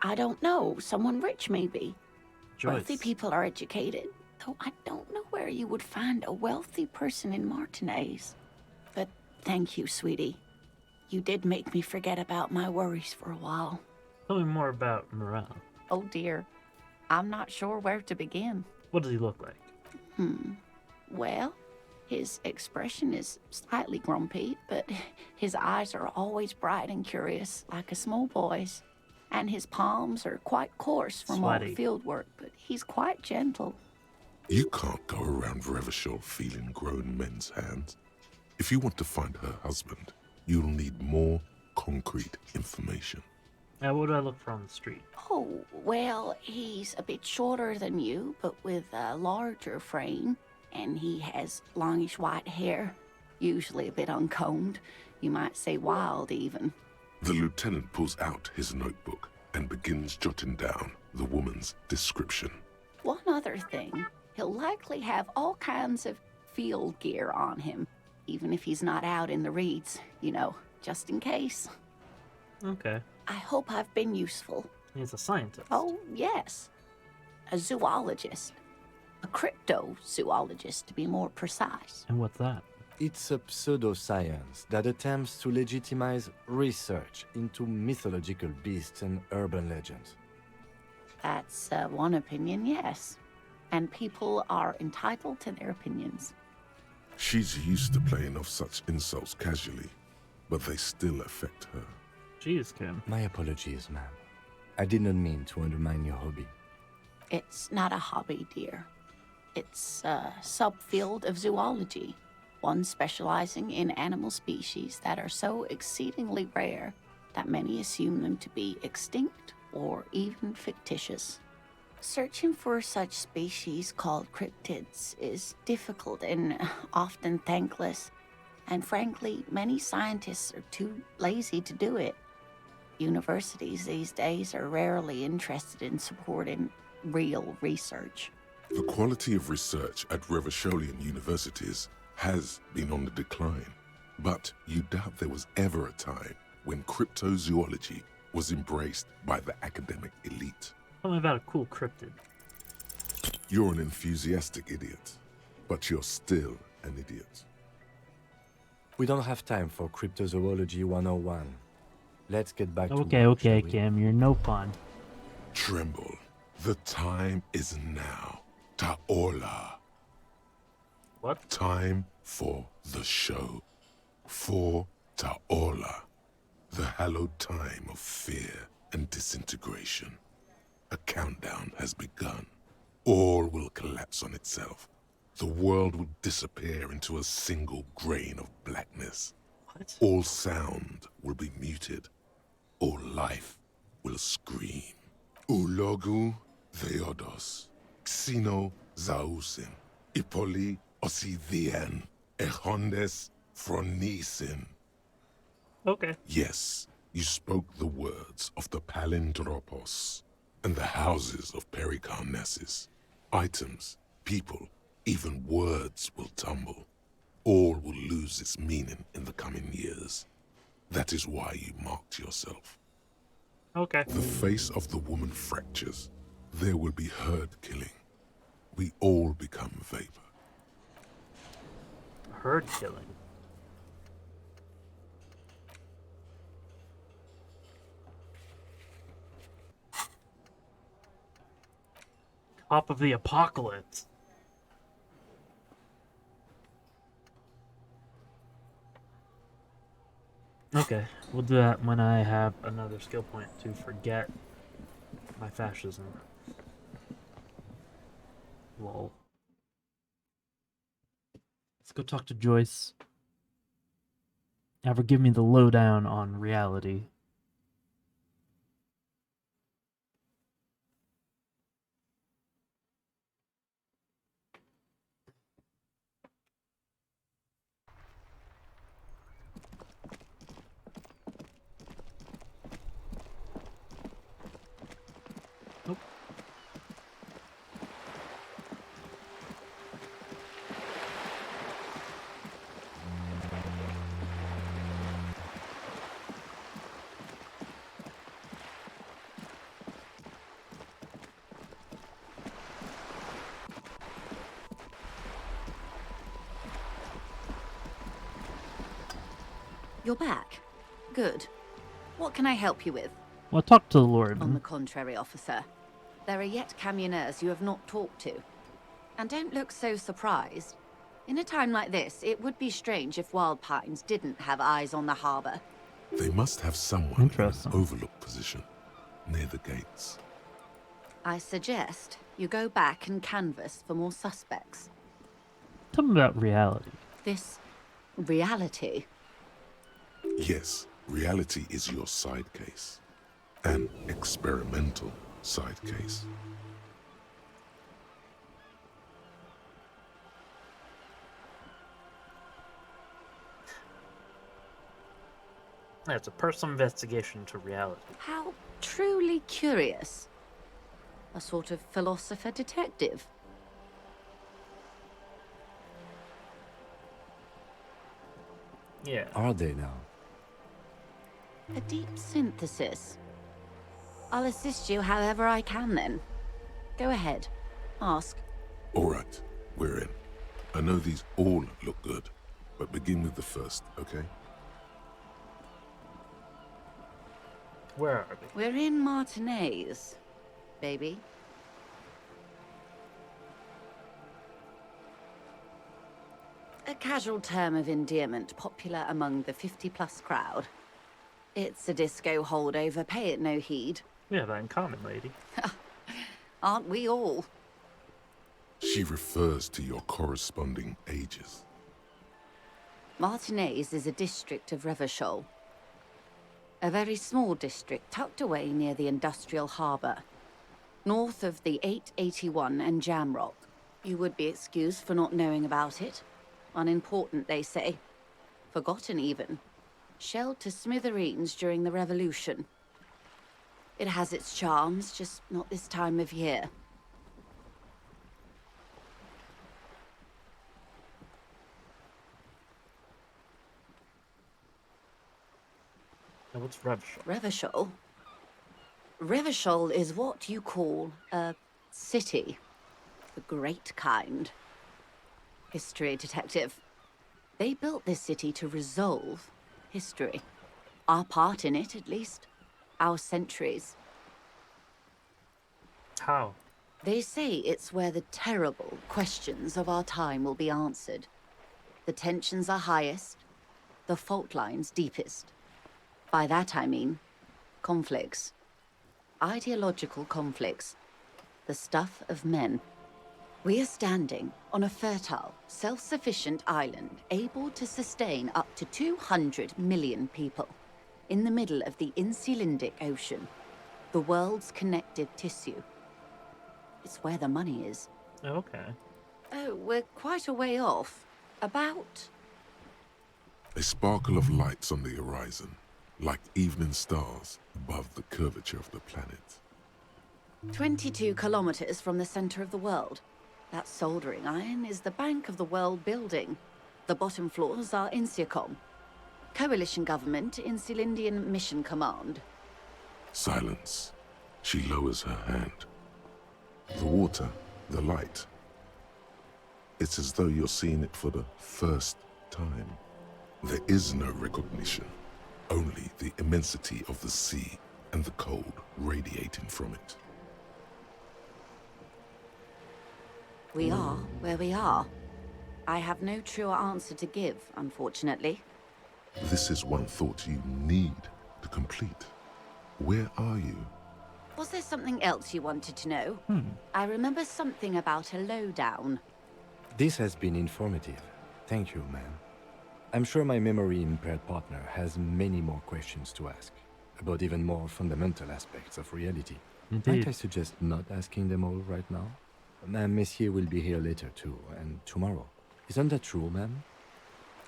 I don't know, someone rich maybe. Joyce. Wealthy people are educated, though I don't know where you would find a wealthy person in Martinez. But thank you, sweetie. You did make me forget about my worries for a while. Tell me more about Morel. Oh dear, I'm not sure where to begin. What does he look like? Well, his expression is slightly grumpy, but his eyes are always bright and curious, like a small boy's. And his palms are quite coarse from all the Sweaty. field work, but he's quite gentle. You can't go around Revachol feeling grown men's hands. If you want to find her husband, you'll need more concrete information. What do I look for on the street? Oh, well, he's a bit shorter than you, but with a larger frame, and he has longish white hair, usually a bit uncombed. You might say wild, even. The lieutenant pulls out his notebook and begins jotting down the woman's description. One other thing, he'll likely have all kinds of field gear on him, even if he's not out in the reeds, you know, just in case. Okay. I hope I've been useful. He's a scientist. Oh, yes. A zoologist. A cryptozoologist, to be more precise. And what's that? It's a pseudoscience that attempts to legitimize research into mythological beasts and urban legends. That's one opinion, yes. And people are entitled to their opinions. She's used to playing off such insults casually, but they still affect her. Jeez, Kim. My apologies, ma'am. I did not mean to undermine your hobby. It's not a hobby, dear. It's a subfield of zoology, one specializing in animal species that are so exceedingly rare that many assume them to be extinct or even fictitious. Searching for such species called cryptids is difficult and often thankless, and frankly, many scientists are too lazy to do it. Universities these days are rarely interested in supporting real research. The quality of research at Revacholian universities has been on the decline, but you doubt there was ever a time when cryptozoology was embraced by the academic elite. Tell me about a cool cryptid. You're an enthusiastic idiot, but you're still an idiot. We don't have time for Cryptozoology 101. Let's get back to Okay, work, okay, shall we? Kim, you're no fun. Tremble. The time is now. Ta'ola. What? Time for the show. For Ta'ola. The hallowed time of fear and disintegration. A countdown has begun. All will collapse on itself. The world will disappear into a single grain of blackness. What? All sound will be muted. All life will scream. Ulogu theodos. Xeno zausin. Ipoli osithien. Echondes phronisen. Okay. Yes, you spoke the words of the Palindropos and the houses of Pericarnassus. Items, people, even words will tumble. All will lose its meaning in the coming years. That is why you marked yourself. Okay. The face of the woman fractures. There will be herd killing. We all become vapor. Herd killing. Top of the apocalypse. Okay, we'll do that when I have another skill point to forget my fascism. Lol. Let's go talk to Joyce. Have her give me the lowdown on reality. You're back. Good. What can I help you with? Well, talk to the On the Lord. contrary, officer. There are yet camioners you have not talked to. And don't look so surprised. In a time like this, it would be strange if Wild Pines didn't have eyes on the harbor. They must have someone in an overlook position, near the gates. I suggest you go back and canvass for more suspects. Tell me about reality. This reality. Yes, reality is your side case. An experimental side case. It's a personal investigation to reality. How truly curious. A sort of philosopher detective. Yeah. Are they now? A deep synthesis. I'll assist you however I can then. Go ahead. Ask. All right, we're in. I know these all look good, but begin with the first, okay? Where are we? We're in Martinez. baby. A casual term of endearment popular among the 50-plus crowd. It's a disco holdover, pay it no heed. We have that in common, lady. Aren't we all? She refers to your corresponding ages. Martinez is a district of Revachol. A very small district tucked away near the industrial harbour. North of the 881 and Jamrock. You would be excused for not knowing about it. Unimportant, they say. Forgotten, even. Shelled to smithereens during the Revolution. It has its charms, just not this time of year. Now, what's Revachol? Revachol? Revachol is what you call a city. The great kind. History detective. They built this city to resolve history. Our part in it, at least. Our centuries. How? They say it's where the terrible questions of our time will be answered. The tensions are highest, the fault lines deepest. By that I mean conflicts. Ideological conflicts. The stuff of men. We are standing on a fertile, self-sufficient island able to sustain up to 200 million people in the middle of the Insulindic Ocean, the world's connective tissue. It's where the money is. Okay. Oh, we're quite a way off. About... A sparkle of lights on the horizon, like evening stars above the curvature of the planet. 22 kilometers from the center of the world. That soldering iron is the bank of the world building. The bottom floors are Insiacom. Coalition government, Insulindian Mission Command. Silence. She lowers her hand. The water, the light. It's as though you're seeing it for the first time. There is no recognition, only the immensity of the sea and the cold radiating from it. We are where we are. I have no truer answer to give, unfortunately. This is one thought you need to complete. Where are you? Was there something else you wanted to know? I remember something about a lowdown. This has been informative. Thank you, ma'am. I'm sure my memory-impaired partner has many more questions to ask, about even more fundamental aspects of reality. Indeed. Might I suggest not asking them all right now? Ma'am, Messier will be here later too, and tomorrow. Isn't that true, ma'am?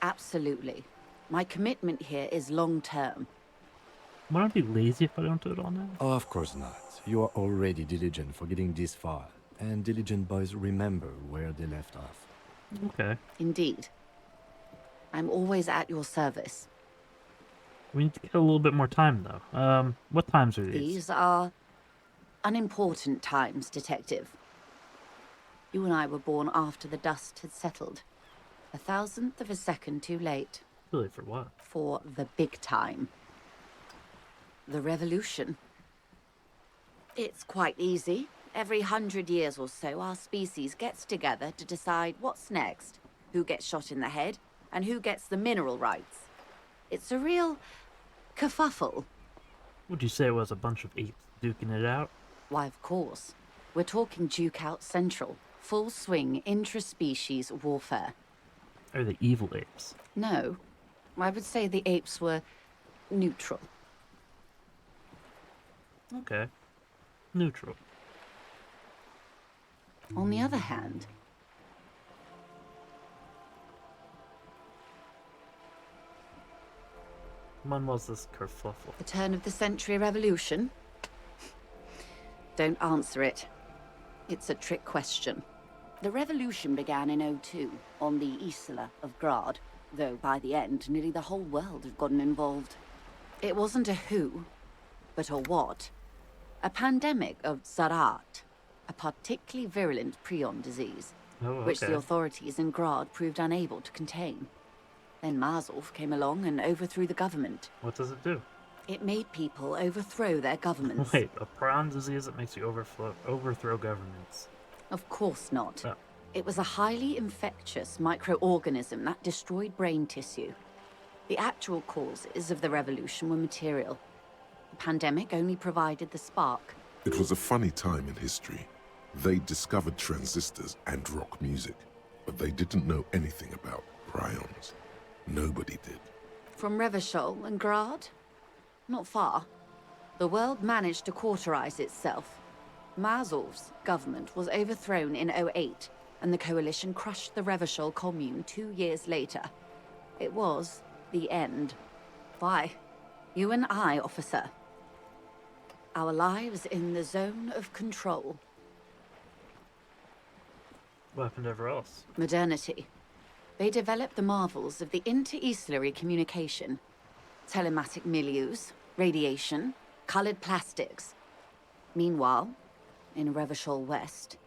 Absolutely. My commitment here is long-term. Won't I be lazy if I don't do it all now? Oh, of course not. You are already diligent for getting this far, and diligent boys remember where they left off. Okay. Indeed. I'm always at your service. We need to get a little bit more time, though. What times are these? These are unimportant times, Detective. You and I were born after the dust had settled. 1,000th of a second too late. Really, for what? For the big time. The revolution. It's quite easy. Every 100 years or so, our species gets together to decide what's next, who gets shot in the head, and who gets the mineral rights. It's a real kerfuffle. Would you say it was a bunch of apes duking it out? Why, of course. We're talking Duke Out Central. Full swing intra-species warfare. Are they evil apes? No. I would say the apes were neutral. Okay. Neutral. On the other hand, when was this kerfuffle? the turn of the century revolution? Don't answer it. It's a trick question. The revolution began in '02 on the Isla of Grad, though by the end, nearly the whole world had gotten involved. It wasn't a who, but a what. A pandemic of Zarat, a particularly virulent prion disease, which the authorities in Grad proved unable to contain. Then Mazov came along and overthrew the government. What does it do? It made people overthrow their governments. Wait, a prawn disease that makes you overthrow governments? Of course not. Oh. It was a highly infectious microorganism that destroyed brain tissue. The actual causes of the revolution were material. The pandemic only provided the spark. It was a funny time in history. They discovered transistors and rock music, but they didn't know anything about prions. Nobody did. From Revachol and Grad? Not far. The world managed to cauterize itself. Mazov's government was overthrown in 08, and the coalition crushed the Revachol commune 2 years later. It was the end. Why? You and I, officer. Our lives in the zone of control. What happened everywhere else? Modernity. They developed the marvels of the inter-eastlery communication. Telematic milieus, radiation, colored plastics. Meanwhile, in Revachol West,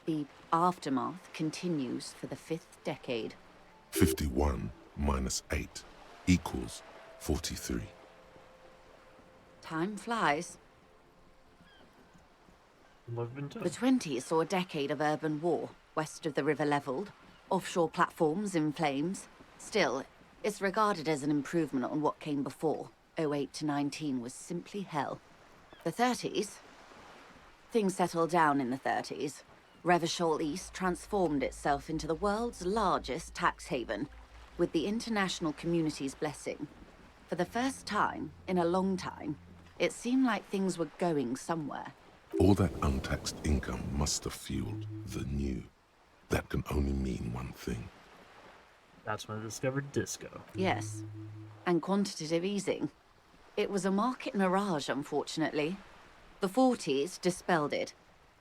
the aftermath continues for the 5th decade. 51 minus 8 equals 43. Time flies. What have we been doing? The 20s saw a decade of urban war, west of the river leveled, offshore platforms in flames. Still, it's regarded as an improvement on what came before. 08 to 19 was simply hell. The 30s? Things settled down in the 30s. Revachol East transformed itself into the world's largest tax haven, with the international community's blessing. For the first time in a long time, it seemed like things were going somewhere. All that untaxed income must have fueled the new. That can only mean one thing. That's when I discovered disco. Yes, and quantitative easing. It was a market mirage, unfortunately. The 40s dispelled it.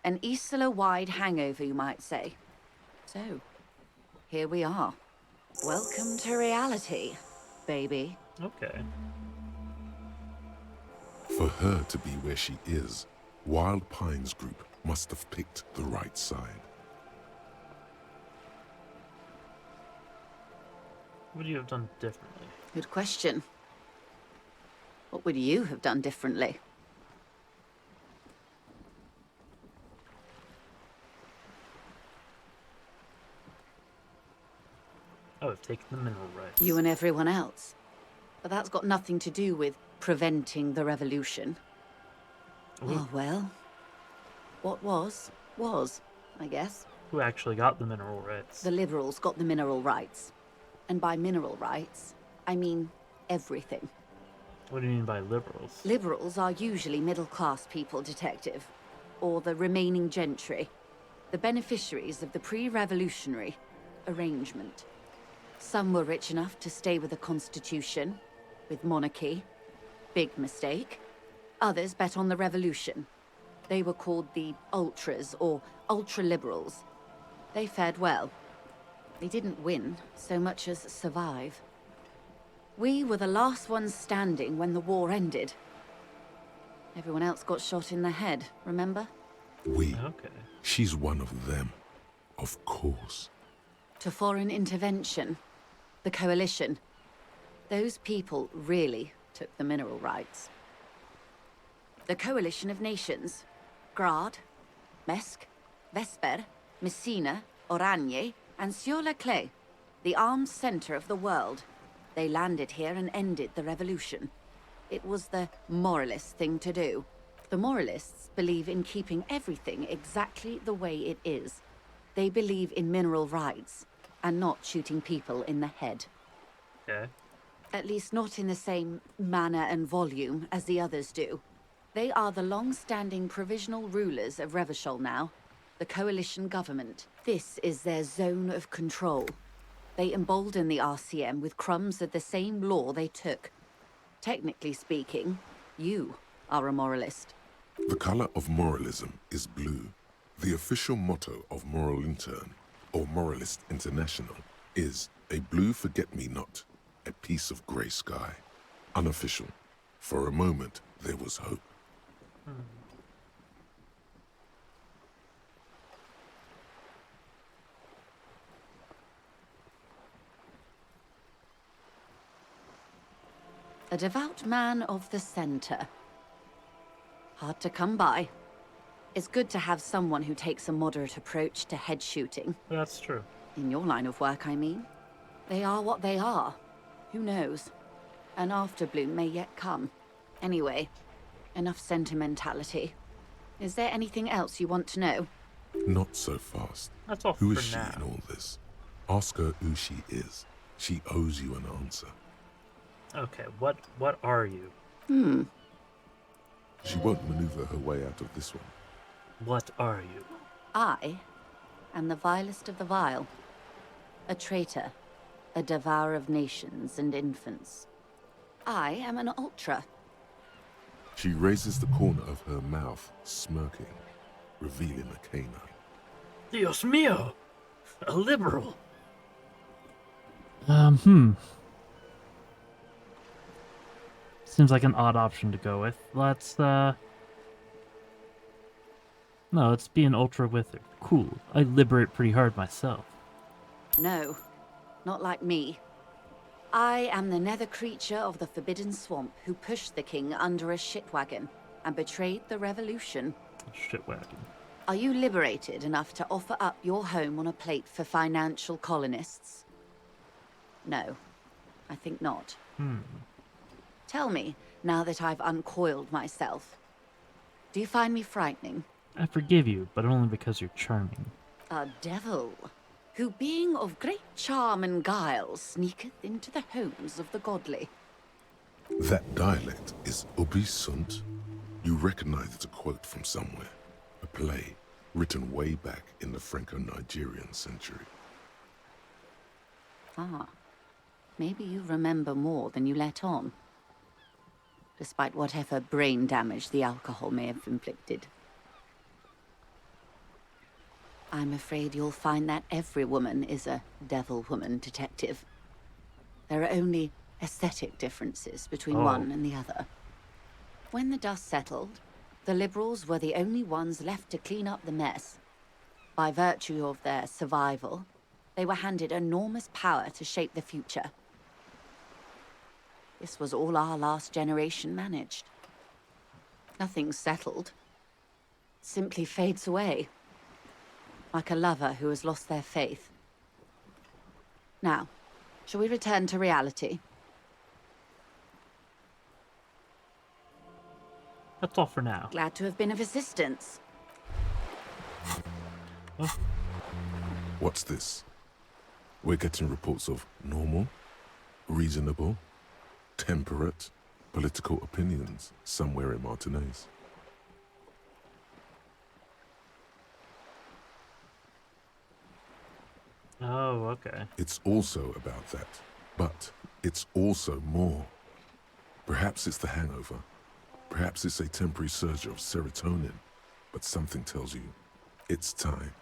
An Isla-wide hangover, you might say. So, here we are. Welcome to reality, baby. Okay. For her to be where she is, Wild Pines Group must have picked the right side. What would you have done differently? Good question. What would you have done differently? I would have taken the mineral rights. You and everyone else. But that's got nothing to do with preventing the revolution. Oh, well. What was, I guess. Who actually got the mineral rights? The liberals got the mineral rights. And by mineral rights, I mean everything. What do you mean by liberals? Liberals are usually middle-class people, Detective. Or the remaining gentry. The beneficiaries of the pre-revolutionary arrangement. Some were rich enough to stay with the Constitution, with monarchy. Big mistake. Others bet on the revolution. They were called the ultras, or ultra-liberals. They fared well. They didn't win so much as survive. We were the last ones standing when the war ended. Everyone else got shot in the head, remember? We. Okay. She's one of them. Of course. To foreign intervention. The coalition. Those people really took the mineral rights. The coalition of nations. Grad, Mesk, Vesper, Messina, Oranje, and Sur-le-Clay. The armed center of the world. They landed here and ended the revolution. It was the moralist thing to do. The moralists believe in keeping everything exactly the way it is. They believe in mineral rights, and not shooting people in the head. Okay. At least not in the same manner and volume as the others do. They are the long-standing provisional rulers of Revachol now, the coalition government. This is their zone of control. They embolden the RCM with crumbs of the same law they took. Technically speaking, you are a moralist. The color of moralism is blue. The official motto of Moral Intern, or Moralist International, is a blue forget-me-not, a piece of grey sky. Unofficial. For a moment, there was hope. A devout man of the center. Hard to come by. It's good to have someone who takes a moderate approach to head shooting. That's true. In your line of work, I mean. They are what they are. Who knows? An afterbloom may yet come. Anyway, enough sentimentality. Is there anything else you want to know? Not so fast. That's all Who for is she now. in all this? Ask her who she is. She owes you an answer. Okay, what are you? She won't maneuver her way out of this one. What are you? I am the vilest of the vile. A traitor. A devourer of nations and infants. I am an ultra. She raises the corner of her mouth, smirking, revealing a canine. Dios mío! A liberal! Seems like an odd option to go with. Let's be an ultra wither. Cool. I liberate pretty hard myself. No, not like me. I am the nether creature of the Forbidden Swamp who pushed the king under a shitwagon and betrayed the revolution. Shitwagon. Are you liberated enough to offer up your home on a plate for financial colonists? No, I think not. Tell me, now that I've uncoiled myself, do you find me frightening? I forgive you, but only because you're charming. A devil, who being of great charm and guile sneaketh into the homes of the godly. That dialect is Ubi Sunt. You recognize it's a quote from somewhere. A play written way back in the Franco-Nigerian century. Ah, maybe you remember more than you let on. Despite whatever brain damage the alcohol may have inflicted. I'm afraid you'll find that every woman is a devil woman, detective. There are only aesthetic differences between one and the other. When the dust settled, the liberals were the only ones left to clean up the mess. By virtue of their survival, they were handed enormous power to shape the future. This was all our last generation managed. Nothing's settled. It simply fades away. Like a lover who has lost their faith. Now, shall we return to reality? That's all for now. Glad to have been of assistance. What's this? We're getting reports of normal, reasonable, temperate, political opinions somewhere in Martinez. Oh, okay. It's also about that, but it's also more. Perhaps it's the hangover. Perhaps it's a temporary surge of serotonin. But something tells you it's time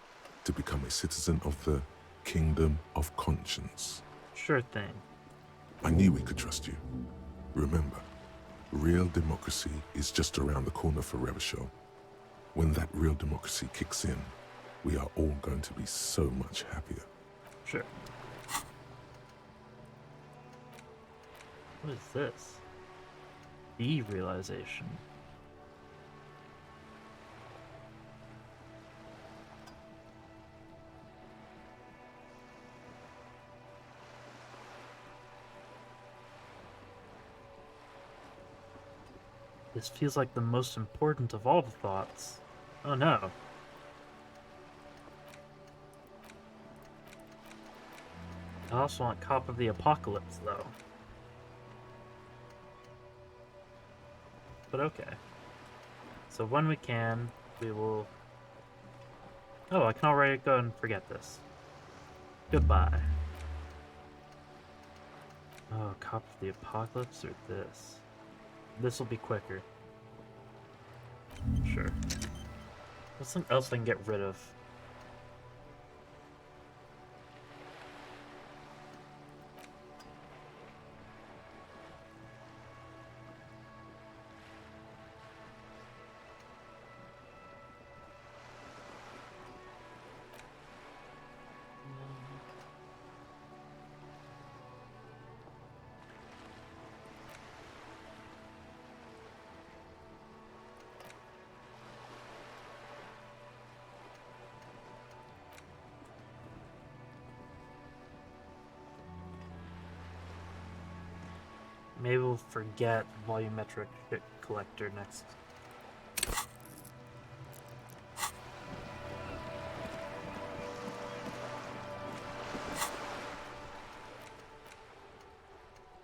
to become a citizen of the Kingdom of Conscience. Sure thing. I knew we could trust you. Remember, real democracy is just around the corner for Revachol. When that real democracy kicks in, we are all going to be so much happier. Sure. What is this? Derealization. This feels like the most important of all the thoughts. Oh no. I also want Cop of the Apocalypse, though. But okay. So when we can, we will... Oh, I can already go and forget this. Goodbye. Oh, Cop of the Apocalypse or this? This will be quicker. Sure. What's something else I can get rid of? Maybe we'll forget volumetric shit collector next.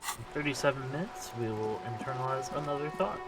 In 37 minutes, we will internalize another thought.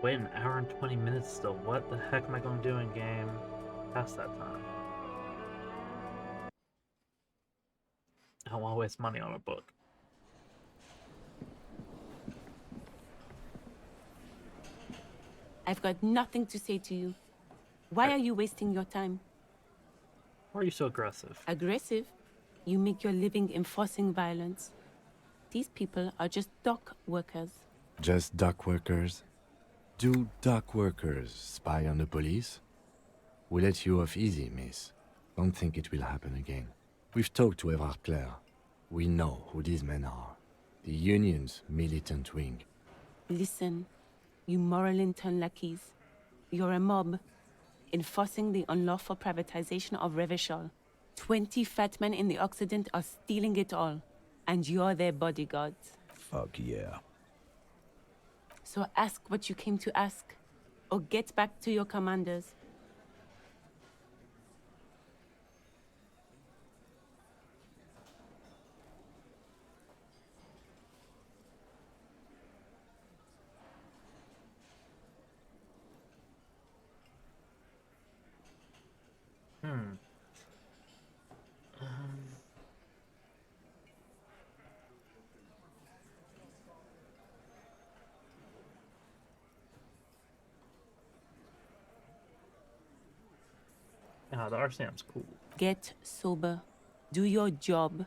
Wait an hour and 20 minutes still. What the heck am I going to do in game past that time? I don't want to waste money on a book. I've got nothing to say to you. Why are you wasting your time? Why are you so aggressive? Aggressive? You make your living enforcing violence. These people are just dock workers. Just dock workers? Do dock workers spy on the police? We let you off easy, miss. Don't think it will happen again. We've talked to Everard Clare. We know who these men are. The Union's militant wing. Listen, you moral intern lackeys. You're a mob, enforcing the unlawful privatization of Revachol. 20 fat men in the Occident are stealing it all, and you're their bodyguards. Fuck yeah. So ask what you came to ask, or get back to your commanders. The RCM's cool. Get sober. Do your job.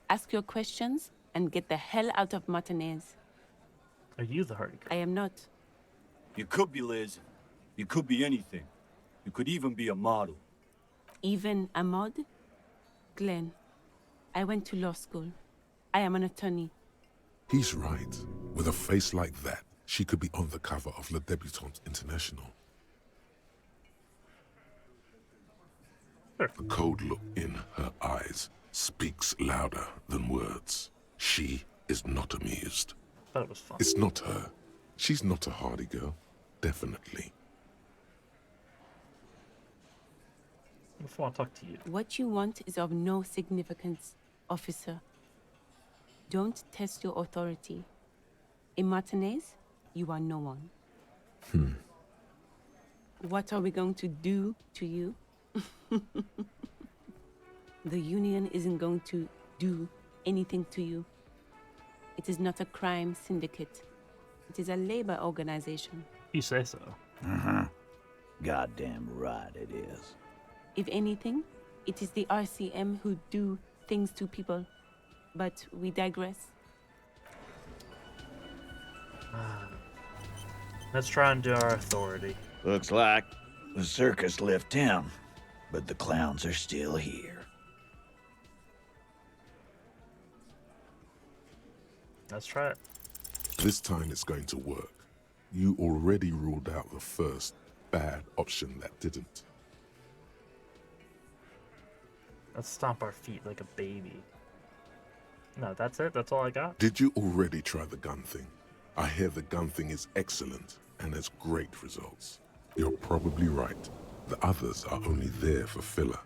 Ask your questions, and get the hell out of Martinez. Are you the hardy girl? I am not. You could be Liz. You could be anything. You could even be a model. Even a mod? Glenn, I went to law school. I am an attorney. He's right. With a face like that, she could be on the cover of Le Debutante International. The cold look in her eyes speaks louder than words. She is not amused. That was fun. It's not her. She's not a hardy girl. Definitely. I just want to talk to you. What you want is of no significance, officer. Don't test your authority. In Martinez, you are no one. What are we going to do to you? The Union isn't going to do anything to you. It is not a crime syndicate. It is a labor organization. You say so. Goddamn right it is. If anything, it is the RCM who do things to people. But we digress. Let's try and do our authority. Looks like the circus left town, but the clowns are still here. Let's try it. This time it's going to work. You already ruled out the first bad option that didn't. Let's stomp our feet like a baby. No, that's it? That's all I got? Did you already try the gun thing? I hear the gun thing is excellent and has great results. You're probably right. The others are only there for filler,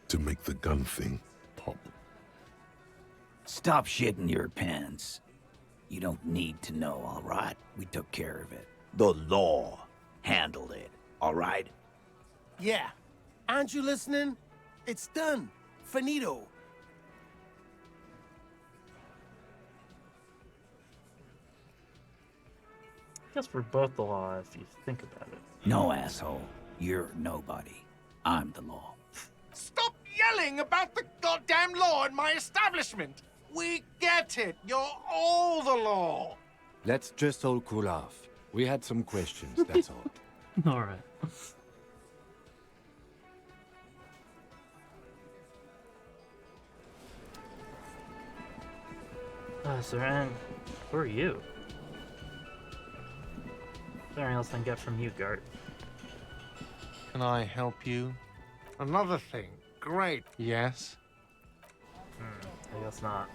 to make the gun thing pop. Stop shitting your pants. You don't need to know, all right? We took care of it. The law handled it, all right? Yeah. Aren't you listening? It's done. Finito. I guess we're both the law if you think about it. No, asshole. You're nobody. I'm the law. Stop yelling about the goddamn law in my establishment. We get it. You're all the law. Let's just all cool off. We had some questions, that's all. All right. Sir Anne, who are you? Is there anything else I can get from you, Gart? Can I help you? Another thing. Great. Yes? I guess not.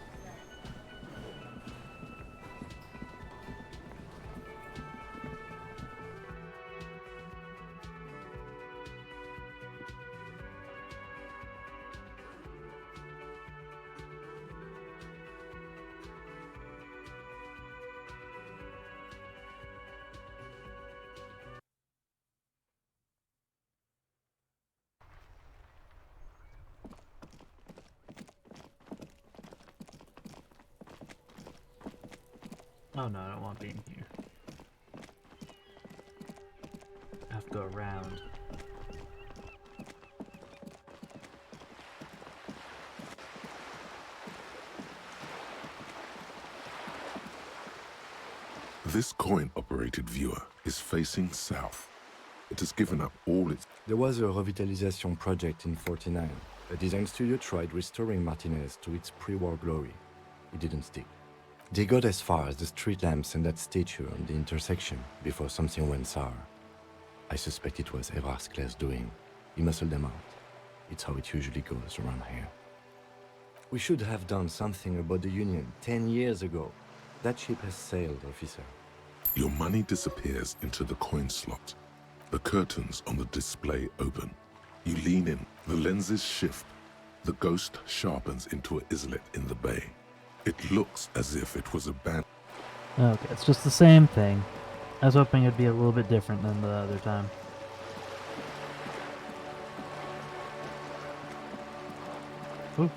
Oh no, I don't want to be in here. I have to go around. This coin-operated viewer is facing south. It has given up all its... There was a revitalization project in 49. A design studio tried restoring Martinez to its pre-war glory. It didn't stick. They got as far as the street lamps and that statue on the intersection before something went sour. I suspect it was Evrard's Claire's doing. He muscled them out. It's how it usually goes around here. We should have done something about the Union 10 years ago. That ship has sailed, officer. Your money disappears into the coin slot. The curtains on the display open. You lean in, the lenses shift. The ghost sharpens into an islet in the bay. It looks as if it was abandoned. Okay, it's just the same thing. I was hoping it'd be a little bit different than the other time. Ooh.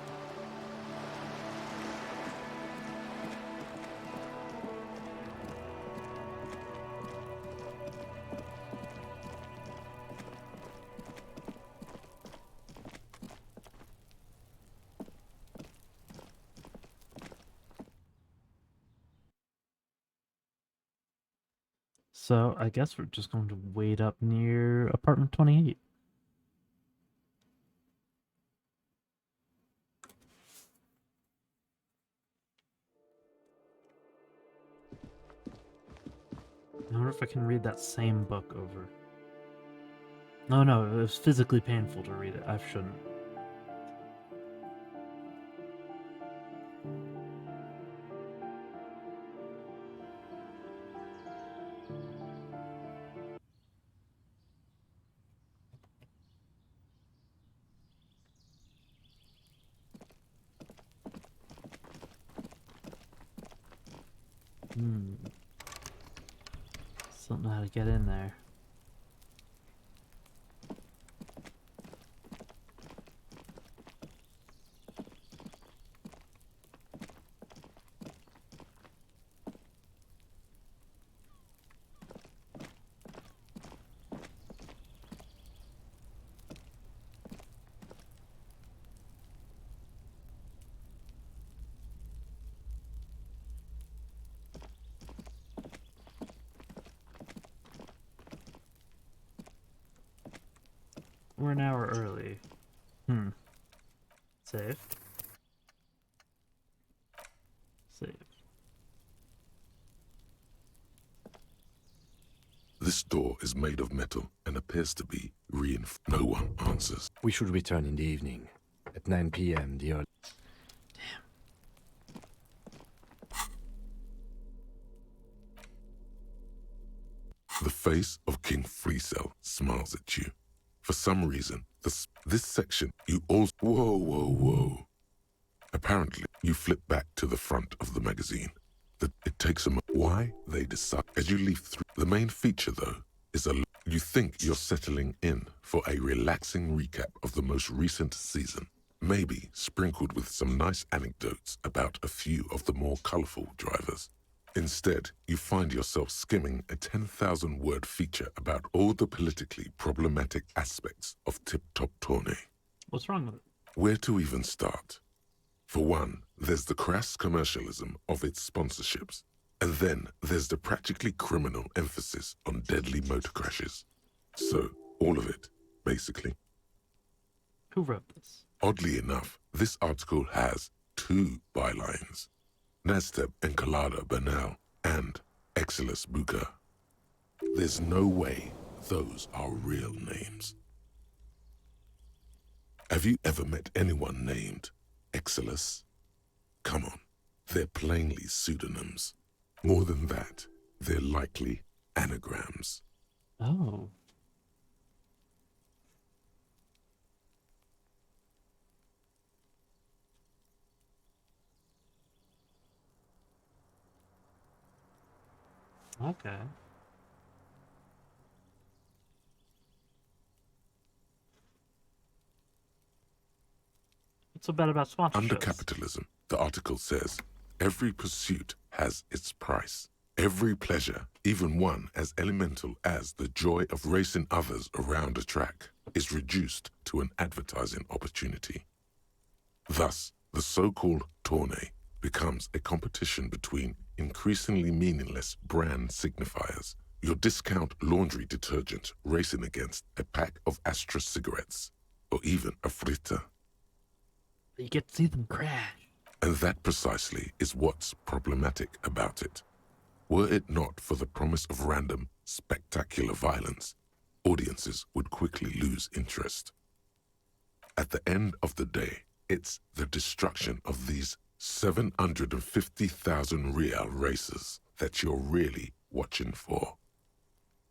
So I guess we're just going to wait up near apartment 28. I wonder if I can read that same book over. No, it was physically painful to read it. I shouldn't. Don't know how to get in there. We're an hour early. Save. Save. This door is made of metal and appears to be reinforced. No one answers. We should return in the evening. At 9 p.m. the early... The face of King Freecell smiles at you. For some reason, this section, you all... Whoa. Apparently, you flip back to the front of the magazine. It takes a moment. Why? They decide. As you leaf through, the main feature, though, is you think you're settling in for a relaxing recap of the most recent season, maybe sprinkled with some nice anecdotes about a few of the more colorful drivers. Instead, you find yourself skimming a 10,000-word feature about all the politically problematic aspects of Tip Top Tourney. What's wrong with it? Where to even start? For one, there's the crass commercialism of its sponsorships. And then there's the practically criminal emphasis on deadly motor crashes. So, all of it, basically. Who wrote this? Oddly enough, this article has 2 bylines. Nasteb Encolada Bernal and Exilus Buka. There's no way those are real names. Have you ever met anyone named Exilus? Come on, they're plainly pseudonyms. More than that, they're likely anagrams. Oh. Okay. What's so bad about sponsorships? Under capitalism, the article says, every pursuit has its price. Every pleasure, even one as elemental as the joy of racing others around a track, is reduced to an advertising opportunity. Thus, the so-called tournée becomes a competition between increasingly meaningless brand signifiers. Your discount laundry detergent racing against a pack of Astra cigarettes, or even a fritter. You get to see them crash. And that precisely is what's problematic about it. Were it not for the promise of random, spectacular violence, audiences would quickly lose interest. At the end of the day, it's the destruction of these 750,000 real races that you're really watching for.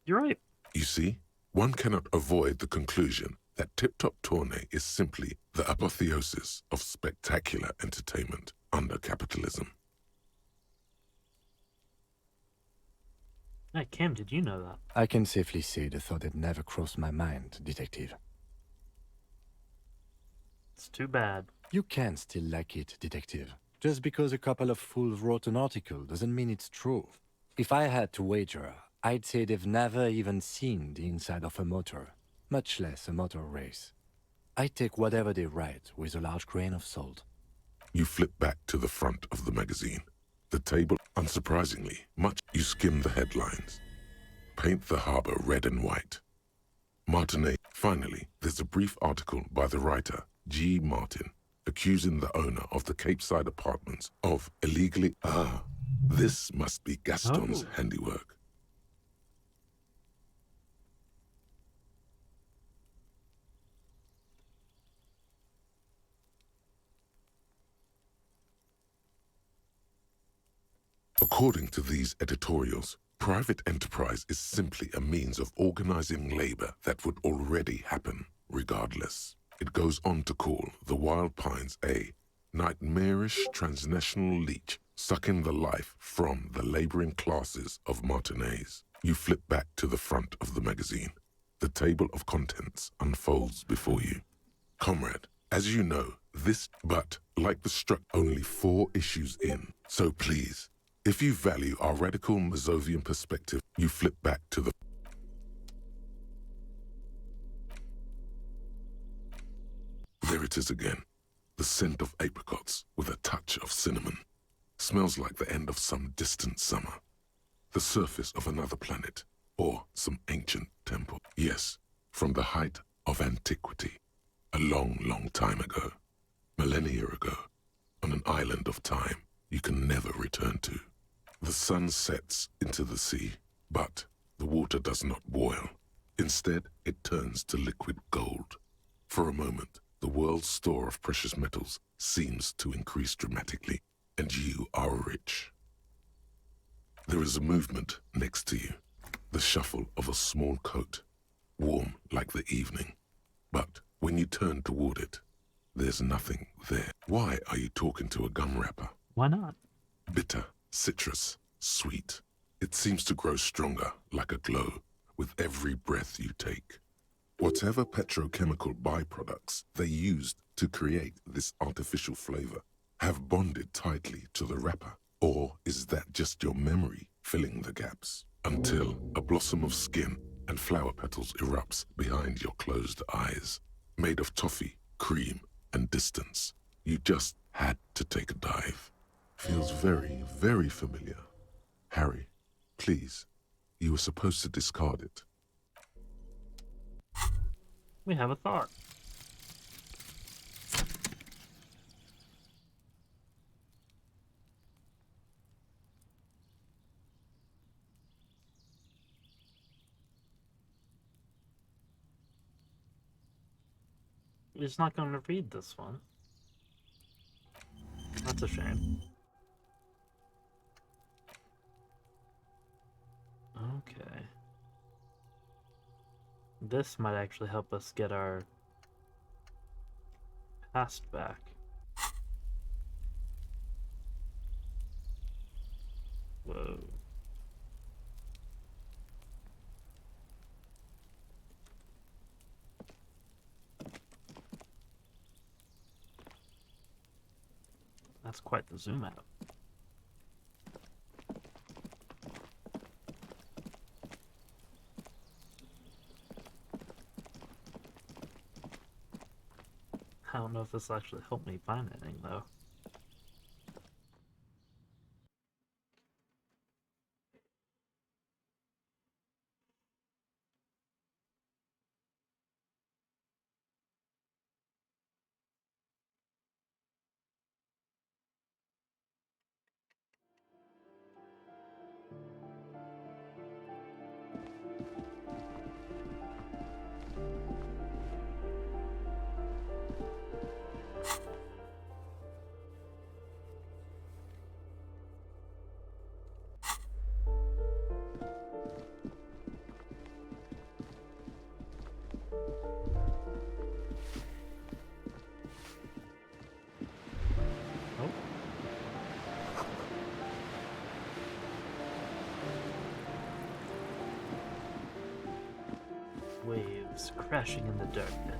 You're right. You see, one cannot avoid the conclusion that Tip Top Tournée is simply the apotheosis of spectacular entertainment under capitalism. Hey, Kim, did you know that? I can safely say the thought had never crossed my mind, Detective. It's too bad. You can still like it, Detective. Just because a couple of fools wrote an article doesn't mean it's true. If I had to wager, I'd say they've never even seen the inside of a motor, much less a motor race. I take whatever they write with a large grain of salt. You flip back to the front of the magazine. The table, unsurprisingly, much you skim the headlines. Paint the harbor red and white. Martinet. Finally, there's a brief article by the writer, G. Martin, accusing the owner of the Cape Side Apartments of illegally... this must be Gaston's handiwork. According to these editorials, private enterprise is simply a means of organizing labor that would already happen, regardless. It goes on to call the Wild Pines a nightmarish transnational leech sucking the life from the laboring classes of Martinez. You flip back to the front of the magazine. The table of contents unfolds before you. Comrade, as you know, but like the struck, only 4 issues in. So please, if you value our radical Mazovian perspective, you flip back to the... There it is again. The scent of apricots with a touch of cinnamon. Smells like the end of some distant summer. The surface of another planet, or some ancient temple. Yes, from the height of antiquity. A long, long time ago. Millennia ago. On an island of time you can never return to. The sun sets into the sea, but the water does not boil. Instead, it turns to liquid gold. For a moment, the world's store of precious metals seems to increase dramatically, and you are rich. There is a movement next to you, the shuffle of a small coat, warm like the evening. But when you turn toward it, there's nothing there. Why are you talking to a gum wrapper? Why not? Bitter, citrus, sweet. It seems to grow stronger, like a glow, with every breath you take. Whatever petrochemical byproducts they used to create this artificial flavor have bonded tightly to the wrapper. Or is that just your memory filling the gaps? Until a blossom of skin and flower petals erupts behind your closed eyes, made of toffee, cream, and distance. You just had to take a dive. Feels very, very familiar. Harry, please, you were supposed to discard it. We have a thought. He's not going to read this one. That's a shame. Okay. This might actually help us get our past back. Whoa. That's quite the zoom out. I don't know if this will actually helped me find anything though. Waves crashing in the darkness.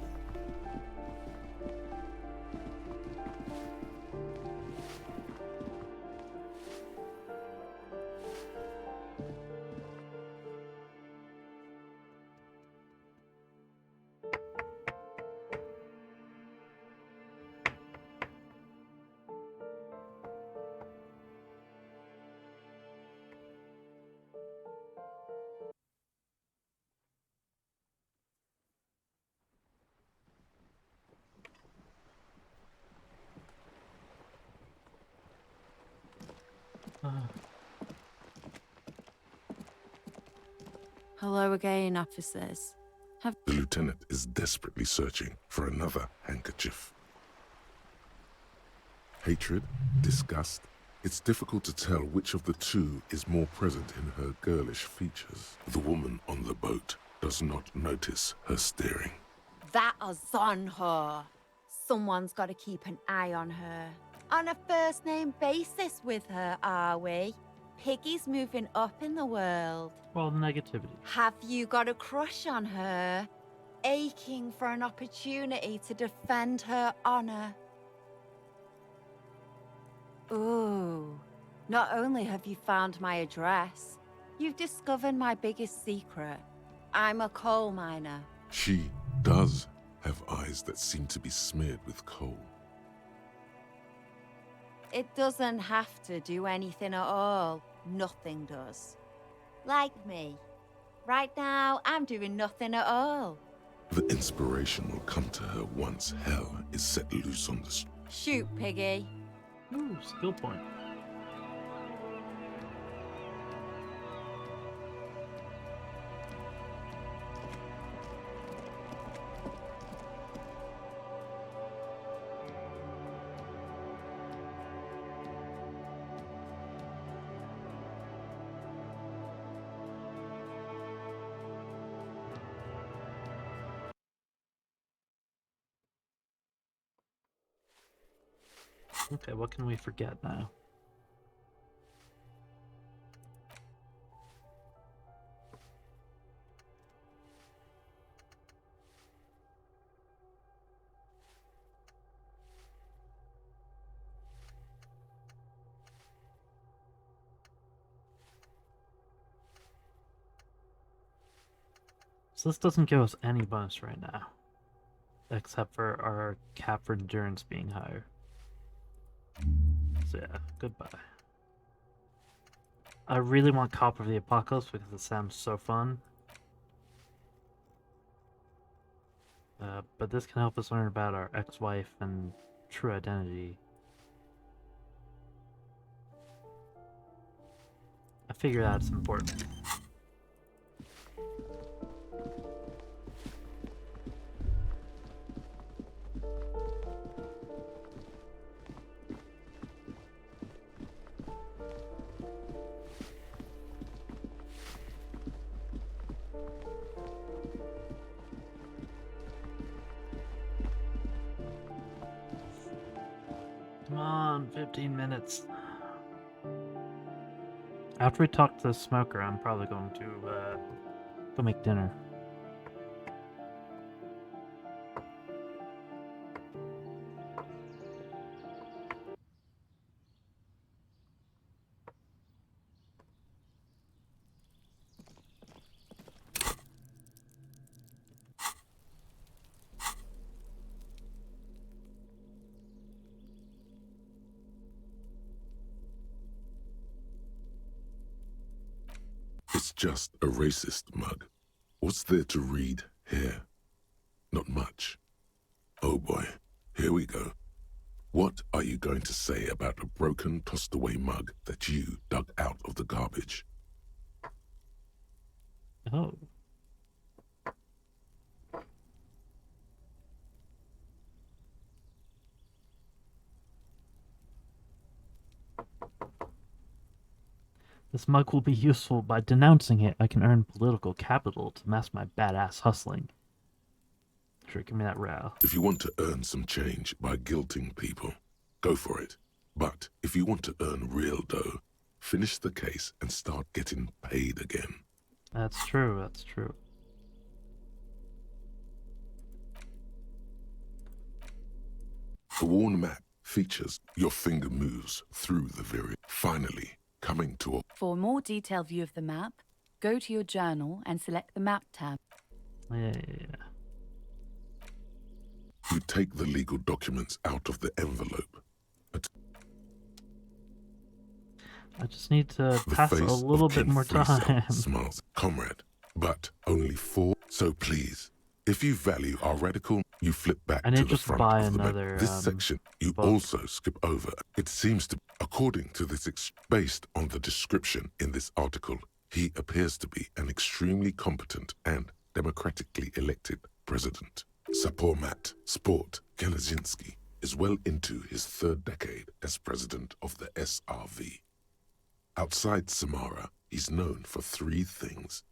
Hello again, officers. The lieutenant is desperately searching for another handkerchief. Hatred, disgust. It's difficult to tell which of the two is more present in her girlish features. The woman on the boat does not notice her staring. That is on her. Someone's got to keep an eye on her. On a first-name basis with her, are we? Piggy's moving up in the world. Well, negativity. Have you got a crush on her? Aching for an opportunity to defend her honor? Ooh. Not only have you found my address, you've discovered my biggest secret. I'm a coal miner. She does have eyes that seem to be smeared with coal. It doesn't have to do anything at all. Nothing does. Like me. Right now, I'm doing nothing at all. The inspiration will come to her once hell is set loose on the street. Shoot, Piggy. Ooh, skill point. Okay, what can we forget now? So this doesn't give us any bonus right now. except for our cap for endurance being higher. So yeah, goodbye. I really want Cop of the Apocalypse because it sounds so fun. But this can help us learn about our ex-wife and true identity. I figure that's important. Come on, 15 minutes. After we talk to the smoker, I'm probably going to go make dinner. It's just a racist mug. What's there to read here? Not much. Oh boy, here we go. What are you going to say about a broken, tossed-away mug that you dug out of the garbage? Oh. This mug will be useful. By denouncing it, I can earn political capital to mask my badass hustling. Sure, give me that row. If you want to earn some change by guilting people, go for it. But if you want to earn real dough, finish the case and start getting paid again. That's true, that's true. The worn map features your finger moves through the very finally coming to a... For a more detailed view of the map, go to your journal and select the map tab. Yeah. You take the legal documents out of the envelope. I just need to pass a little bit more time. Smiles, comrade, but only 4. So please, if you value our radical, you flip back I need to to the just front buy of the map. another, This section you book. also skip over. It seems to, according to this, based on the description in this article, he appears to be an extremely competent and democratically elected president. Sapormat Sport Kanazinski is well into his 3rd decade as president of the SRV. Outside Samara, he's known for 3 things: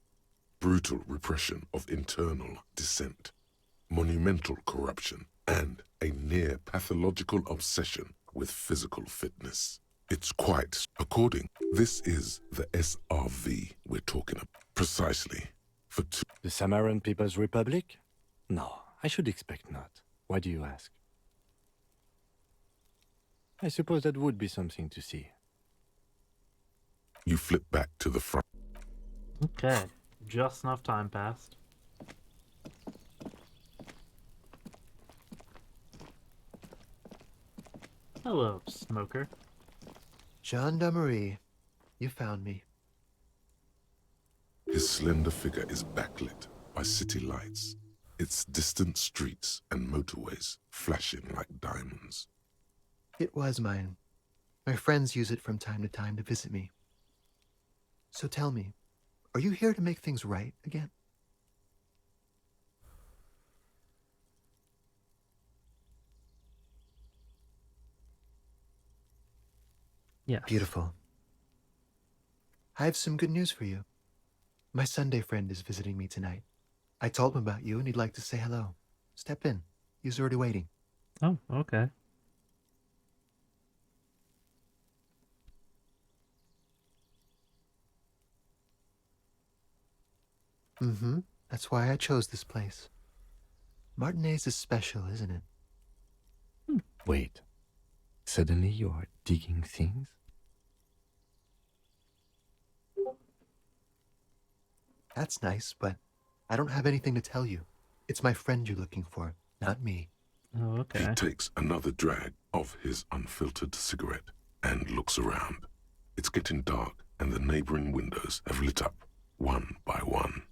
brutal repression of internal dissent, monumental corruption, and a near pathological obsession with physical fitness. It's quite according. This is the SRV we're talking about. Precisely. For The Samaran People's Republic? No, I should expect not. Why do you ask? I suppose that would be something to see. You flip back to the front. Okay, just enough time passed. Hello, smoker. Gendarmerie, you found me. His slender figure is backlit by city lights, its distant streets and motorways flashing like diamonds. It was mine. My friends use it from time to time to visit me. So tell me, are you here to make things right again? Yeah. Beautiful. I have some good news for you. My Sunday friend is visiting me tonight. I told him about you and he'd like to say hello. Step in. He's already waiting. Oh, okay. Mm-hmm. That's why I chose this place. Martinez is special, isn't it? Wait. Suddenly you're digging things? That's nice, but I don't have anything to tell you. It's my friend you're looking for. Not me. Oh, okay. He takes another drag of his unfiltered cigarette and looks around. It's getting dark, and the neighboring windows have lit up, one by one.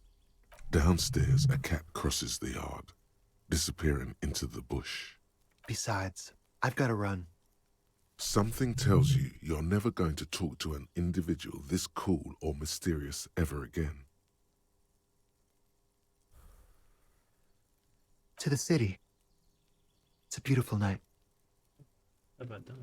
Downstairs, a cat crosses the yard, disappearing into the bush. Besides, I've got to run. Something tells you you're never going to talk to an individual this cool or mysterious ever again. To the city. It's a beautiful night. How about that?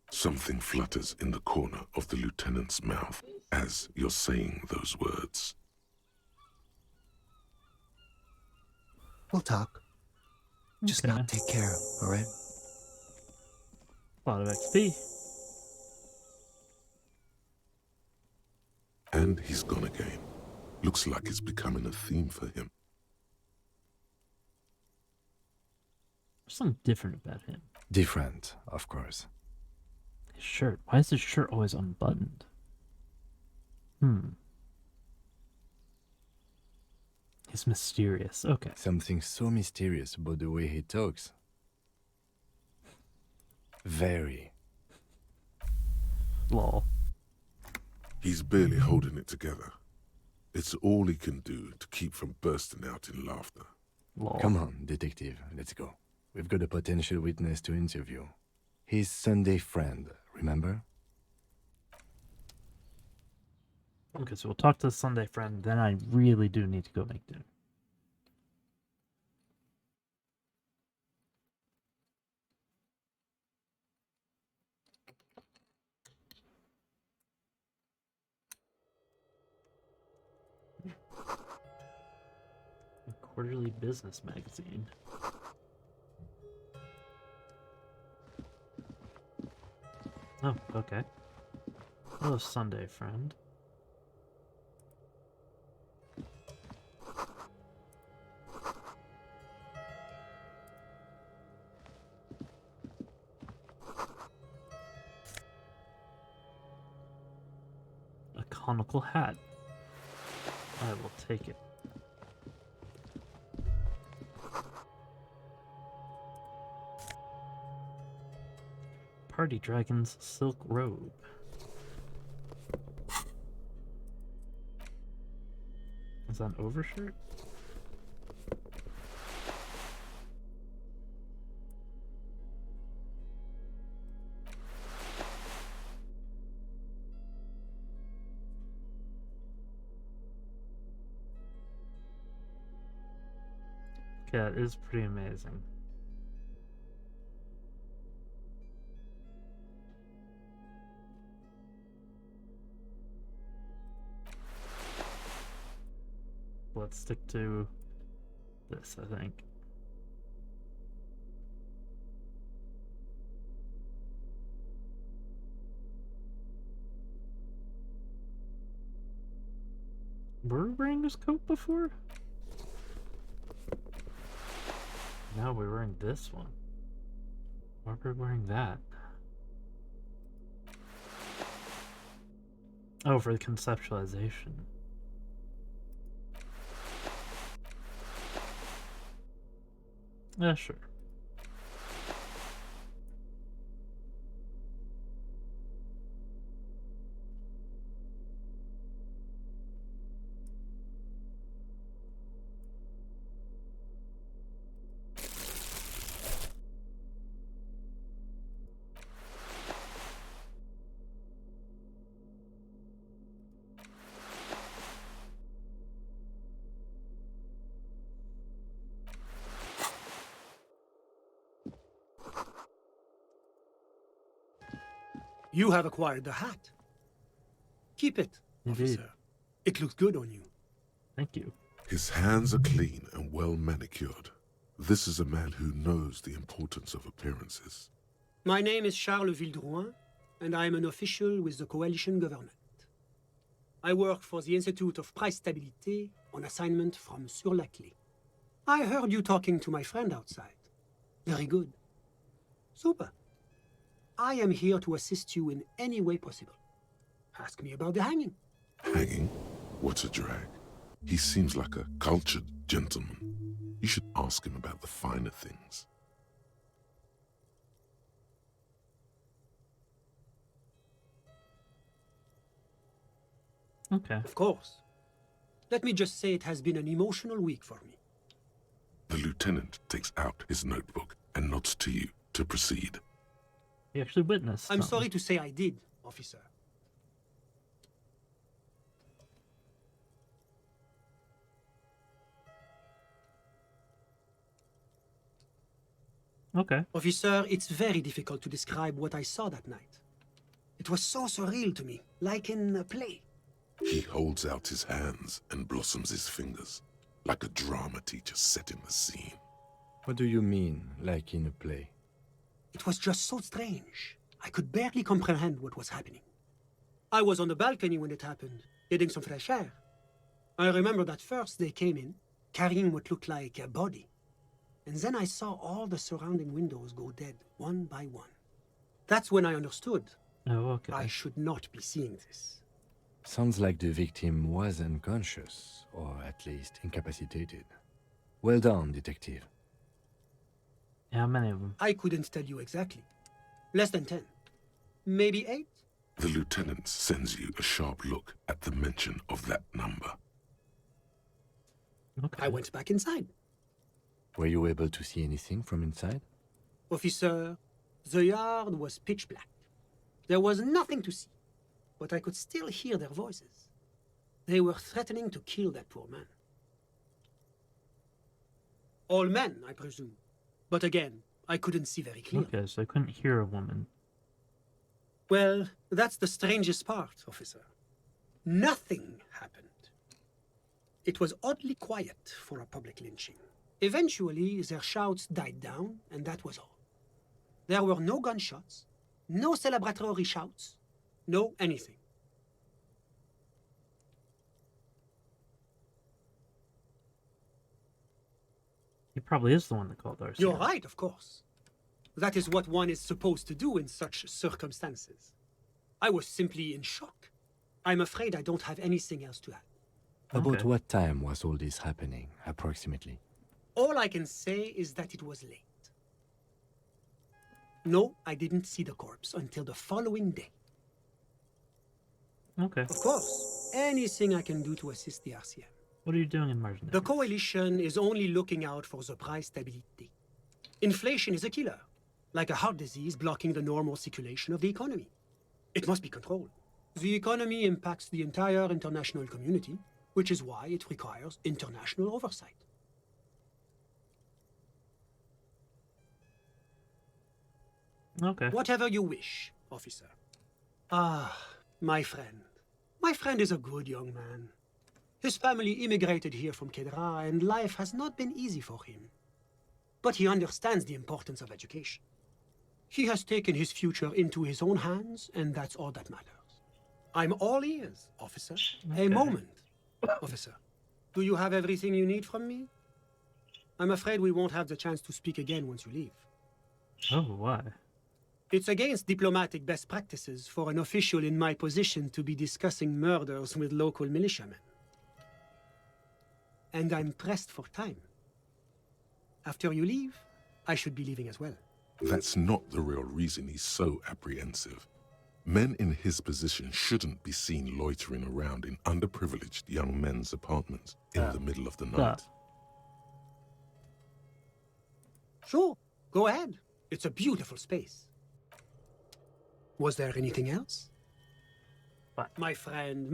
Something flutters in the corner of the lieutenant's mouth as you're saying those words. We'll talk. Just Okay. not take care, all right? A lot of XP. And he's gone again. Looks like it's becoming a theme for him. There's something different about him. Different, of course. His shirt. Why is his shirt always unbuttoned? He's mysterious. Okay. Something so mysterious about the way he talks. Very. Lol. He's barely holding it together. It's all he can do to keep from bursting out in laughter. Lol. Come on, detective, let's go. We've got a potential witness to interview. His Sunday friend, remember? Okay, so we'll talk to the Sunday friend, then I really do need to go make dinner. A quarterly business magazine. Oh, okay. Hello, Sunday friend. A conical hat. I will take it. Party Dragon's silk robe. Is that an overshirt? Okay, that is pretty amazing. Let's stick to this, I think. Were we wearing this coat before? No, we're wearing this one. Why are we wearing that? Oh, for the conceptualization. Yeah, sure. You have acquired the hat. Keep it, Indeed. officer. It looks good on you. Thank you. His hands are clean and well manicured. This is a man who knows the importance of appearances. My name is Charles Vildrouin, and I am an official with the coalition government. I work for the Institute of Price Stabilité on assignment from Sur la Clé. I heard you talking to my friend outside. Very good. Super. I am here to assist you in any way possible. Ask me about the hanging. Hanging? What a drag. He seems like a cultured gentleman. You should ask him about the finer things. Okay. Of course. Let me just say it has been an emotional week for me. The lieutenant takes out his notebook and nods to you to proceed. You actually witnessed I'm something. sorry to say I did, officer. Okay. Officer, it's very difficult to describe what I saw that night. It was so surreal to me, like in a play. He holds out his hands and blossoms his fingers, like a drama teacher setting the scene. What do you mean, like in a play? It was just so strange. I could barely comprehend what was happening. I was on the balcony when it happened, getting some fresh air. I remember that first they came in, carrying what looked like a body. And then I saw all the surrounding windows go dead, one by one. That's when I understood. Oh, okay. I should not be seeing this. Sounds like the victim was unconscious, or at least incapacitated. Well done, detective. How many of them? I couldn't tell you exactly. Less than 10. Maybe 8? The lieutenant sends you a sharp look at the mention of that number. Okay. I went back inside. Were you able to see anything from inside? Officer, the yard was pitch black. There was nothing to see, but I could still hear their voices. They were threatening to kill that poor man. All men, I presume. But again, I couldn't see very clearly. Okay, so I couldn't hear a woman. Well, that's the strangest part, officer. Nothing happened. It was oddly quiet for a public lynching. Eventually, their shouts died down, and that was all. There were no gunshots, no celebratory shouts, no anything. He probably is the one that called Darcy. You're right, of course. That is what one is supposed to do in such circumstances. I was simply in shock. I'm afraid I don't have anything else to add. About what time was all this happening, approximately? All I can say is that it was late. No, I didn't see the corpse until the following day. Okay. Of course, anything I can do to assist the RCM. What are you doing in Margin? The Coalition is only looking out for the price stability. Inflation is a killer, like a heart disease blocking the normal circulation of the economy. It must be controlled. The economy impacts the entire international community, which is why it requires international oversight. Okay. Whatever you wish, officer. Ah, my friend. My friend is a good young man. His family immigrated here from Kedra, and life has not been easy for him. But he understands the importance of education. He has taken his future into his own hands, and that's all that matters. I'm all ears, officer. A moment, officer. Do you have everything you need from me? I'm afraid we won't have the chance to speak again once you leave. Oh, why? It's against diplomatic best practices for an official in my position to be discussing murders with local militiamen. And I'm pressed for time. After you leave, I should be leaving as well. That's not the real reason he's so apprehensive. Men in his position shouldn't be seen loitering around in underprivileged young men's apartments in the middle of the night. Sure, go ahead. It's a beautiful space. Was there anything else? What? My friend,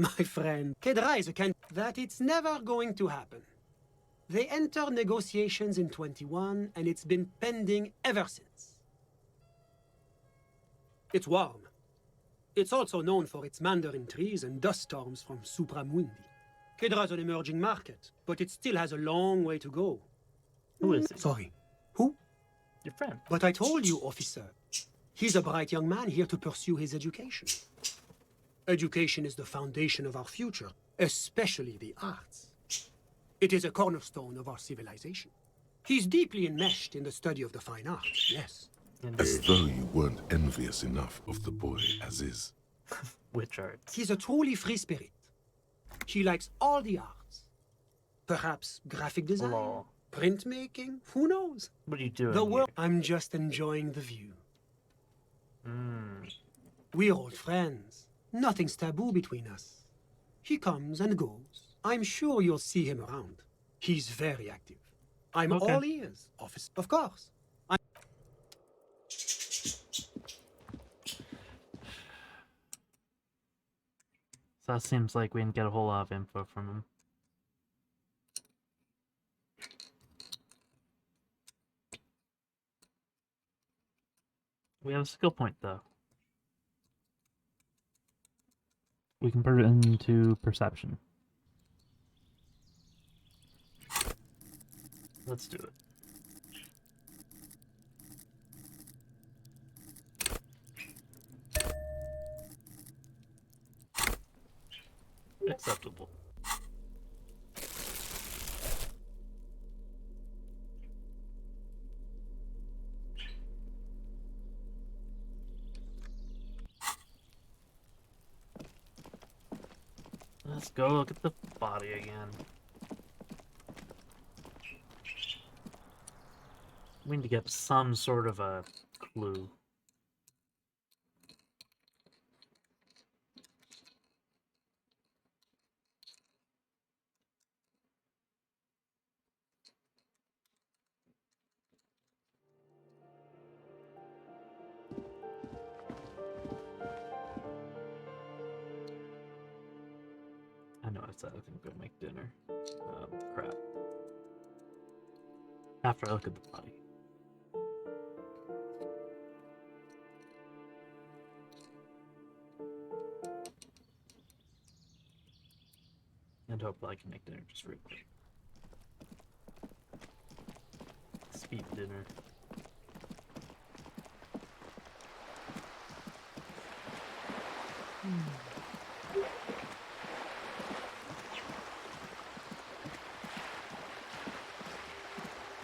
Kedra is a that it's never going to happen. They entered negotiations in 21, and it's been pending ever since. It's warm. It's also known for its mandarin trees and dust storms from Supramundi. Kedra's an emerging market, but it still has a long way to go. Who is he? Sorry. Who? Your friend. But I told you, officer. He's a bright young man here to pursue his education. Education is the foundation of our future, especially the arts. It is a cornerstone of our civilization. He's deeply enmeshed in the study of the fine arts, yes. As though you weren't envious enough of the boy as is. Witch arts. He's a truly free spirit. She likes all the arts. Perhaps graphic design, Lol. printmaking, who knows? What are you doing The world. here? I'm just enjoying the view. Mm. We're old friends. Nothing's taboo between us. He comes and goes. I'm sure you'll see him around. He's very active. I'm Okay. all ears, office, of course. So that seems like we didn't get a whole lot of info from him. We have a skill point, though. We can put it into perception. Let's do it. Acceptable. Let's go look at the body again. We need to get some sort of a clue. I know I said I was gonna go make dinner. Crap. After I look at the body. And hopefully I can make dinner just real quick. Speed dinner.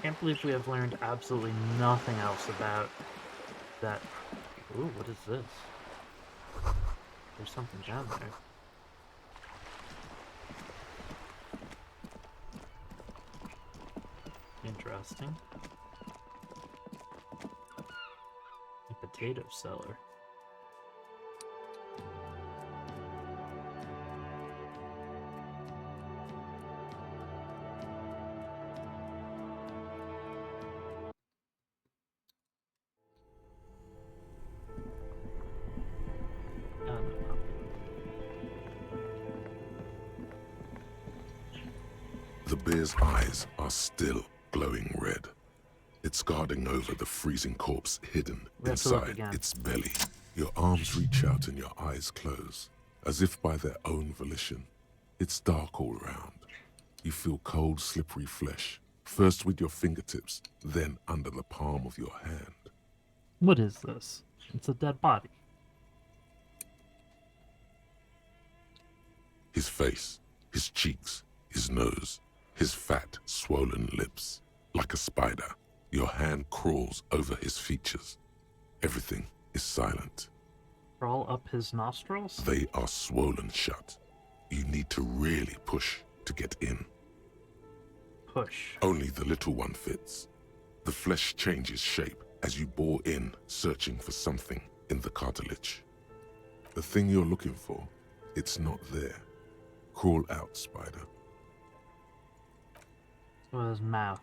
Can't believe we have learned absolutely nothing else about that. Ooh, what is this? There's something down there. Interesting. A potato cellar. The bear's eyes are still glowing red. It's guarding over the freezing corpse hidden We have to look inside again. its belly. Your arms reach out and your eyes close, as if by their own volition. It's dark all around. You feel cold, slippery flesh, first with your fingertips, then under the palm of your hand. What is this? It's a dead body. His face, his cheeks, his nose, his fat, swollen lips. Like a spider, your hand crawls over his features. Everything is silent. Crawl up his nostrils? They are swollen shut. You need to really push to get in. Push. Only the little one fits. The flesh changes shape as you bore in, searching for something in the cartilage. The thing you're looking for, it's not there. Crawl out, spider. So his mouth.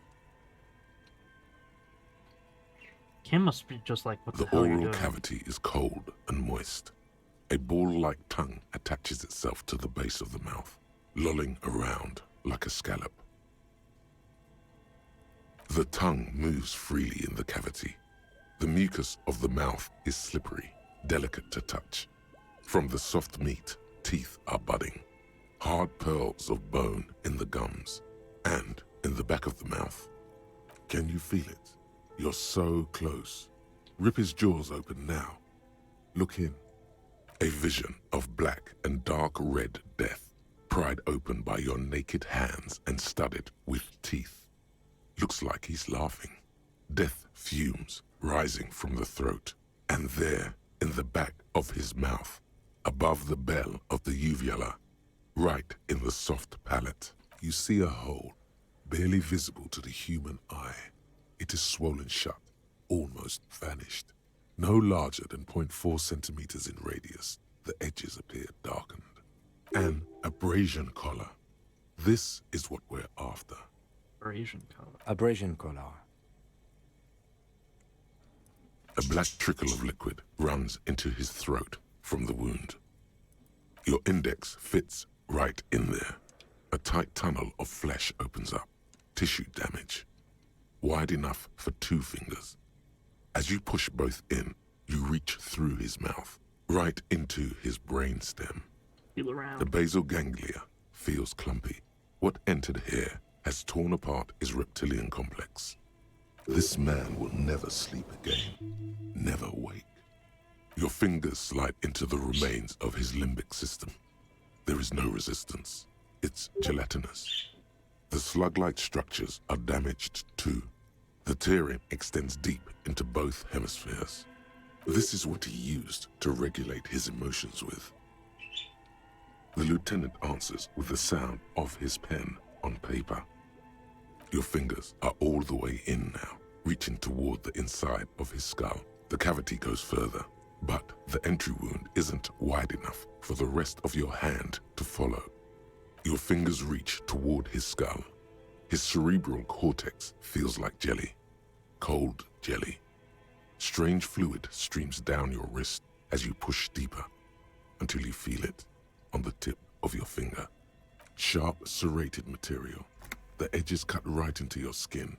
Kim must be just like, what the hell are you oral doing? cavity is cold and moist. A ball-like tongue attaches itself to the base of the mouth, lolling around like a scallop. The tongue moves freely in the cavity. The mucus of the mouth is slippery, delicate to touch. From the soft meat, teeth are budding. Hard pearls of bone in the gums, and in the back of the mouth. Can you feel it? You're so close. Rip his jaws open now. Look in. A vision of black and dark red death, pried open by your naked hands and studded with teeth. Looks like he's laughing. death fumes rising from the throat. And there, in the back of his mouth, above the bell of the uvula, right in the soft palate, you see a hole, barely visible to the human eye. It is swollen shut, almost vanished. No larger than 0.4 centimeters in radius, the edges appear darkened. An abrasion collar. This is what we're after. Abrasion collar. Abrasion collar. A black trickle of liquid runs into his throat from the wound. Your index fits right in there. A tight tunnel of flesh opens up. Tissue damage. Wide enough for 2 fingers. As you push both in, you reach through his mouth, right into his brainstem. Feel around. The basal ganglia feels clumpy. What entered here has torn apart his reptilian complex. This man will never sleep again, never wake. Your fingers slide into the remains of his limbic system. There is no resistance. It's gelatinous. The slug-like structures are damaged too. The tearing extends deep into both hemispheres. This is what he used to regulate his emotions with. The lieutenant answers with the sound of his pen on paper. Your fingers are all the way in now, reaching toward the inside of his skull. The cavity goes further, but the entry wound isn't wide enough for the rest of your hand to follow. Your fingers reach toward his skull. His cerebral cortex feels like jelly, cold jelly. Strange fluid streams down your wrist as you push deeper until you feel it on the tip of your finger. Sharp, serrated material. The edges cut right into your skin.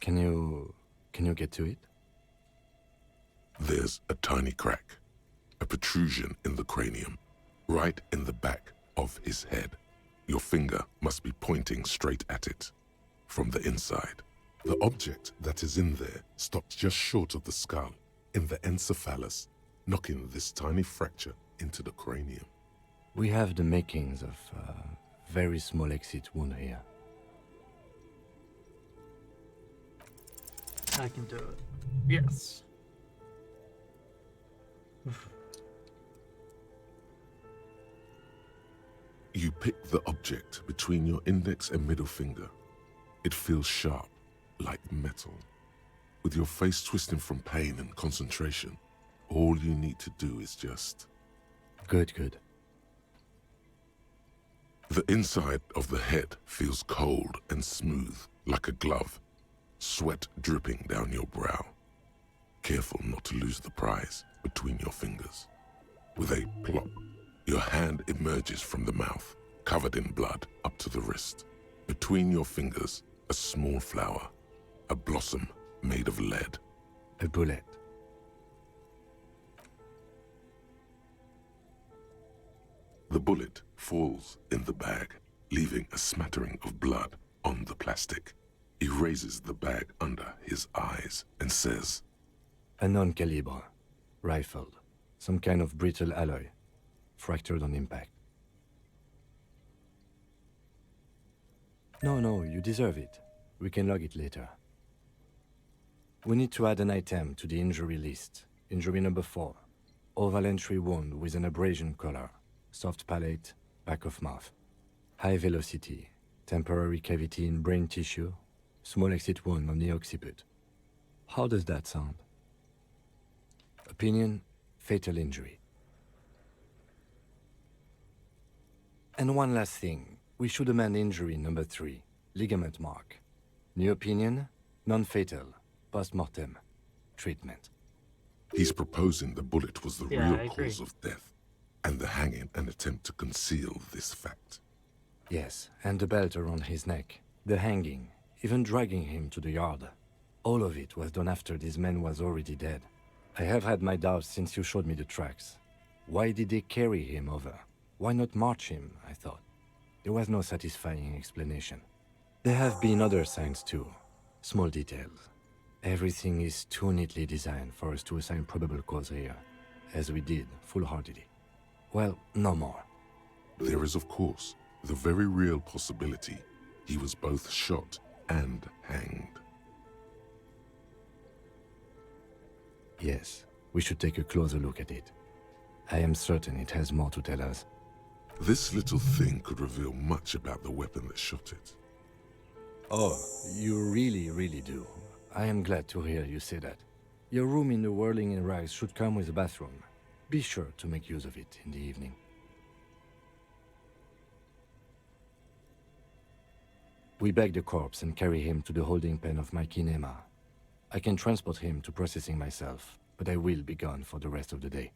Can you get to it? There's a tiny crack, a protrusion in the cranium, right in the back of his head. Your finger must be pointing straight at it, from the inside. The object that is in there stops just short of the skull, in the encephalus, knocking this tiny fracture into the cranium. We have the makings of a very small exit wound here. I can do it. Yes. You pick the object between your index and middle finger. It feels sharp, like metal. With your face twisting from pain and concentration, all you need to do is just... Good. The inside of the head feels cold and smooth, like a glove. Sweat dripping down your brow. Careful not to lose the prize between your fingers. With a plop, your hand emerges from the mouth, covered in blood up to the wrist. Between your fingers, a small flower, a blossom made of lead. A bullet. The bullet falls in the bag, leaving a smattering of blood on the plastic. He raises the bag under his eyes and says, A non-calibre. Rifled. Some kind of brittle alloy. Fractured on impact. No, you deserve it. We can log it later. We need to add an item to the injury list. Injury number 4. Oval entry wound with an abrasion collar. Soft palate, back of mouth. High velocity. Temporary cavity in brain tissue. Small exit wound on the occiput. How does that sound? Opinion, fatal injury. And one last thing. We should amend injury number 3. Ligament mark. New opinion, non-fatal. Post-mortem. Treatment. He's proposing the bullet was the Yeah, I real agree. cause of death, and the hanging an attempt to conceal this fact. Yes, and the belt around his neck. The hanging. Even dragging him to the yard. All of it was done after this man was already dead. I have had my doubts since you showed me the tracks. Why did they carry him over? Why not march him, I thought. There was no satisfying explanation. There have been other signs too. Small details. Everything is too neatly designed for us to assign probable cause here, as we did, full-heartedly. Well, no more. There is, of course, the very real possibility he was both shot and hanged. Yes, we should take a closer look at it. I am certain it has more to tell us. This little thing could reveal much about the weapon that shot it. Oh, you really do. I am glad to hear you say that. Your room in the Whirling in Rags should come with a bathroom. Be sure to make use of it in the evening. We bag the corpse and carry him to the holding pen of my kinema. I can transport him to processing myself, but I will be gone for the rest of the day.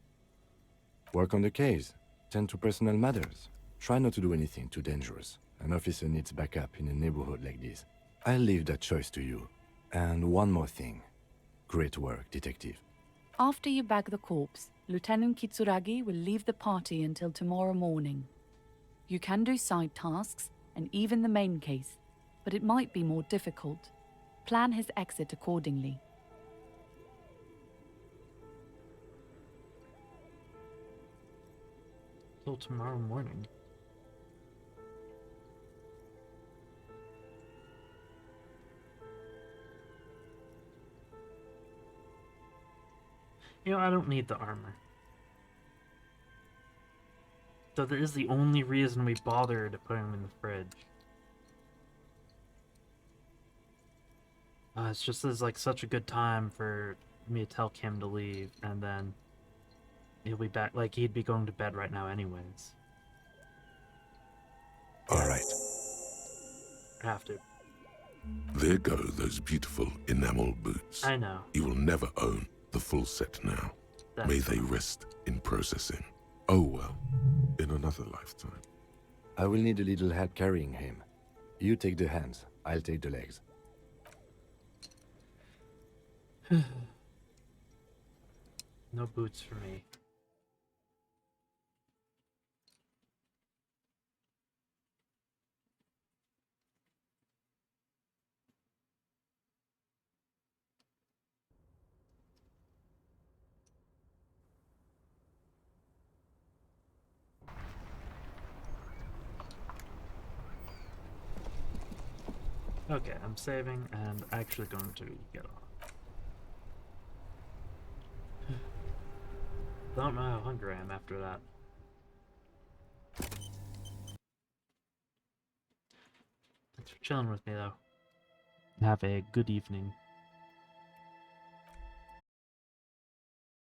Work on the case. Tend to personal matters. Try not to do anything too dangerous. An officer needs backup in a neighborhood like this. I'll leave that choice to you. And one more thing. Great work, detective. After you bag the corpse, Lieutenant Kitsuragi will leave the party until tomorrow morning. You can do side tasks and even the main case, but it might be more difficult. Plan his exit accordingly. Till tomorrow morning. You know, I don't need the armor. So that is the only reason we bothered to put him in the fridge. It's just there's like such a good time for me to tell Kim to leave, and then he'll be back. Like he'd be going to bed right now, anyways. All right. I have to. There go those beautiful enamel boots. I know. You will never own the full set now. That's May they rest in processing. Oh well, in another lifetime. I will need a little help carrying him. You take the hands, I'll take the legs. No boots for me. Okay, I'm saving and actually going to get off. Don't know how hungry I am after that. Thanks for chilling with me, though. Have a good evening.